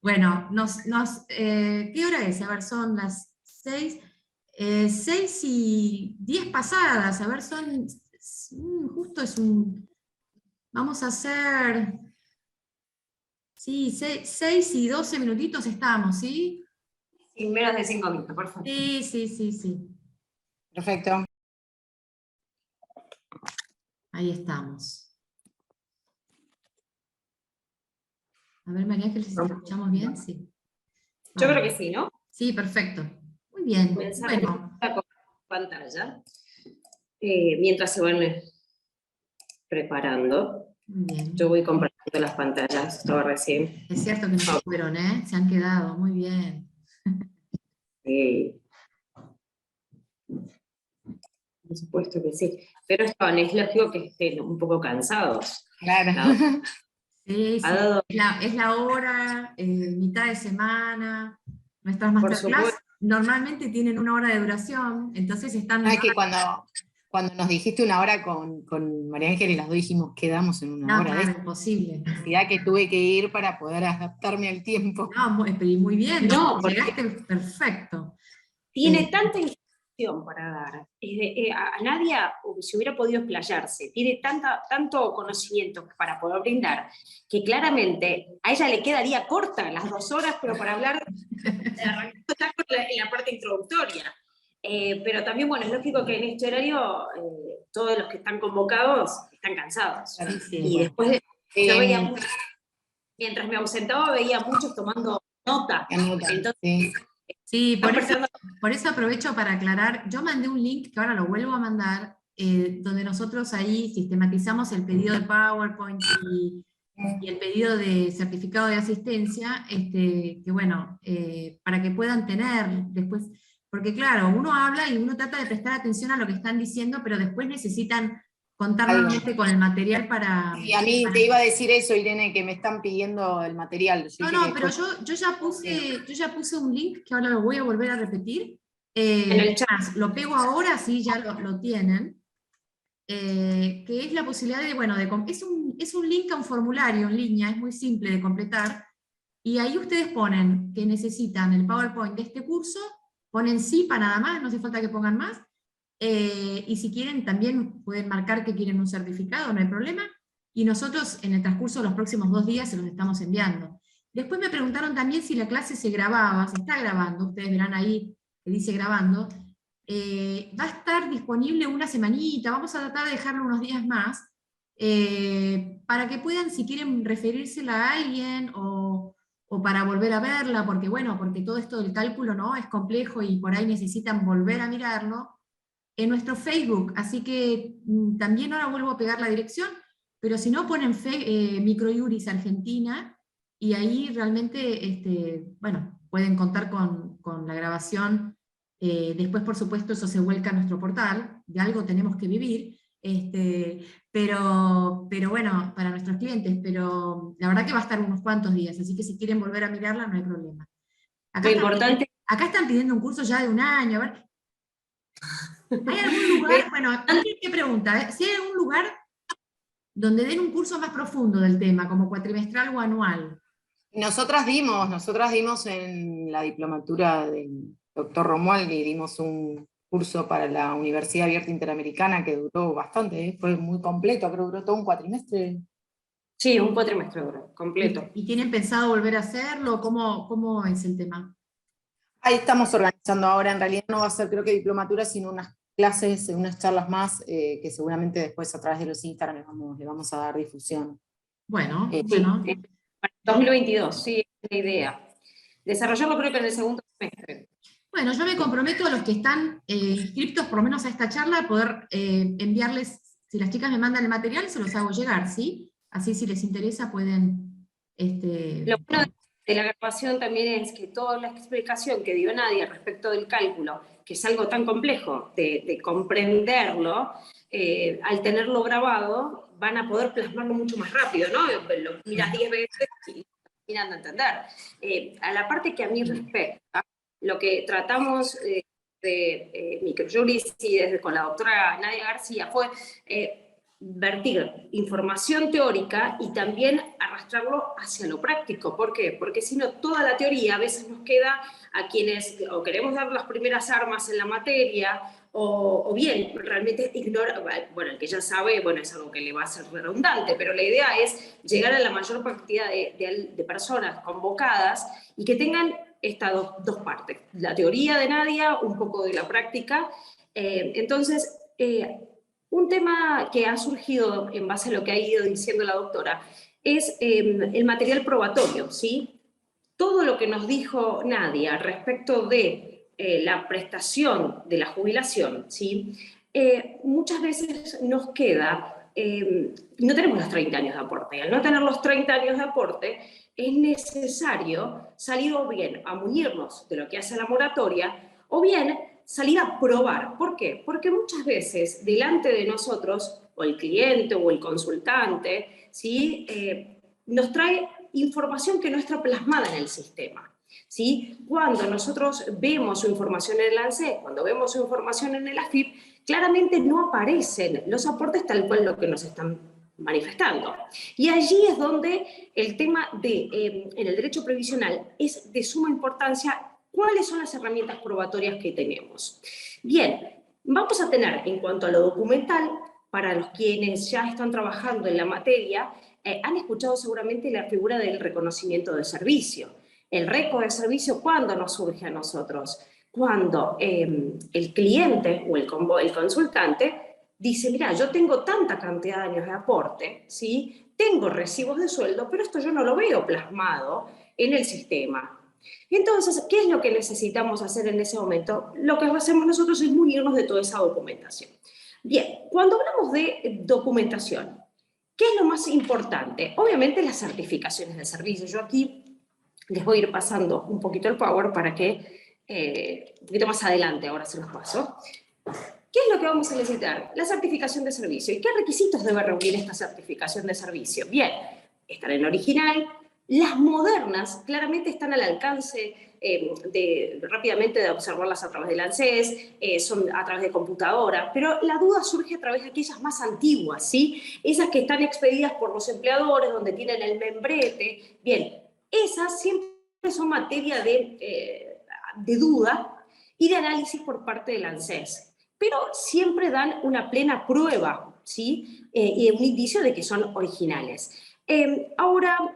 Bueno, ¿qué hora es? A ver, son las 6, 6:10 pasadas. A ver, justo es vamos a hacer, sí, 6:12 minutitos estamos, ¿sí? En menos de 5 minutos, por favor. Sí. Perfecto. Ahí estamos. A ver, María Ángeles, si escuchamos bien, sí. Yo creo que sí, ¿no? Sí, perfecto. Muy bien. Bueno. Con pantalla. Mientras se van preparando. Muy bien. Yo voy compartiendo las pantallas, estaba recién. Es cierto que no se fueron, ¿eh? Se han quedado, muy bien. Sí. Por supuesto que sí. Pero es lógico que estén un poco cansados. Claro. ¿No? Sí. Es la hora, mitad de semana. Nuestras masterclass normalmente tienen 1 hora de duración, entonces están... Es que cuando nos dijiste 1 hora con María Ángeles y las dos dijimos, quedamos en 1 hora. Claro, imposible. La necesidad que tuve que ir para poder adaptarme al tiempo. No, muy bien, no, llegaste perfecto. Tiene tanta información para dar. A Nadia si hubiera podido explayarse, tiene tanto conocimiento para poder brindar, que claramente a ella le quedaría corta las 2 horas, pero para hablar en la parte introductoria. Pero también, bueno, es lógico que en este horario todos los que están convocados están cansados. Sí, y después yo veía muchos, mientras me ausentaba, veía muchos tomando nota. Entonces, sí, por eso aprovecho para aclarar. Yo mandé un link que ahora lo vuelvo a mandar, donde nosotros ahí sistematizamos el pedido de PowerPoint y el pedido de certificado de asistencia, que bueno, para que puedan tener después, porque claro, uno habla y uno trata de prestar atención a lo que están diciendo, pero después necesitan contar nuevamente con el material para... Y a mí te iba a decir eso, Irene, que me están pidiendo el material. No, no, pero yo ya puse un link que ahora lo voy a volver a repetir. En el chat. Lo pego ahora, sí, ya lo tienen. Que es la posibilidad de, bueno, es un link a un formulario en línea, es muy simple de completar, y ahí ustedes ponen que necesitan el PowerPoint de este curso, ponen sí para nada más, no hace falta que pongan más, y si quieren también pueden marcar que quieren un certificado, no hay problema, y nosotros en el transcurso de los próximos 2 días se los estamos enviando. Después me preguntaron también si la clase se grababa, se está grabando, ustedes verán ahí que dice grabando. Va a estar disponible una semanita, vamos a tratar de dejarlo unos días más, para que puedan, si quieren, referírsela a alguien o para volver a verla, porque bueno, porque todo esto del cálculo, ¿no?, es complejo y por ahí necesitan volver a mirarlo, en nuestro Facebook, así que también ahora vuelvo a pegar la dirección, pero si no ponen Microjuris Argentina, y ahí realmente, bueno, pueden contar con la grabación. Después, por supuesto, eso se vuelca a nuestro portal, de algo tenemos que vivir, pero bueno, para nuestros clientes, pero la verdad que va a estar unos cuantos días, así que si quieren volver a mirarla, no hay problema. Lo importante... Acá están pidiendo un curso ya de 1 año, a ver. ¿Hay algún lugar, bueno, qué pregunta, si hay algún lugar donde den un curso más profundo del tema, como cuatrimestral o anual? Nosotras dimos en la diplomatura del doctor Romualdi, dimos un curso para la Universidad Abierta Interamericana que duró bastante, fue muy completo, creo que duró todo un cuatrimestre. Sí, un cuatrimestre duró, completo. ¿Y tienen pensado volver a hacerlo? ¿Cómo es el tema? Ahí estamos organizando ahora, en realidad no va a ser creo que diplomatura, sino unas clases, unas charlas más, que seguramente después a través de los Instagram le vamos a dar difusión. Bueno, bueno. Sí, para 2022, sí, es la idea. Desarrollarlo creo que en el segundo semestre. Bueno, yo me comprometo a los que están inscriptos por lo menos a esta charla, a poder enviarles, si las chicas me mandan el material, se los hago llegar, ¿sí? Así si les interesa pueden... Lo bueno de la grabación también es que toda la explicación que dio Nadia respecto del cálculo, que es algo tan complejo de comprenderlo, al tenerlo grabado, van a poder plasmarlo mucho más rápido, ¿no? Lo miras 10 veces y terminan de entender. A la parte que a mí respecta, lo que tratamos de Microjuris y con la doctora Nadia García fue vertir información teórica y también arrastrarlo hacia lo práctico. ¿Por qué? Porque si no, toda la teoría a veces nos queda a quienes o queremos dar las primeras armas en la materia o bien realmente ignora, bueno, el que ya sabe, bueno, es algo que le va a ser redundante, pero la idea es llegar a la mayor cantidad de personas convocadas y que tengan estas dos partes, la teoría de Nadia, un poco de la práctica. Entonces, un tema que ha surgido en base a lo que ha ido diciendo la doctora es el material probatorio, ¿sí? Todo lo que nos dijo Nadia respecto de la prestación de la jubilación, ¿sí? Muchas veces nos queda, no tenemos los 30 años de aporte, y al no tener los 30 años de aporte, es necesario salir o bien a munirnos de lo que hace la moratoria, o bien salir a probar. ¿Por qué? Porque muchas veces delante de nosotros, o el cliente o el consultante, ¿sí? Nos trae información que no está plasmada en el sistema. ¿Sí? Cuando nosotros vemos su información en el ANSES, cuando vemos su información en el AFIP, claramente no aparecen los aportes tal cual lo que nos están manifestando. Y allí es donde el tema en el derecho previsional es de suma importancia. ¿Cuáles son las herramientas probatorias que tenemos? Bien, vamos a tener en cuanto a lo documental, para los quienes ya están trabajando en la materia, han escuchado seguramente la figura del reconocimiento de servicio. El récord de servicio, ¿cuándo nos surge a nosotros? Cuando el cliente o el consultante dice, mira, yo tengo tanta cantidad de años de aporte, ¿sí? Tengo recibos de sueldo, pero esto yo no lo veo plasmado en el sistema. Entonces, ¿qué es lo que necesitamos hacer en ese momento? Lo que hacemos nosotros es munirnos de toda esa documentación. Bien, cuando hablamos de documentación, ¿qué es lo más importante? Obviamente las certificaciones de servicio. Yo aquí les voy a ir pasando un poquito el power para que, un poquito más adelante, ahora se los paso. ¿Qué es lo que vamos a necesitar? La certificación de servicio. ¿Y qué requisitos debe reunir esta certificación de servicio? Bien, estar en original. Las modernas claramente están al alcance rápidamente de observarlas a través del ANSES, son a través de computadora, pero la duda surge a través de aquellas más antiguas, ¿sí? Esas que están expedidas por los empleadores, donde tienen el membrete. Bien, esas siempre son materia de duda y de análisis por parte del ANSES, pero siempre dan una plena prueba, ¿sí? Y un indicio de que son originales. Ahora,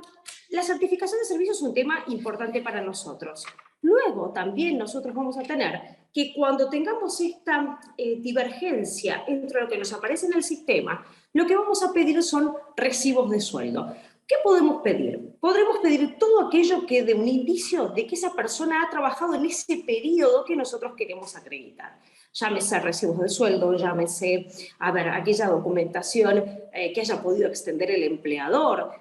la certificación de servicio es un tema importante para nosotros. Luego también nosotros vamos a tener que cuando tengamos esta divergencia entre lo que nos aparece en el sistema, lo que vamos a pedir son recibos de sueldo. ¿Qué podemos pedir? Podremos pedir todo aquello que dé un indicio de que esa persona ha trabajado en ese periodo que nosotros queremos acreditar. Llámese recibos de sueldo, llámese, aquella documentación que haya podido extender el empleador,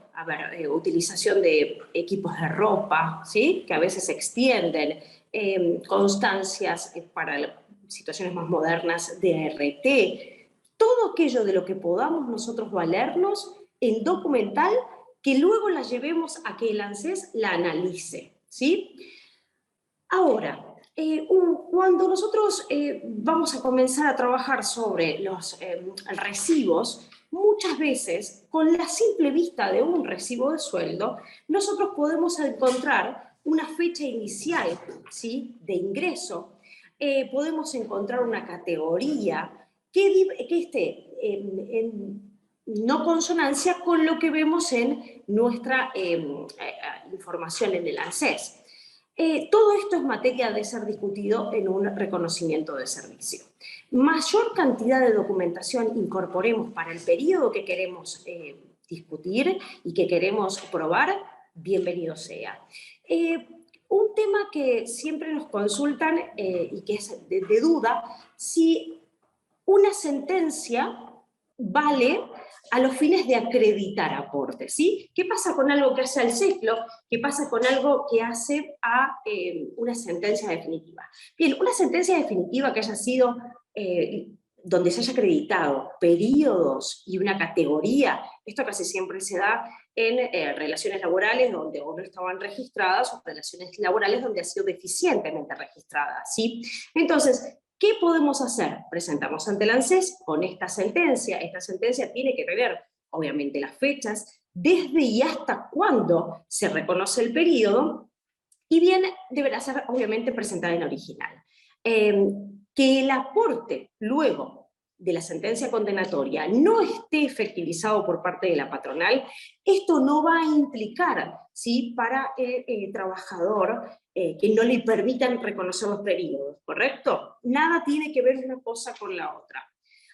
utilización de equipos de ropa, ¿sí? Que a veces se extienden, constancias para situaciones más modernas de RT, todo aquello de lo que podamos nosotros valernos en documental, que luego la llevemos a que el ANSES la analice, ¿sí? Ahora, cuando nosotros vamos a comenzar a trabajar sobre los recibos, muchas veces, con la simple vista de un recibo de sueldo, nosotros podemos encontrar una fecha inicial, ¿sí?, de ingreso, podemos encontrar una categoría que esté en no consonancia con lo que vemos en nuestra información en el ANSES. Todo esto es materia de ser discutido en un reconocimiento de servicio. Mayor cantidad de documentación incorporemos para el periodo que queremos discutir y que queremos probar, bienvenido sea. Un tema que siempre nos consultan y que es de duda, si una sentencia vale a los fines de acreditar aportes, ¿sí? ¿Qué pasa con algo que hace al CECLO? ¿Qué pasa con algo que hace a una sentencia definitiva? Bien, una sentencia definitiva que haya sido, donde se haya acreditado periodos y una categoría, esto casi siempre se da en relaciones laborales donde o no estaban registradas o relaciones laborales donde ha sido deficientemente registrada, ¿sí? Entonces, ¿qué podemos hacer? Presentamos ante el ANSES con esta sentencia. Esta sentencia tiene que tener, obviamente, las fechas, desde y hasta cuándo se reconoce el periodo, y bien, deberá ser, obviamente, presentada en original. Que el aporte, luego de la sentencia condenatoria, no esté efectivizado por parte de la patronal, esto no va a implicar, ¿sí?, para el trabajador que no le permitan reconocer los periodos, ¿correcto? Nada tiene que ver una cosa con la otra.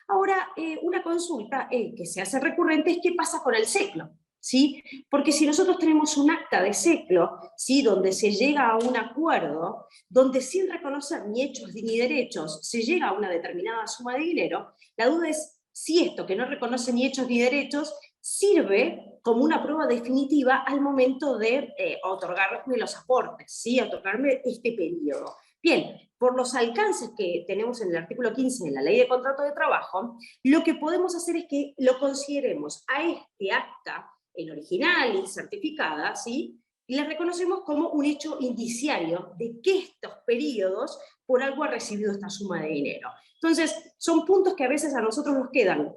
Ahora, una consulta que se hace recurrente es qué pasa con el CECLO, ¿sí? Porque si nosotros tenemos un acta de CECLO, ¿sí?, donde se llega a un acuerdo, donde sin reconocer ni hechos ni derechos se llega a una determinada suma de dinero, la duda es si esto que no reconoce ni hechos ni derechos sirve como una prueba definitiva al momento de otorgarme los aportes, ¿sí?, otorgarme este periodo. Bien, por los alcances que tenemos en el artículo 15 de la Ley de Contrato de Trabajo, lo que podemos hacer es que lo consideremos a este acta en original y certificada, ¿sí?, y la reconocemos como un hecho indiciario de que estos periodos por algo ha recibido esta suma de dinero. Entonces, son puntos que a veces a nosotros nos quedan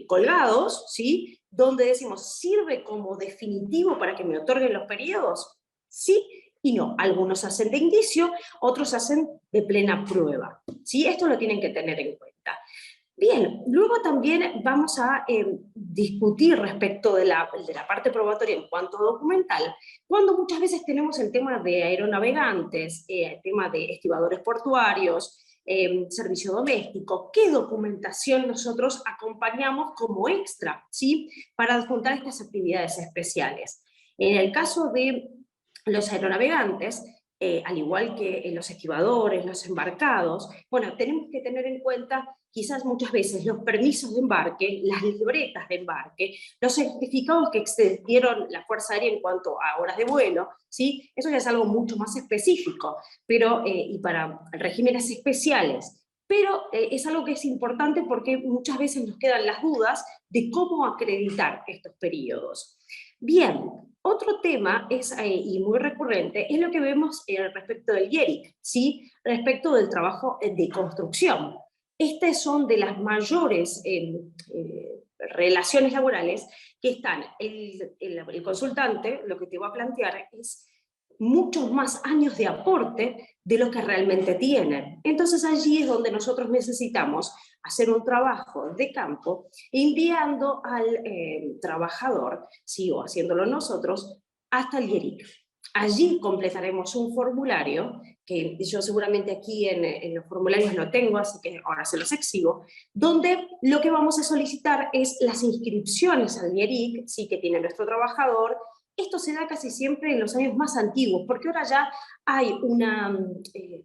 colgados, ¿sí?, donde decimos, ¿sirve como definitivo para que me otorguen los periodos? Sí y no. Algunos hacen de indicio, otros hacen de plena prueba, ¿sí? Esto lo tienen que tener en cuenta. Bien, luego también vamos a discutir respecto de la parte probatoria en cuanto a documental, cuando muchas veces tenemos el tema de aeronavegantes, el tema de estibadores portuarios, servicio doméstico, qué documentación nosotros acompañamos como extra, ¿sí?, para adjuntar estas actividades especiales. En el caso de los aeronavegantes, al igual que los estibadores, los embarcados, bueno, tenemos que tener en cuenta quizás muchas veces los permisos de embarque, las libretas de embarque, los certificados que extendieron la Fuerza Aérea en cuanto a horas de vuelo, ¿sí? Eso ya es algo mucho más específico, pero y para regímenes especiales pero es algo que es importante porque muchas veces nos quedan las dudas de cómo acreditar estos periodos. Bien, otro tema es, y muy recurrente, es lo que vemos respecto del IERIC, ¿sí? Respecto del trabajo de construcción. Estas son de las mayores relaciones laborales que están. El consultante lo que te va a plantear es muchos más años de aporte de lo que realmente tienen. Entonces allí es donde nosotros necesitamos hacer un trabajo de campo enviando al trabajador, sí, o haciéndolo nosotros, hasta el IERIC. Allí completaremos un formulario, que yo seguramente aquí en los formularios lo tengo, así que ahora se los exhibo, donde lo que vamos a solicitar es las inscripciones al IERIC, sí, que tiene nuestro trabajador. Esto se da casi siempre en los años más antiguos, porque ahora ya hay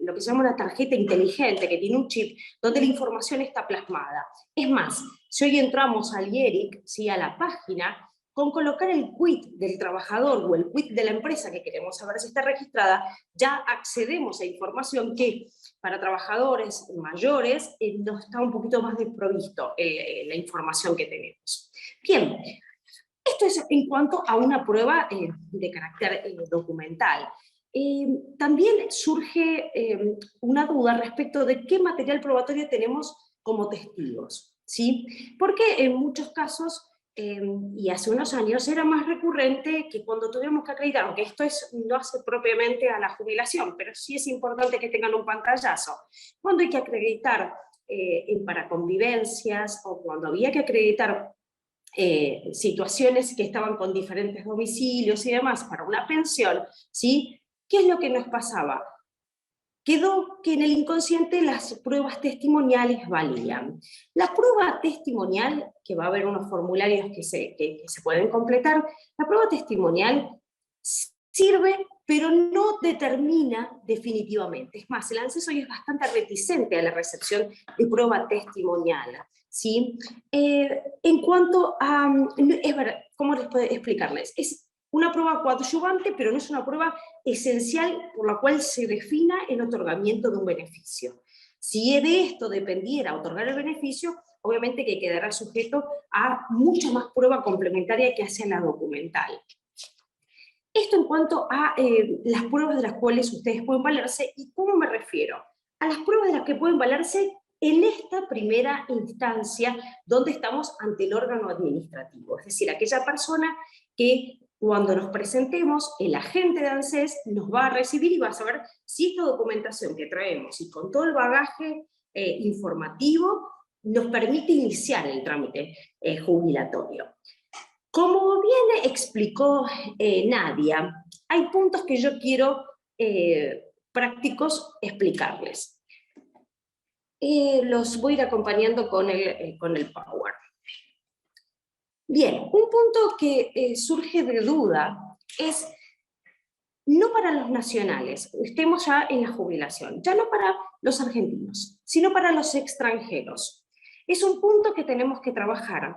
lo que se llama una tarjeta inteligente, que tiene un chip, donde la información está plasmada. Es más, si hoy entramos al IERIC, ¿sí?, a la página, con colocar el quit del trabajador o el quit de la empresa que queremos saber si está registrada, ya accedemos a información que para trabajadores mayores nos está un poquito más desprovisto la información que tenemos. Bien, esto es en cuanto a una prueba de carácter documental. También surge una duda respecto de qué material probatorio tenemos como testigos, ¿sí? Porque en muchos casos, y hace unos años, era más recurrente que cuando tuvimos que acreditar, aunque esto no hace propiamente a la jubilación, pero sí es importante que tengan un pantallazo. Cuando hay que acreditar para convivencias, o cuando había que acreditar situaciones que estaban con diferentes domicilios y demás para una pensión, ¿sí? ¿Qué es lo que nos pasaba? Quedó que en el inconsciente las pruebas testimoniales valían. La prueba testimonial, que va a haber unos formularios que se pueden completar, la prueba testimonial sirve, pero no determina definitivamente. Es más, el ANSES hoy es bastante reticente a la recepción de prueba testimonial, ¿sí? En cuanto a... Es verdad, ¿cómo les puedo explicarles? Es una prueba coadyuvante, pero no es una prueba esencial por la cual se defina el otorgamiento de un beneficio. Si de esto dependiera otorgar el beneficio, obviamente que quedará sujeto a mucha más prueba complementaria que hace la documental. Esto en cuanto a las pruebas de las cuales ustedes pueden valerse. ¿Y cómo me refiero? A las pruebas de las que pueden valerse en esta primera instancia donde estamos ante el órgano administrativo, es decir, aquella persona que cuando nos presentemos, el agente de ANSES nos va a recibir y va a saber si esta documentación que traemos y con todo el bagaje informativo nos permite iniciar el trámite jubilatorio. Como bien explicó Nadia, hay puntos que yo quiero prácticos explicarles. Los voy a ir acompañando con el Power. Bien, un punto que surge de duda es, no para los nacionales, estemos ya en la jubilación, ya no para los argentinos, sino para los extranjeros. Es un punto que tenemos que trabajar.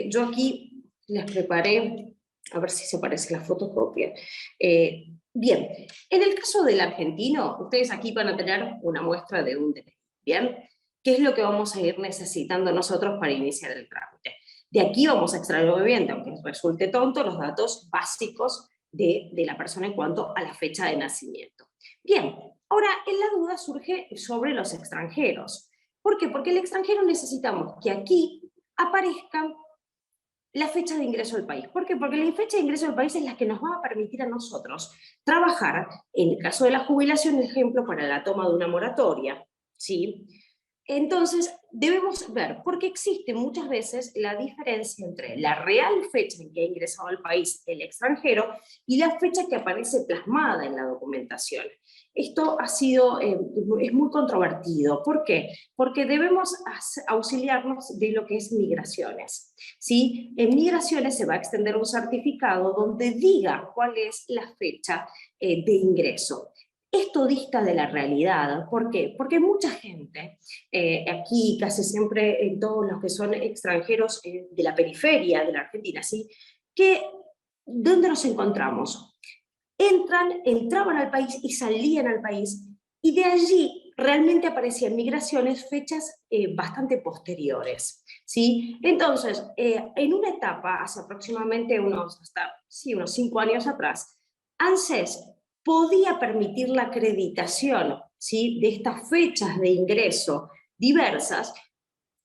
Yo aquí les preparé, a ver si se parece la fotocopia. Bien, en el caso del argentino, ustedes aquí van a tener una muestra de un DNI, ¿bien? ¿Qué es lo que vamos a ir necesitando nosotros para iniciar el trámite? De aquí vamos a extraer, obviamente, aunque resulte tonto, los datos básicos de la persona en cuanto a la fecha de nacimiento. Bien, ahora la duda surge sobre los extranjeros. ¿Por qué? Porque el extranjero necesitamos que aquí aparezca la fecha de ingreso al país. ¿Por qué? Porque la fecha de ingreso al país es la que nos va a permitir a nosotros trabajar, en el caso de la jubilación, por ejemplo, para la toma de una moratoria, ¿sí? Entonces, debemos ver, porque existe muchas veces la diferencia entre la real fecha en que ha ingresado al país el extranjero y la fecha que aparece plasmada en la documentación. Esto ha sido, es muy controvertido. ¿Por qué? Porque debemos auxiliarnos de lo que es migraciones, ¿sí? En migraciones se va a extender un certificado donde diga cuál es la fecha de ingreso. Esto dista de la realidad. ¿Por qué? Porque mucha gente, aquí casi siempre en todos los que son extranjeros de la periferia de la Argentina, ¿sí? ¿Dónde nos encontramos? Entraban al país y salían al país, y de allí realmente aparecían migraciones fechas bastante posteriores, ¿sí? Entonces, en una etapa, hace aproximadamente unos 5 años atrás, ANSES podía permitir la acreditación, ¿sí?, de estas fechas de ingreso diversas,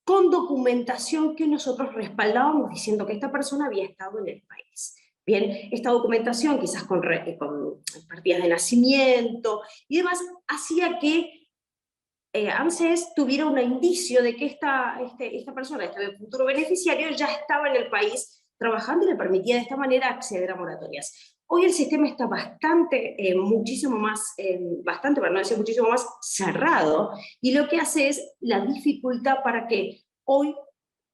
con documentación que nosotros respaldábamos diciendo que esta persona había estado en el país. Bien, esta documentación, quizás con partidas de nacimiento y demás, hacía que ANSES tuviera un indicio de que esta persona, este futuro beneficiario, ya estaba en el país trabajando y le permitía de esta manera acceder a moratorias. Hoy el sistema está muchísimo más cerrado, y lo que hace es la dificultad para que hoy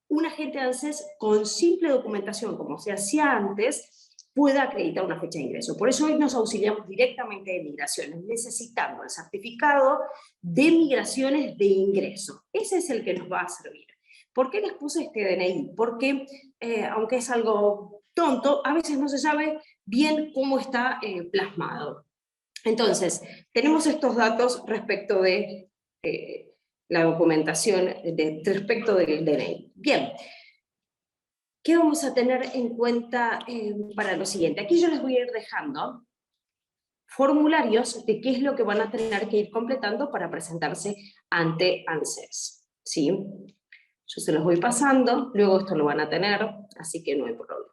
un agente de ANSES con simple documentación, como se hacía antes, pueda acreditar una fecha de ingreso. Por eso hoy nos auxiliamos directamente de migraciones, necesitando el certificado de migraciones de ingreso. Ese es el que nos va a servir. ¿Por qué les puse este DNI? Porque, aunque es algo tonto, a veces no se sabe bien cómo está plasmado. Entonces, tenemos estos datos respecto de la documentación respecto del DNI. Bien, ¿qué vamos a tener en cuenta para lo siguiente? Aquí yo les voy a ir dejando formularios de qué es lo que van a tener que ir completando para presentarse ante ANSES, ¿sí? Yo se los voy pasando, luego esto lo van a tener, así que no hay problema.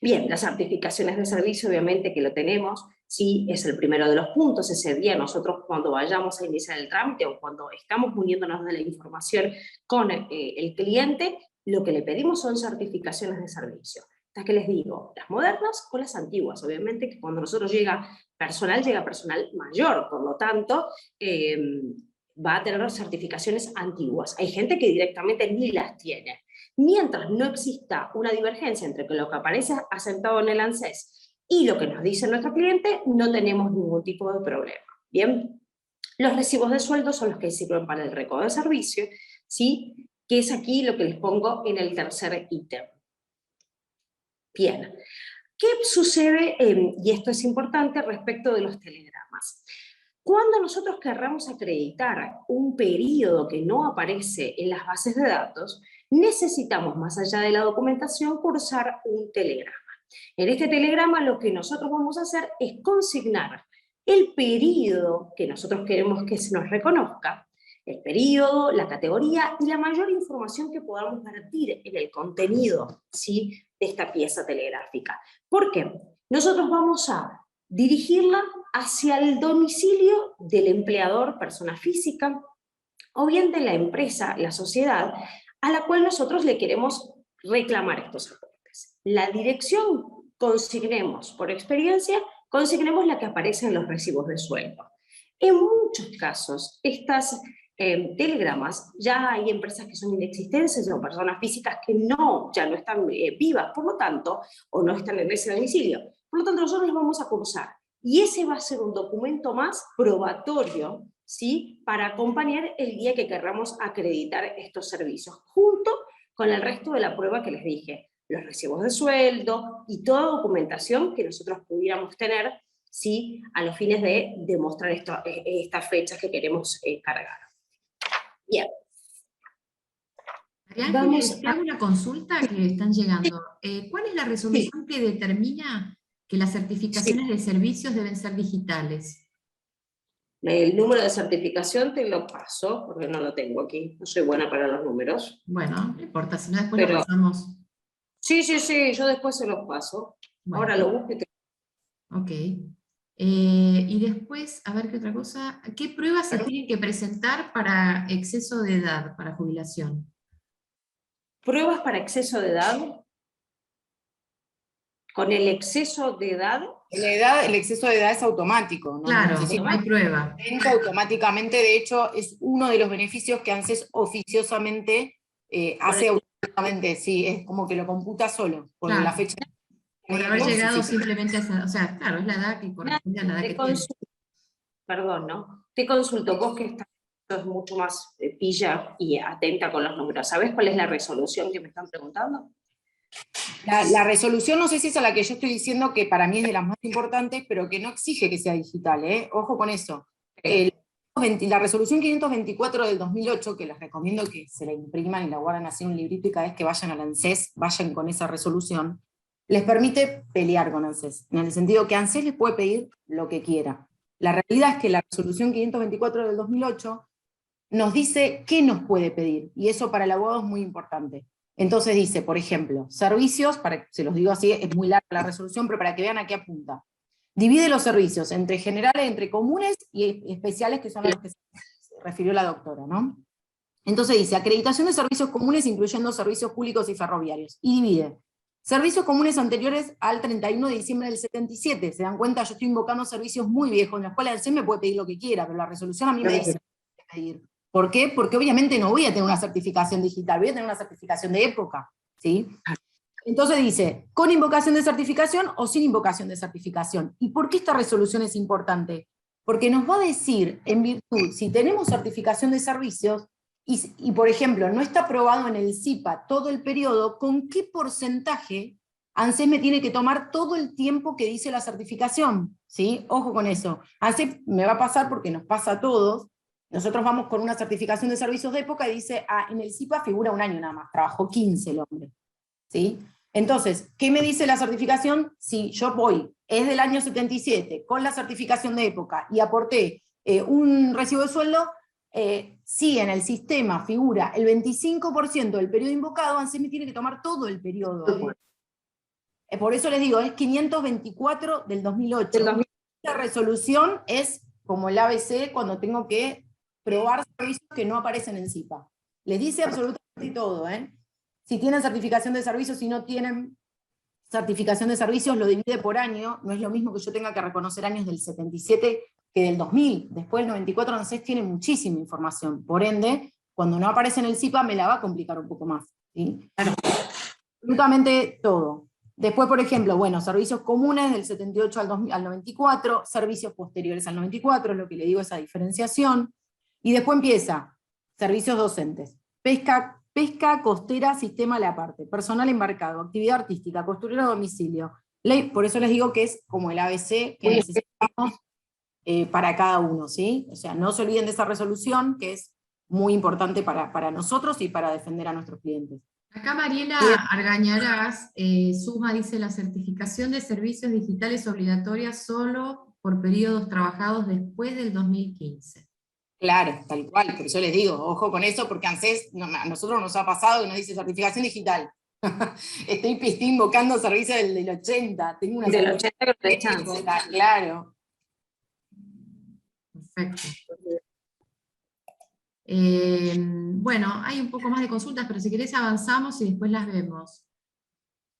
Bien, las certificaciones de servicio, obviamente que lo tenemos, sí, es el primero de los puntos. Ese día nosotros, cuando vayamos a iniciar el trámite o cuando estamos uniéndonos de la información con el cliente, lo que le pedimos son certificaciones de servicio. Estas que les digo, las modernas o las antiguas. Obviamente que cuando nosotros llega personal mayor, por lo tanto, va a tener certificaciones antiguas. Hay gente que directamente ni las tiene. Mientras no exista una divergencia entre lo que aparece asentado en el ANSES y lo que nos dice nuestro cliente, no tenemos ningún tipo de problema. Bien, los recibos de sueldo son los que sirven para el recodo de servicio, ¿sí?, que es aquí lo que les pongo en el tercer ítem. Bien, ¿qué sucede? Y esto es importante respecto de los telegramas. Cuando nosotros querramos acreditar un periodo que no aparece en las bases de datos, necesitamos, más allá de la documentación, cursar un telegrama. En este telegrama lo que nosotros vamos a hacer es consignar el periodo que nosotros queremos que se nos reconozca, el periodo, la categoría y la mayor información que podamos vertir en el contenido, ¿sí?, de esta pieza telegráfica. ¿Por qué? Nosotros vamos a dirigirla hacia el domicilio del empleador, persona física, o bien de la empresa, la sociedad, a la cual nosotros le queremos reclamar estos aportes. La dirección consignemos, por experiencia, consignemos la que aparece en los recibos de sueldo. En muchos casos, estas telegramas, ya hay empresas que son inexistentes o personas físicas que ya no están vivas, por lo tanto, o no están en ese domicilio. Por lo tanto, nosotros los vamos a cursar. Y ese va a ser un documento más probatorio, ¿sí?, para acompañar el día que querramos acreditar estos servicios, junto con el resto de la prueba que les dije, los recibos de sueldo y toda documentación que nosotros pudiéramos tener, ¿sí?, a los fines de demostrar estas fechas que queremos cargar. Bien. Ángeles, te hago una consulta que están llegando. ¿Cuál es la resolución que determina que las certificaciones de servicios deben ser digitales? El número de certificación te lo paso, porque no lo tengo aquí, no soy buena para los números. Bueno, no importa, si no después lo pasamos. Sí, yo después se los paso. Bueno. Ahora lo busco y te... Ok. Y después, a ver qué otra cosa, ¿qué pruebas se tienen que presentar para exceso de edad, para jubilación? ¿Pruebas para exceso de edad? ¿Con el exceso de edad? El exceso de edad es automático, ¿no? Claro, no hay prueba. Automáticamente, de hecho, es uno de los beneficios que ANSES oficiosamente hace automáticamente, sí, es como que lo computa solo, por la fecha. Por haber llegado simplemente a esa, o sea, claro, es la edad que corresponde a la edad que tiene. Perdón, ¿no? Te consulto, vos que estás mucho más pilla y atenta con los números, ¿sabés cuál es la resolución que me están preguntando? La resolución, no sé si es a la que yo estoy diciendo que para mí es de las más importantes, pero que no exige que sea digital, ¿eh? Ojo con eso. la resolución 524 del 2008, que les recomiendo que se la impriman y la guarden así en un librito, y cada vez que vayan al ANSES, vayan con esa resolución, les permite pelear con ANSES, en el sentido que ANSES les puede pedir lo que quiera. La realidad es que la resolución 524 del 2008 nos dice qué nos puede pedir, y eso para el abogado es muy importante. Entonces dice, por ejemplo, servicios, se los digo así, es muy larga la resolución, pero para que vean a qué apunta. Divide los servicios entre generales, entre comunes y especiales, que son a los que se refirió la doctora, ¿no? Entonces dice, acreditación de servicios comunes incluyendo servicios públicos y ferroviarios, y divide. Servicios comunes anteriores al 31 de diciembre del 77, se dan cuenta, yo estoy invocando servicios muy viejos, en los cuales el CEN me puede pedir lo que quiera, pero la resolución a mí me dice pedir. ¿Por qué? Porque obviamente no voy a tener una certificación digital, voy a tener una certificación de época, ¿sí? Entonces dice, con invocación de certificación o sin invocación de certificación. ¿Y por qué esta resolución es importante? Porque nos va a decir, en virtud, si tenemos certificación de servicios, y por ejemplo, no está aprobado en el CIPA todo el periodo, ¿con qué porcentaje ANSES me tiene que tomar todo el tiempo que dice la certificación? ¿Sí? Ojo con eso. ANSES me va a pasar porque nos pasa a todos. Nosotros vamos con una certificación de servicios de época y dice, en el CIPA figura 1 año nada más, trabajó 15 el hombre. ¿Sí? Entonces, ¿qué me dice la certificación? Si yo voy, es del año 77, con la certificación de época, y aporté un recibo de sueldo, si en el sistema figura el 25% del periodo invocado, ANSES me tiene que tomar todo el periodo. Por eso les digo, es 524 del 2008. Esta resolución es como el ABC cuando tengo que probar servicios que no aparecen en CIPA. Les dice absolutamente todo, ¿eh? Si tienen certificación de servicios, si no tienen certificación de servicios, lo divide por año. No es lo mismo que yo tenga que reconocer años del 77 que del 2000. Después del 94 ANSES tiene muchísima información. Por ende, cuando no aparece en el CIPA me la va a complicar un poco más, ¿sí? Claro. Absolutamente todo. Después, por ejemplo, bueno, servicios comunes del 78 al 94, servicios posteriores al 94, es lo que le digo, esa diferenciación. Y después empieza, servicios docentes, pesca costera, sistema a la parte, personal embarcado, actividad artística, costurero a domicilio. Ley, por eso les digo que es como el ABC que necesitamos para cada uno, ¿sí? O sea, no se olviden de esa resolución, que es muy importante para nosotros y para defender a nuestros clientes. Acá Mariela Argañarás suma, dice, la certificación de servicios digitales obligatoria solo por periodos trabajados después del 2015. Claro, tal cual, por eso les digo, ojo con eso, porque ANSES, a nosotros nos ha pasado que nos dice certificación digital. estoy invocando servicios del 80, tengo una del 80 que lo echan. Claro. Perfecto. Bueno, hay un poco más de consultas, pero si querés avanzamos y después las vemos.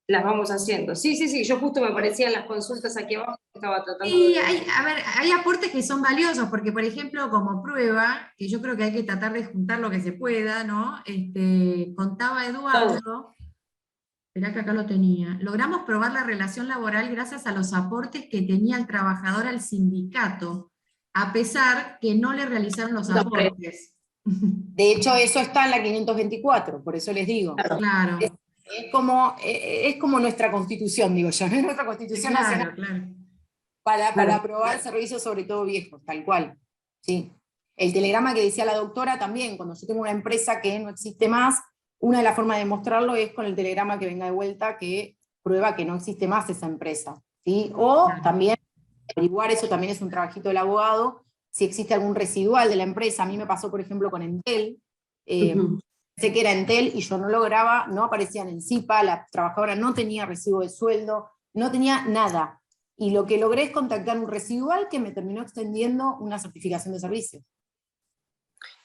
Las vamos haciendo. Sí, yo justo me aparecían las consultas aquí abajo, estaba tratando de... hay aportes que son valiosos, porque por ejemplo, como prueba, que yo creo que hay que tratar de juntar lo que se pueda, ¿no? Contaba Eduardo, esperá que acá lo tenía, logramos probar la relación laboral gracias a los aportes que tenía el trabajador al sindicato, a pesar que no le realizaron los aportes. De hecho, eso está en la 524, por eso les digo. Claro. Es como nuestra constitución, digo yo, es nuestra constitución nacional. Claro. Para aprobar servicios, sobre todo viejos, tal cual. ¿Sí? El telegrama que decía la doctora también, cuando yo tengo una empresa que no existe más, una de las formas de demostrarlo es con el telegrama que venga de vuelta que prueba que no existe más esa empresa. ¿Sí? O también averiguar, eso también es un trabajito del abogado, si existe algún residual de la empresa. A mí me pasó, por ejemplo, con Entel, sé que era Entel y yo no lograba, no aparecía en el CIPA, la trabajadora no tenía recibo de sueldo, no tenía nada. Y lo que logré es contactar un residual que me terminó extendiendo una certificación de servicios.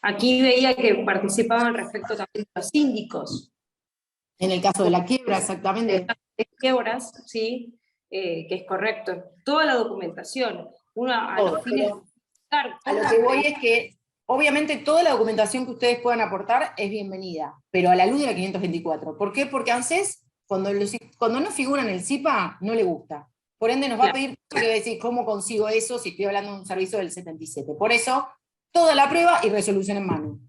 Aquí veía que participaban respecto también de los síndicos. En el caso de la quiebra, exactamente. De quiebras, sí, que es correcto. Toda la documentación. A lo que voy es que, obviamente, toda la documentación que ustedes puedan aportar es bienvenida, pero a la luz de la 524. ¿Por qué? Porque ANSES, cuando no figura en el CIPA, no le gusta. Por ende, nos va a pedir, que decir, ¿cómo consigo eso si estoy hablando de un servicio del 77? Por eso, toda la prueba y resolución en mano.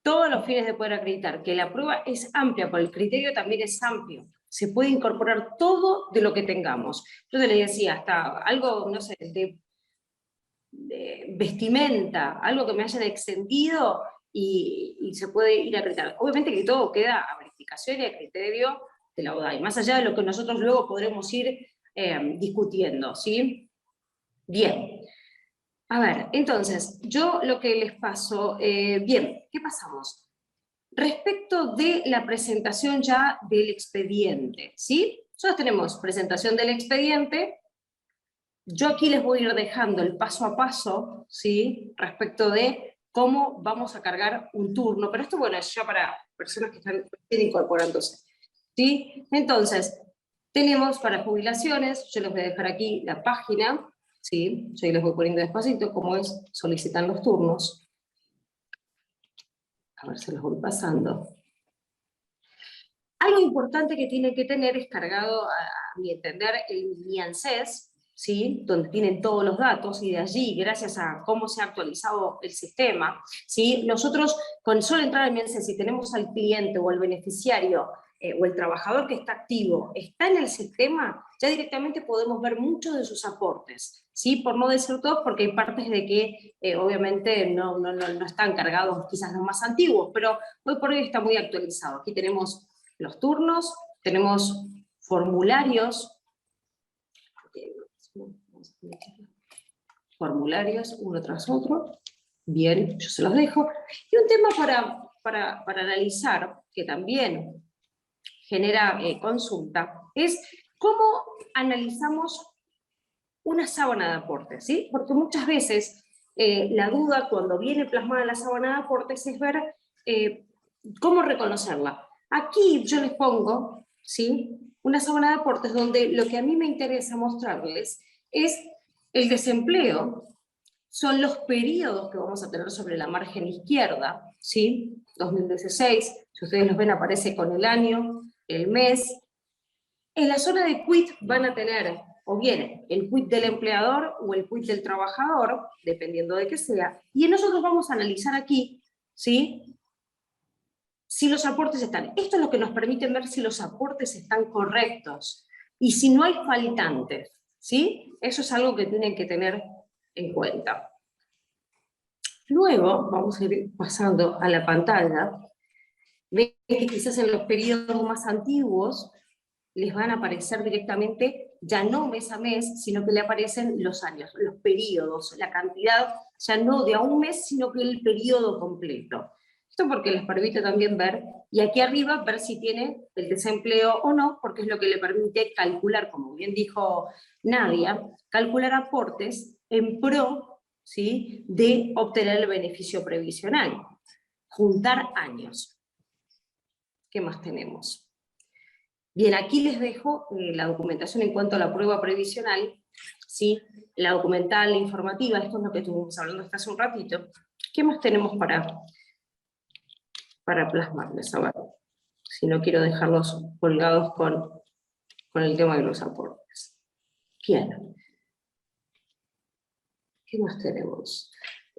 Todos los fines de poder acreditar, que la prueba es amplia, pero el criterio también es amplio. Se puede incorporar todo de lo que tengamos. Yo te le decía, hasta algo, no sé, de vestimenta, algo que me hayan extendido y se puede ir a acreditar. Obviamente que todo queda a verificación y a criterio de la ODAI, más allá de lo que nosotros luego podremos ir discutiendo, ¿sí? Bien. A ver, entonces, yo lo que les paso, bien, ¿qué pasamos? Respecto de la presentación ya del expediente, ¿sí? Nosotros tenemos presentación del expediente. Yo aquí les voy a ir dejando el paso a paso, ¿sí? Respecto de cómo vamos a cargar un turno, pero esto, bueno, es ya para personas que están incorporándose, ¿sí? Entonces, tenemos para jubilaciones, yo les voy a dejar aquí la página, ¿sí? Yo les voy poniendo despacito cómo es, solicitan los turnos. A ver, se los voy pasando. Algo importante que tienen que tener es cargado, a mi entender, el mi ANSES, ¿sí? Donde tienen todos los datos, y de allí, gracias a cómo se ha actualizado el sistema, ¿sí? Nosotros, con solo entrar al mi ANSES, si tenemos al cliente o al beneficiario o el trabajador que está activo, está en el sistema, ya directamente podemos ver muchos de sus aportes, ¿sí? Por no decir todos, porque hay partes de que obviamente no están cargados, quizás los más antiguos, pero hoy por hoy está muy actualizado. Aquí tenemos los turnos, tenemos formularios, uno tras otro, bien, yo se los dejo. Y un tema para analizar, que también genera consulta, es cómo analizamos una sábana de aportes, ¿sí? Porque muchas veces la duda cuando viene plasmada la sábana de aportes es ver cómo reconocerla. Aquí yo les pongo, ¿sí? Una sábana de aportes donde lo que a mí me interesa mostrarles es el desempleo, son los periodos que vamos a tener sobre la margen izquierda, ¿sí? 2016, si ustedes los ven aparece con el año, el mes. En la zona de quit van a tener o bien el quit del empleador o el quit del trabajador, dependiendo de qué sea, y nosotros vamos a analizar aquí, ¿sí? Si los aportes están. Esto es lo que nos permite ver si los aportes están correctos y si no hay faltantes, ¿sí? Eso es algo que tienen que tener en cuenta. Luego, vamos a ir pasando a la pantalla. Ven que quizás en los periodos más antiguos les van a aparecer directamente, ya no mes a mes, sino que le aparecen los años, los periodos, la cantidad, ya no de a un mes, sino que el periodo completo. Esto porque les permite también ver, y aquí arriba ver si tiene el desempleo o no, porque es lo que le permite calcular, como bien dijo Nadia, calcular aportes en pro, ¿sí?, de obtener el beneficio previsional, juntar años. ¿Qué más tenemos? Bien, aquí les dejo la documentación en cuanto a la prueba previsional, ¿sí? La documental, la informativa, esto es lo que estuvimos hablando hasta hace un ratito. ¿Qué más tenemos para plasmarles? A ver, si no quiero dejarlos colgados con el tema de los aportes. Bien. ¿Qué más tenemos?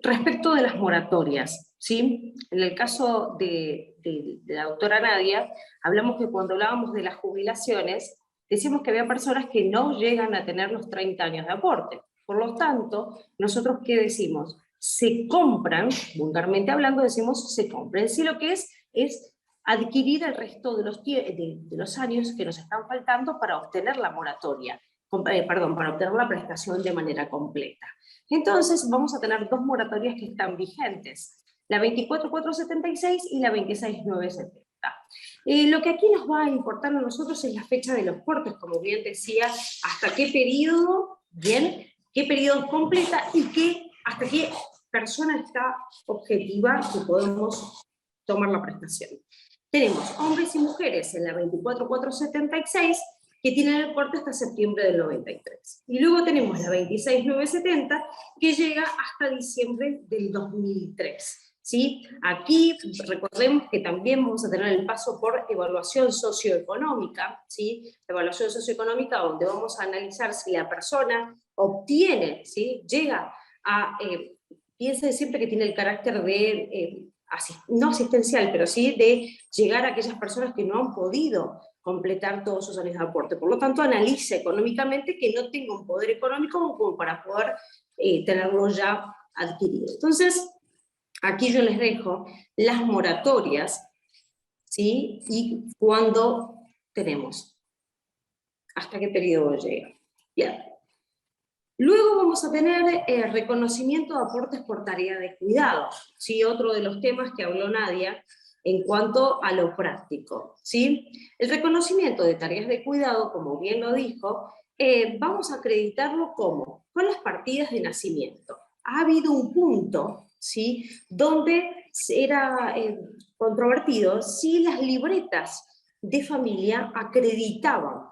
Respecto de las moratorias, ¿sí? En el caso de la doctora Nadia, hablamos que cuando hablábamos de las jubilaciones, decíamos que había personas que no llegan a tener los 30 años de aporte. Por lo tanto, nosotros, ¿qué decimos? Se compran, vulgarmente hablando, decimos se compran. Sí, lo que es adquirir el resto de los años que nos están faltando para obtener la moratoria, perdón, para obtener la prestación de manera completa. Entonces vamos a tener dos moratorias que están vigentes, la 24.476 y la 26.970. Lo que aquí nos va a importar a nosotros es la fecha de los cortes, como bien decía, hasta qué periodo, bien, qué periodo completa y hasta qué persona está objetiva que podemos tomar la prestación. Tenemos hombres y mujeres en la 24.476, que tienen el corte hasta septiembre del 93. Y luego tenemos la 26.970, que llega hasta diciembre del 2003. ¿Sí? Aquí recordemos que también vamos a tener el paso por evaluación socioeconómica, ¿sí? Evaluación socioeconómica donde vamos a analizar si la persona obtiene, ¿sí?, llega a, piensen siempre que tiene el carácter de, no asistencial, pero sí de llegar a aquellas personas que no han podido completar todos sus años de aporte. Por lo tanto, analiza económicamente que no tenga un poder económico como para poder tenerlo ya adquirido. Entonces, aquí yo les dejo las moratorias, ¿sí? Y cuándo tenemos, hasta qué periodo llega. Bien. Luego vamos a tener reconocimiento de aportes por tarea de cuidado, ¿sí? Otro de los temas que habló Nadia en cuanto a lo práctico, ¿sí? El reconocimiento de tareas de cuidado, como bien lo dijo, vamos a acreditarlo ¿cómo? Con las partidas de nacimiento. Ha habido un punto, ¿sí? Donde era controvertido si las libretas de familia acreditaban,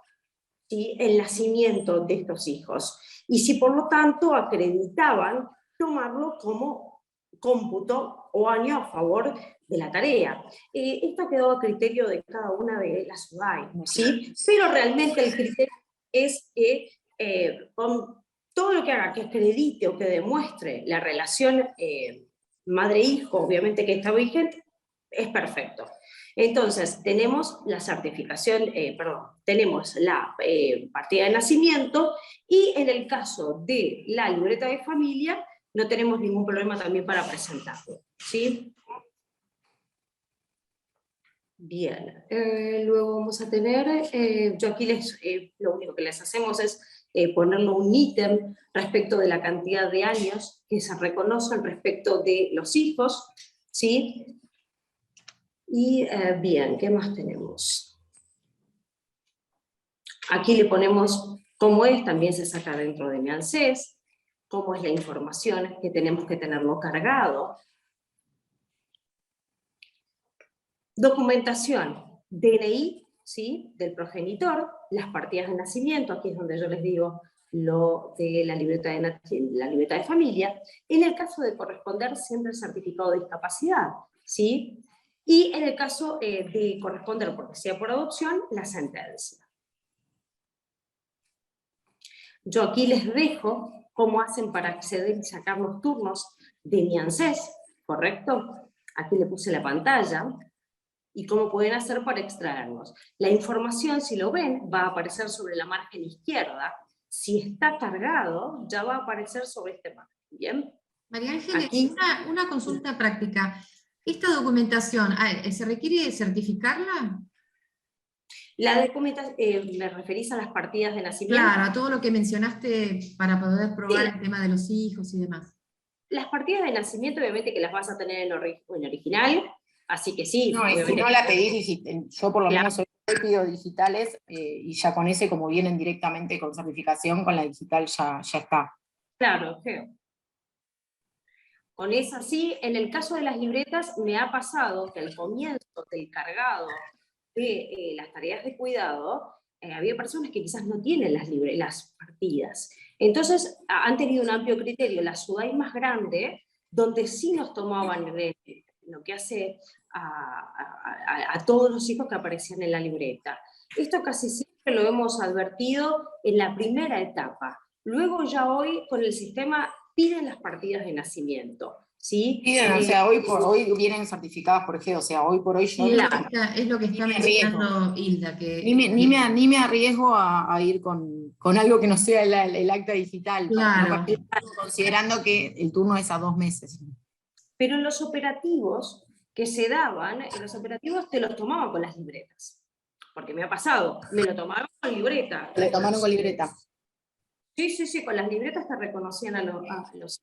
¿sí?, el nacimiento de estos hijos, y si por lo tanto acreditaban tomarlo como cómputo o año a favor de la tarea. Esto quedó a criterio de cada una de las SUDAI, ¿sí? Pero realmente el criterio es que con todo lo que haga que acredite o que demuestre la relación madre-hijo, obviamente que está vigente, es perfecto. Entonces, tenemos la certificación, tenemos la partida de nacimiento, y en el caso de la libreta de familia, no tenemos ningún problema también para presentarlo, ¿sí? Bien, luego vamos a tener, yo aquí lo único que les hacemos es ponerle un ítem respecto de la cantidad de años que se reconocen respecto de los hijos, ¿sí? Y bien, ¿qué más tenemos? Aquí le ponemos cómo es, también se saca dentro de mi ANSES, cómo es la información que tenemos que tenerlo cargado. Documentación, DNI, ¿sí?, del progenitor, las partidas de nacimiento, aquí es donde yo les digo lo de la libreta de familia, en el caso de corresponder siempre el certificado de discapacidad, ¿sí?, y en el caso de corresponder, porque sea por adopción, la sentencia. Yo aquí les dejo cómo hacen para acceder y sacar los turnos de mi ANSES, ¿correcto? Aquí le puse la pantalla, y cómo pueden hacer para extraerlos. La información, si lo ven, va a aparecer sobre la margen izquierda. Si está cargado, ya va a aparecer sobre este margen, ¿bien? María Ángeles, Aquí, una consulta práctica. ¿Esta documentación, se requiere certificarla? la documentación, ¿me referís a las partidas de nacimiento? Claro, a todo lo que mencionaste para poder probar Sí. el tema de los hijos y demás. Las partidas de nacimiento, obviamente que las vas a tener en original, así que sí. No, y si obviamente. no la pedís, yo por lo Claro. menos hoy pido digitales, y ya con ese, como vienen directamente con certificación, con la digital ya está. Claro, creo. Con esa sí, en el caso de las libretas me ha pasado que al comienzo del cargado de las tareas de cuidado, había personas que quizás no tienen las partidas. Entonces han tenido un amplio criterio. La SUDAI más grande, donde sí nos tomaban lo que hace a todos los hijos que aparecían en la libreta. Esto casi siempre lo hemos advertido en la primera etapa. Luego ya hoy con el sistema piden las partidas de nacimiento, ¿sí? Piden, o sea, hoy por hoy vienen certificadas por G, o sea, hoy por hoy yo Sí, Claro. es lo que está me arriesgo. mencionando Hilda. Que, Ni me arriesgo a ir con algo que no sea el acta digital, claro. considerando que el turno es a 2 meses. Pero en los operativos que se daban, en los operativos te los tomaban con las libretas. Porque me ha pasado, me lo tomaron con libreta. Le tomaron con libreta. Sí, con las libretas te reconocían a los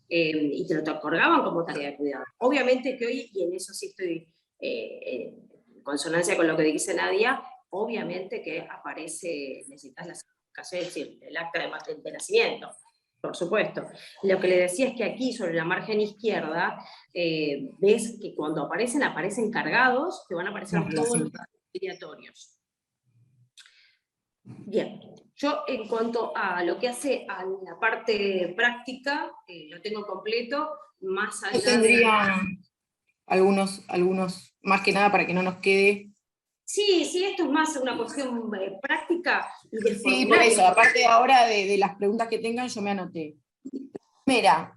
y te lo otorgaban como tarea de cuidado. Obviamente que hoy, y en eso sí estoy en consonancia con lo que dice Nadia, obviamente que aparece, necesitas la certificación, es decir, el acta de nacimiento, por supuesto. Lo que le decía es que aquí, sobre la margen izquierda, ves que cuando aparecen cargados, te van a aparecer todos los datos aleatorios. Bien, yo en cuanto a lo que hace a la parte práctica, lo tengo completo, más allá Yo tendría algunos, más que nada para que no nos quede. Sí, esto es más una cuestión práctica y de Sí, por eso, aparte ahora de las preguntas que tengan, yo me anoté. Primera,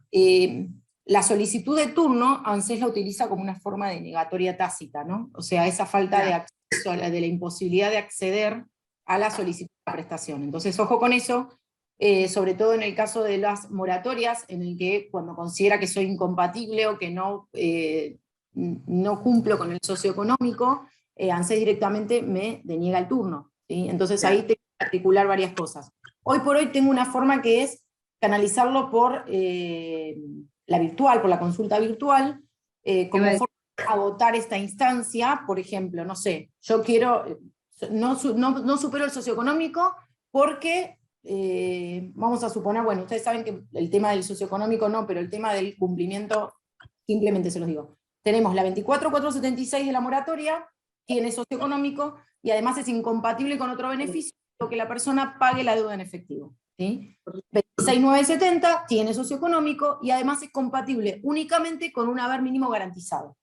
la solicitud de turno, ANSES la utiliza como una forma de negatoria tácita, ¿no? O sea, esa falta de acceso, de la imposibilidad de acceder a la solicitud de prestación. Entonces, ojo con eso, sobre todo en el caso de las moratorias, en el que cuando considera que soy incompatible o que no cumplo con el socioeconómico, ANSES directamente me deniega el turno, ¿sí? Entonces ahí tengo que articular varias cosas. Hoy por hoy tengo una forma que es canalizarlo por la virtual, por la consulta virtual, como forma de agotar esta instancia. Por ejemplo, no sé, yo quiero, no supero el socioeconómico porque, vamos a suponer, bueno, ustedes saben que el tema del socioeconómico no, pero el tema del cumplimiento, simplemente se los digo. Tenemos la 24.476 de la moratoria, tiene socioeconómico, y además es incompatible con otro beneficio, lo que la persona pague la deuda en efectivo, ¿sí? 26.970 tiene socioeconómico, y además es compatible únicamente con un haber mínimo garantizado.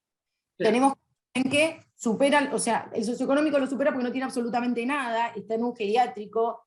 Claro. Tenemos en que supera, o sea, el socioeconómico lo supera porque no tiene absolutamente nada, está en un geriátrico,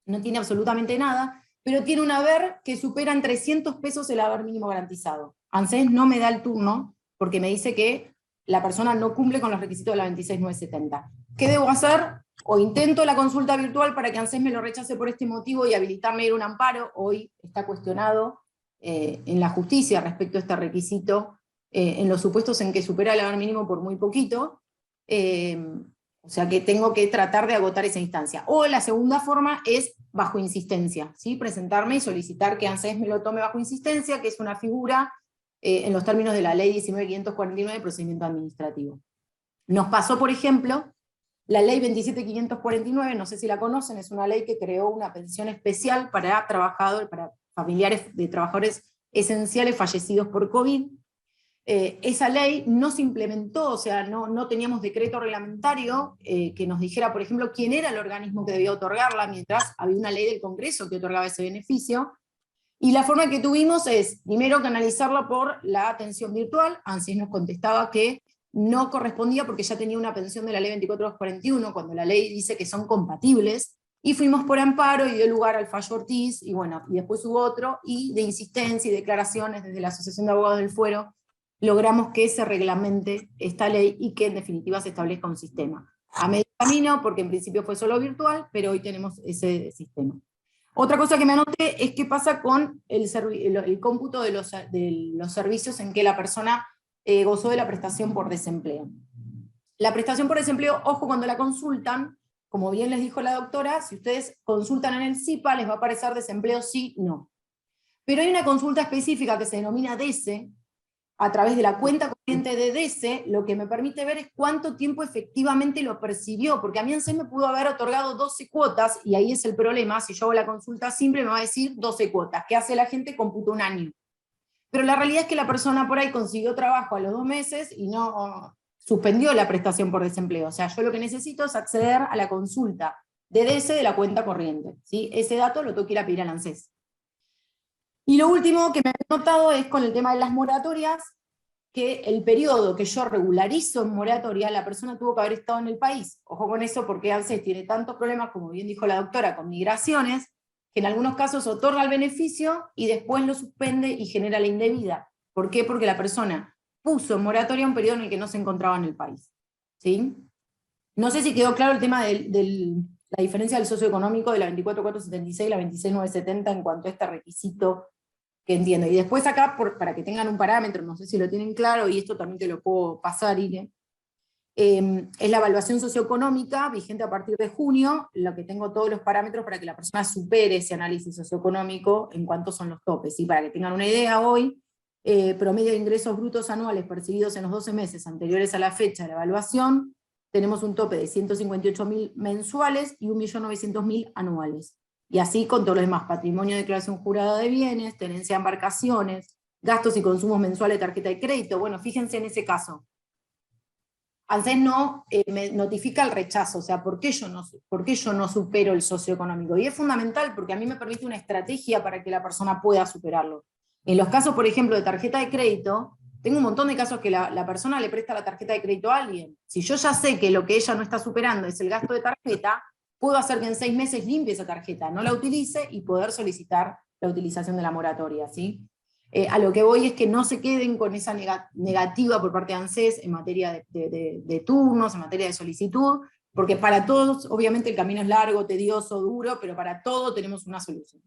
no tiene absolutamente nada, pero tiene un haber que supera en 300 pesos el haber mínimo garantizado. ANSES no me da el turno, porque me dice que la persona no cumple con los requisitos de la 26.970. ¿Qué debo hacer? O intento la consulta virtual para que ANSES me lo rechace por este motivo y habilitarme a ir a un amparo. Hoy está cuestionado en la justicia respecto a este requisito, en los supuestos en que supera el haber mínimo por muy poquito, o sea que tengo que tratar de agotar esa instancia. O la segunda forma es bajo insistencia, ¿sí? Presentarme y solicitar que ANSES me lo tome bajo insistencia, que es una figura en los términos de la ley 19.549 de procedimiento administrativo. Nos pasó, por ejemplo, la ley 27.549, no sé si la conocen, es una ley que creó una pensión especial para trabajadores, para familiares de trabajadores esenciales fallecidos por COVID. Esa ley no se implementó, o sea, no teníamos decreto reglamentario que nos dijera, por ejemplo, quién era el organismo que debía otorgarla, mientras había una ley del Congreso que otorgaba ese beneficio. Y la forma que tuvimos es, primero, canalizarla por la atención virtual. ANSES nos contestaba que no correspondía porque ya tenía una pensión de la ley 24.241, cuando la ley dice que son compatibles, y fuimos por amparo y dio lugar al fallo Ortiz, y bueno, y después hubo otro, y de insistencia y declaraciones desde la Asociación de Abogados del Fuero, logramos que se reglamente esta ley y que en definitiva se establezca un sistema. A medio camino, porque en principio fue solo virtual, pero hoy tenemos ese sistema. Otra cosa que me anoté es qué pasa con el cómputo de los servicios en que la persona gozó de la prestación por desempleo. La prestación por desempleo, ojo, cuando la consultan, como bien les dijo la doctora, si ustedes consultan en el SIPA, les va a aparecer desempleo sí, no. Pero hay una consulta específica que se denomina DESE, a través de la cuenta corriente de DESE, lo que me permite ver es cuánto tiempo efectivamente lo percibió, porque a mí ANSES me pudo haber otorgado 12 cuotas, y ahí es el problema, si yo hago la consulta simple me va a decir 12 cuotas, ¿qué hace la gente? Computa un año. Pero la realidad es que la persona por ahí consiguió trabajo a los 2 meses y no suspendió la prestación por desempleo. O sea, yo lo que necesito es acceder a la consulta de DESE de la cuenta corriente, ¿sí? Ese dato lo tengo que ir a pedir al ANSES. Y lo último que me he notado es con el tema de las moratorias, que el periodo que yo regularizo en moratoria, la persona tuvo que haber estado en el país. Ojo con eso, porque ANSES tiene tantos problemas, como bien dijo la doctora, con migraciones, que en algunos casos otorga el beneficio y después lo suspende y genera la indebida. ¿Por qué? Porque la persona puso en moratoria un periodo en el que no se encontraba en el país. ¿Sí? No sé si quedó claro el tema de la diferencia del socioeconómico de la 24.476 y la 26.970 en cuanto a este requisito que entiendo. Y después acá, para que tengan un parámetro, no sé si lo tienen claro, y esto también te lo puedo pasar, Irene, es la evaluación socioeconómica, vigente a partir de junio, lo que tengo todos los parámetros para que la persona supere ese análisis socioeconómico en cuanto son los topes. Y para que tengan una idea, hoy, promedio de ingresos brutos anuales percibidos en los 12 meses anteriores a la fecha de la evaluación, tenemos un tope de 158.000 mensuales y 1.900.000 anuales. Y así con todo lo demás: patrimonio, declaración jurada de bienes, tenencia de embarcaciones, gastos y consumos mensuales de tarjeta de crédito. Bueno, fíjense en ese caso. ANSES no me notifica el rechazo, o sea, ¿por qué yo no supero el socioeconómico? Y es fundamental porque a mí me permite una estrategia para que la persona pueda superarlo. En los casos, por ejemplo, de tarjeta de crédito, tengo un montón de casos que la persona le presta la tarjeta de crédito a alguien. Si yo ya sé que lo que ella no está superando es el gasto de tarjeta, puedo hacer que en 6 meses limpie esa tarjeta, no la utilice y poder solicitar la utilización de la moratoria, ¿sí? A lo que voy es que no se queden con esa negativa por parte de ANSES en materia de turnos, en materia de solicitud, Porque para todos, obviamente el camino es largo, tedioso, duro, pero para todo tenemos una solución.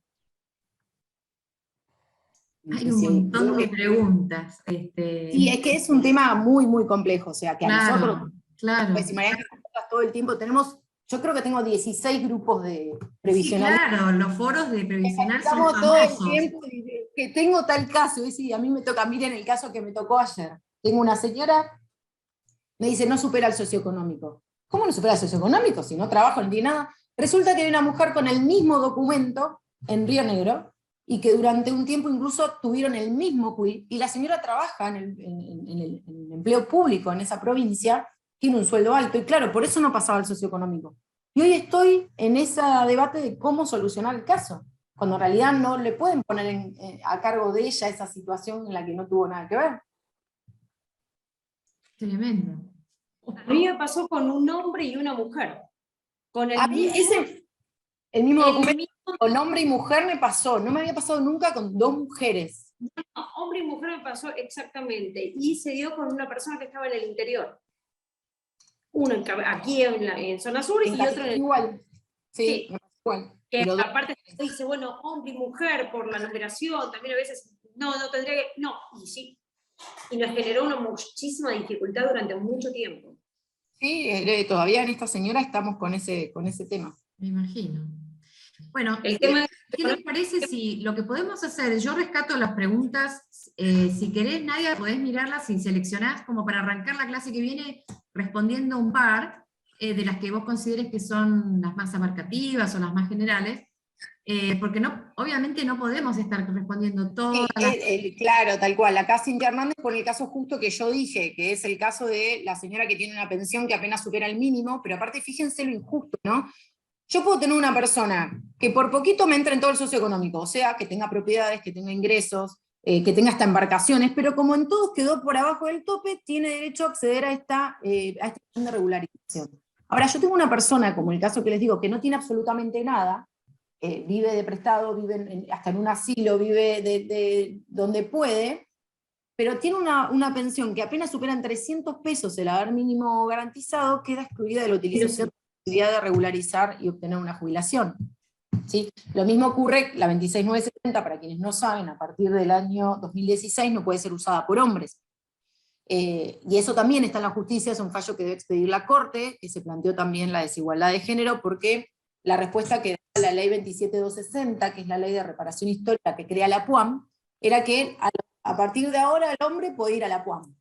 Hay un montón de preguntas. Sí, es que es un tema muy, muy complejo, o sea, que a nosotros, claro. pues imagínate que nosotros todo el tiempo tenemos, yo creo que tengo 16 grupos de previsional. Sí, claro, los foros de previsional son Estamos todo el famosos. tiempo que tengo tal caso, y sí, a mí me toca, miren el caso que me tocó ayer. Tengo una señora, me dice, no supera el socioeconómico. ¿Cómo no supera el socioeconómico? Si no trabajo, no tiene nada. Resulta que hay una mujer con el mismo documento en Río Negro, y que durante un tiempo incluso tuvieron el mismo CUI, y la señora trabaja en el empleo público en esa provincia, tiene un sueldo alto, y claro, por eso no pasaba el socioeconómico. Y hoy estoy en ese debate de cómo solucionar el caso, cuando en realidad no le pueden poner a cargo de ella esa situación en la que no tuvo nada que ver. Tremendo. A mí me pasó con un hombre y una mujer. Con el mismo documento, con hombre y mujer me pasó, no me había pasado nunca con dos mujeres. No, hombre y mujer me pasó exactamente, y se dio con una persona que estaba en el interior. Uno aquí en zona sur y otro en el... Igual, sí, igual. Que pero aparte dice, bueno, hombre y mujer por la numeración, también a veces, no tendría que, no, y sí. Y nos generó una muchísima dificultad durante mucho tiempo. Sí, todavía en esta señora estamos con ese tema. Me imagino. Bueno, el tema ¿qué les parece si lo que podemos hacer, yo rescato las preguntas, si querés, Nadia, podés mirarlas y seleccionás como para arrancar la clase que viene respondiendo un par de las que vos consideres que son las más abarcativas o las más generales, porque obviamente no podemos estar respondiendo todas las... Claro, tal cual. Acá Cintia Hernández por el caso justo que yo dije, que es el caso de la señora que tiene una pensión que apenas supera el mínimo, pero aparte fíjense lo injusto, ¿no? Yo puedo tener una persona que por poquito me entre en todo el socioeconómico, o sea, que tenga propiedades, que tenga ingresos, que tenga hasta embarcaciones, pero como en todos quedó por abajo del tope, tiene derecho a acceder a este plan de regularización. Ahora, yo tengo una persona, como el caso que les digo, que no tiene absolutamente nada, vive de prestado, vive hasta en un asilo, vive de donde puede, pero tiene una pensión que apenas superan 300 pesos el haber mínimo garantizado, queda excluida de la utilización de la posibilidad de regularizar y obtener una jubilación. ¿Sí? Lo mismo ocurre, la 26970, para quienes no saben, a partir del año 2016 no puede ser usada por hombres. Y eso también está en la justicia, es un fallo que debe expedir la Corte, que se planteó también la desigualdad de género, porque la respuesta que da la ley 27260, que es la ley de reparación histórica que crea la PUAM, era que a partir de ahora el hombre puede ir a la PUAM.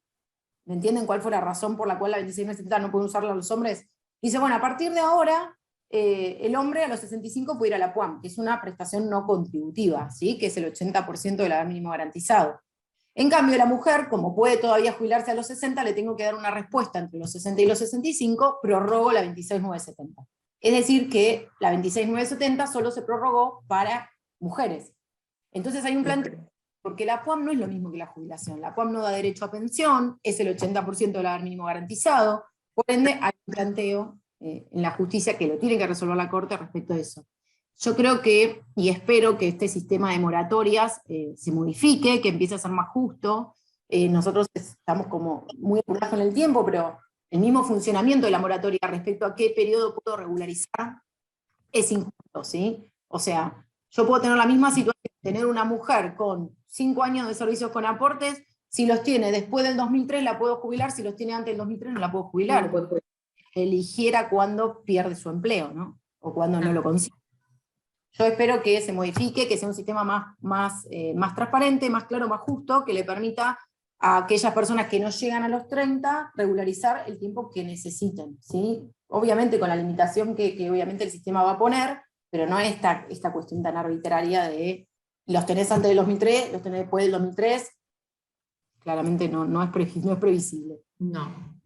¿Me entienden cuál fue la razón por la cual la 26970 no puede usarla los hombres? Dice, bueno, a partir de ahora el hombre a los 65 puede ir a la PUAM, que es una prestación no contributiva, ¿sí? Que es el 80% del haber mínimo garantizado. En cambio, la mujer, como puede todavía jubilarse a los 60, le tengo que dar una respuesta entre los 60 y los 65, prorrogo la 26970. Es decir, que la 26970 solo se prorrogó para mujeres. Entonces hay un planteo, porque la PUAM no es lo mismo que la jubilación. La PUAM no da derecho a pensión, es el 80% del haber mínimo garantizado, por ende hay un planteo en la justicia que lo tiene que resolver la Corte respecto a eso. Yo creo que, y espero que este sistema de moratorias se modifique, que empiece a ser más justo. Nosotros estamos como muy apurados con el tiempo, pero el mismo funcionamiento de la moratoria respecto a qué periodo puedo regularizar es injusto, ¿sí? O sea, yo puedo tener la misma situación, tener una mujer con 5 años de servicios con aportes, si los tiene después del 2003 la puedo jubilar, si los tiene antes del 2003 no la puedo jubilar, porque eligiera cuando pierde su empleo, ¿no? O cuando no lo consigue. Yo espero que se modifique, que sea un sistema más transparente, más claro, más justo, que le permita a aquellas personas que no llegan a los 30 regularizar el tiempo que necesiten, ¿sí? Obviamente con la limitación que obviamente el sistema va a poner, pero no esta cuestión tan arbitraria de los tenés antes del 2003, los tenés después del 2003, claramente no es previsible. No.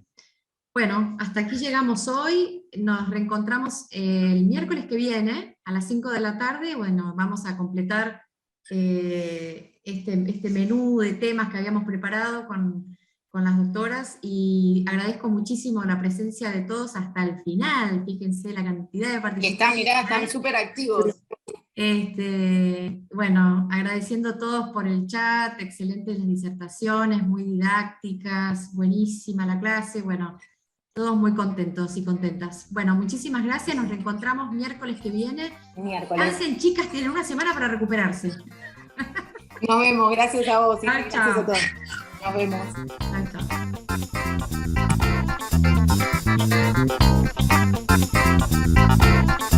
Bueno, hasta aquí llegamos hoy, nos reencontramos el miércoles que viene a las 5 de la tarde, bueno, vamos a completar este menú de temas que habíamos preparado con las doctoras, y agradezco muchísimo la presencia de todos hasta el final, fíjense la cantidad de participantes. Están súper activos. Bueno, agradeciendo a todos por el chat, excelentes las disertaciones, muy didácticas, buenísima la clase, bueno, todos muy contentos y contentas. Bueno, muchísimas gracias, nos reencontramos miércoles que viene. Miércoles. Pasen, chicas, tienen una semana para recuperarse. Nos vemos, gracias a vos. Chao, Gracias chao. a todos. Nos vemos. Chao, chao.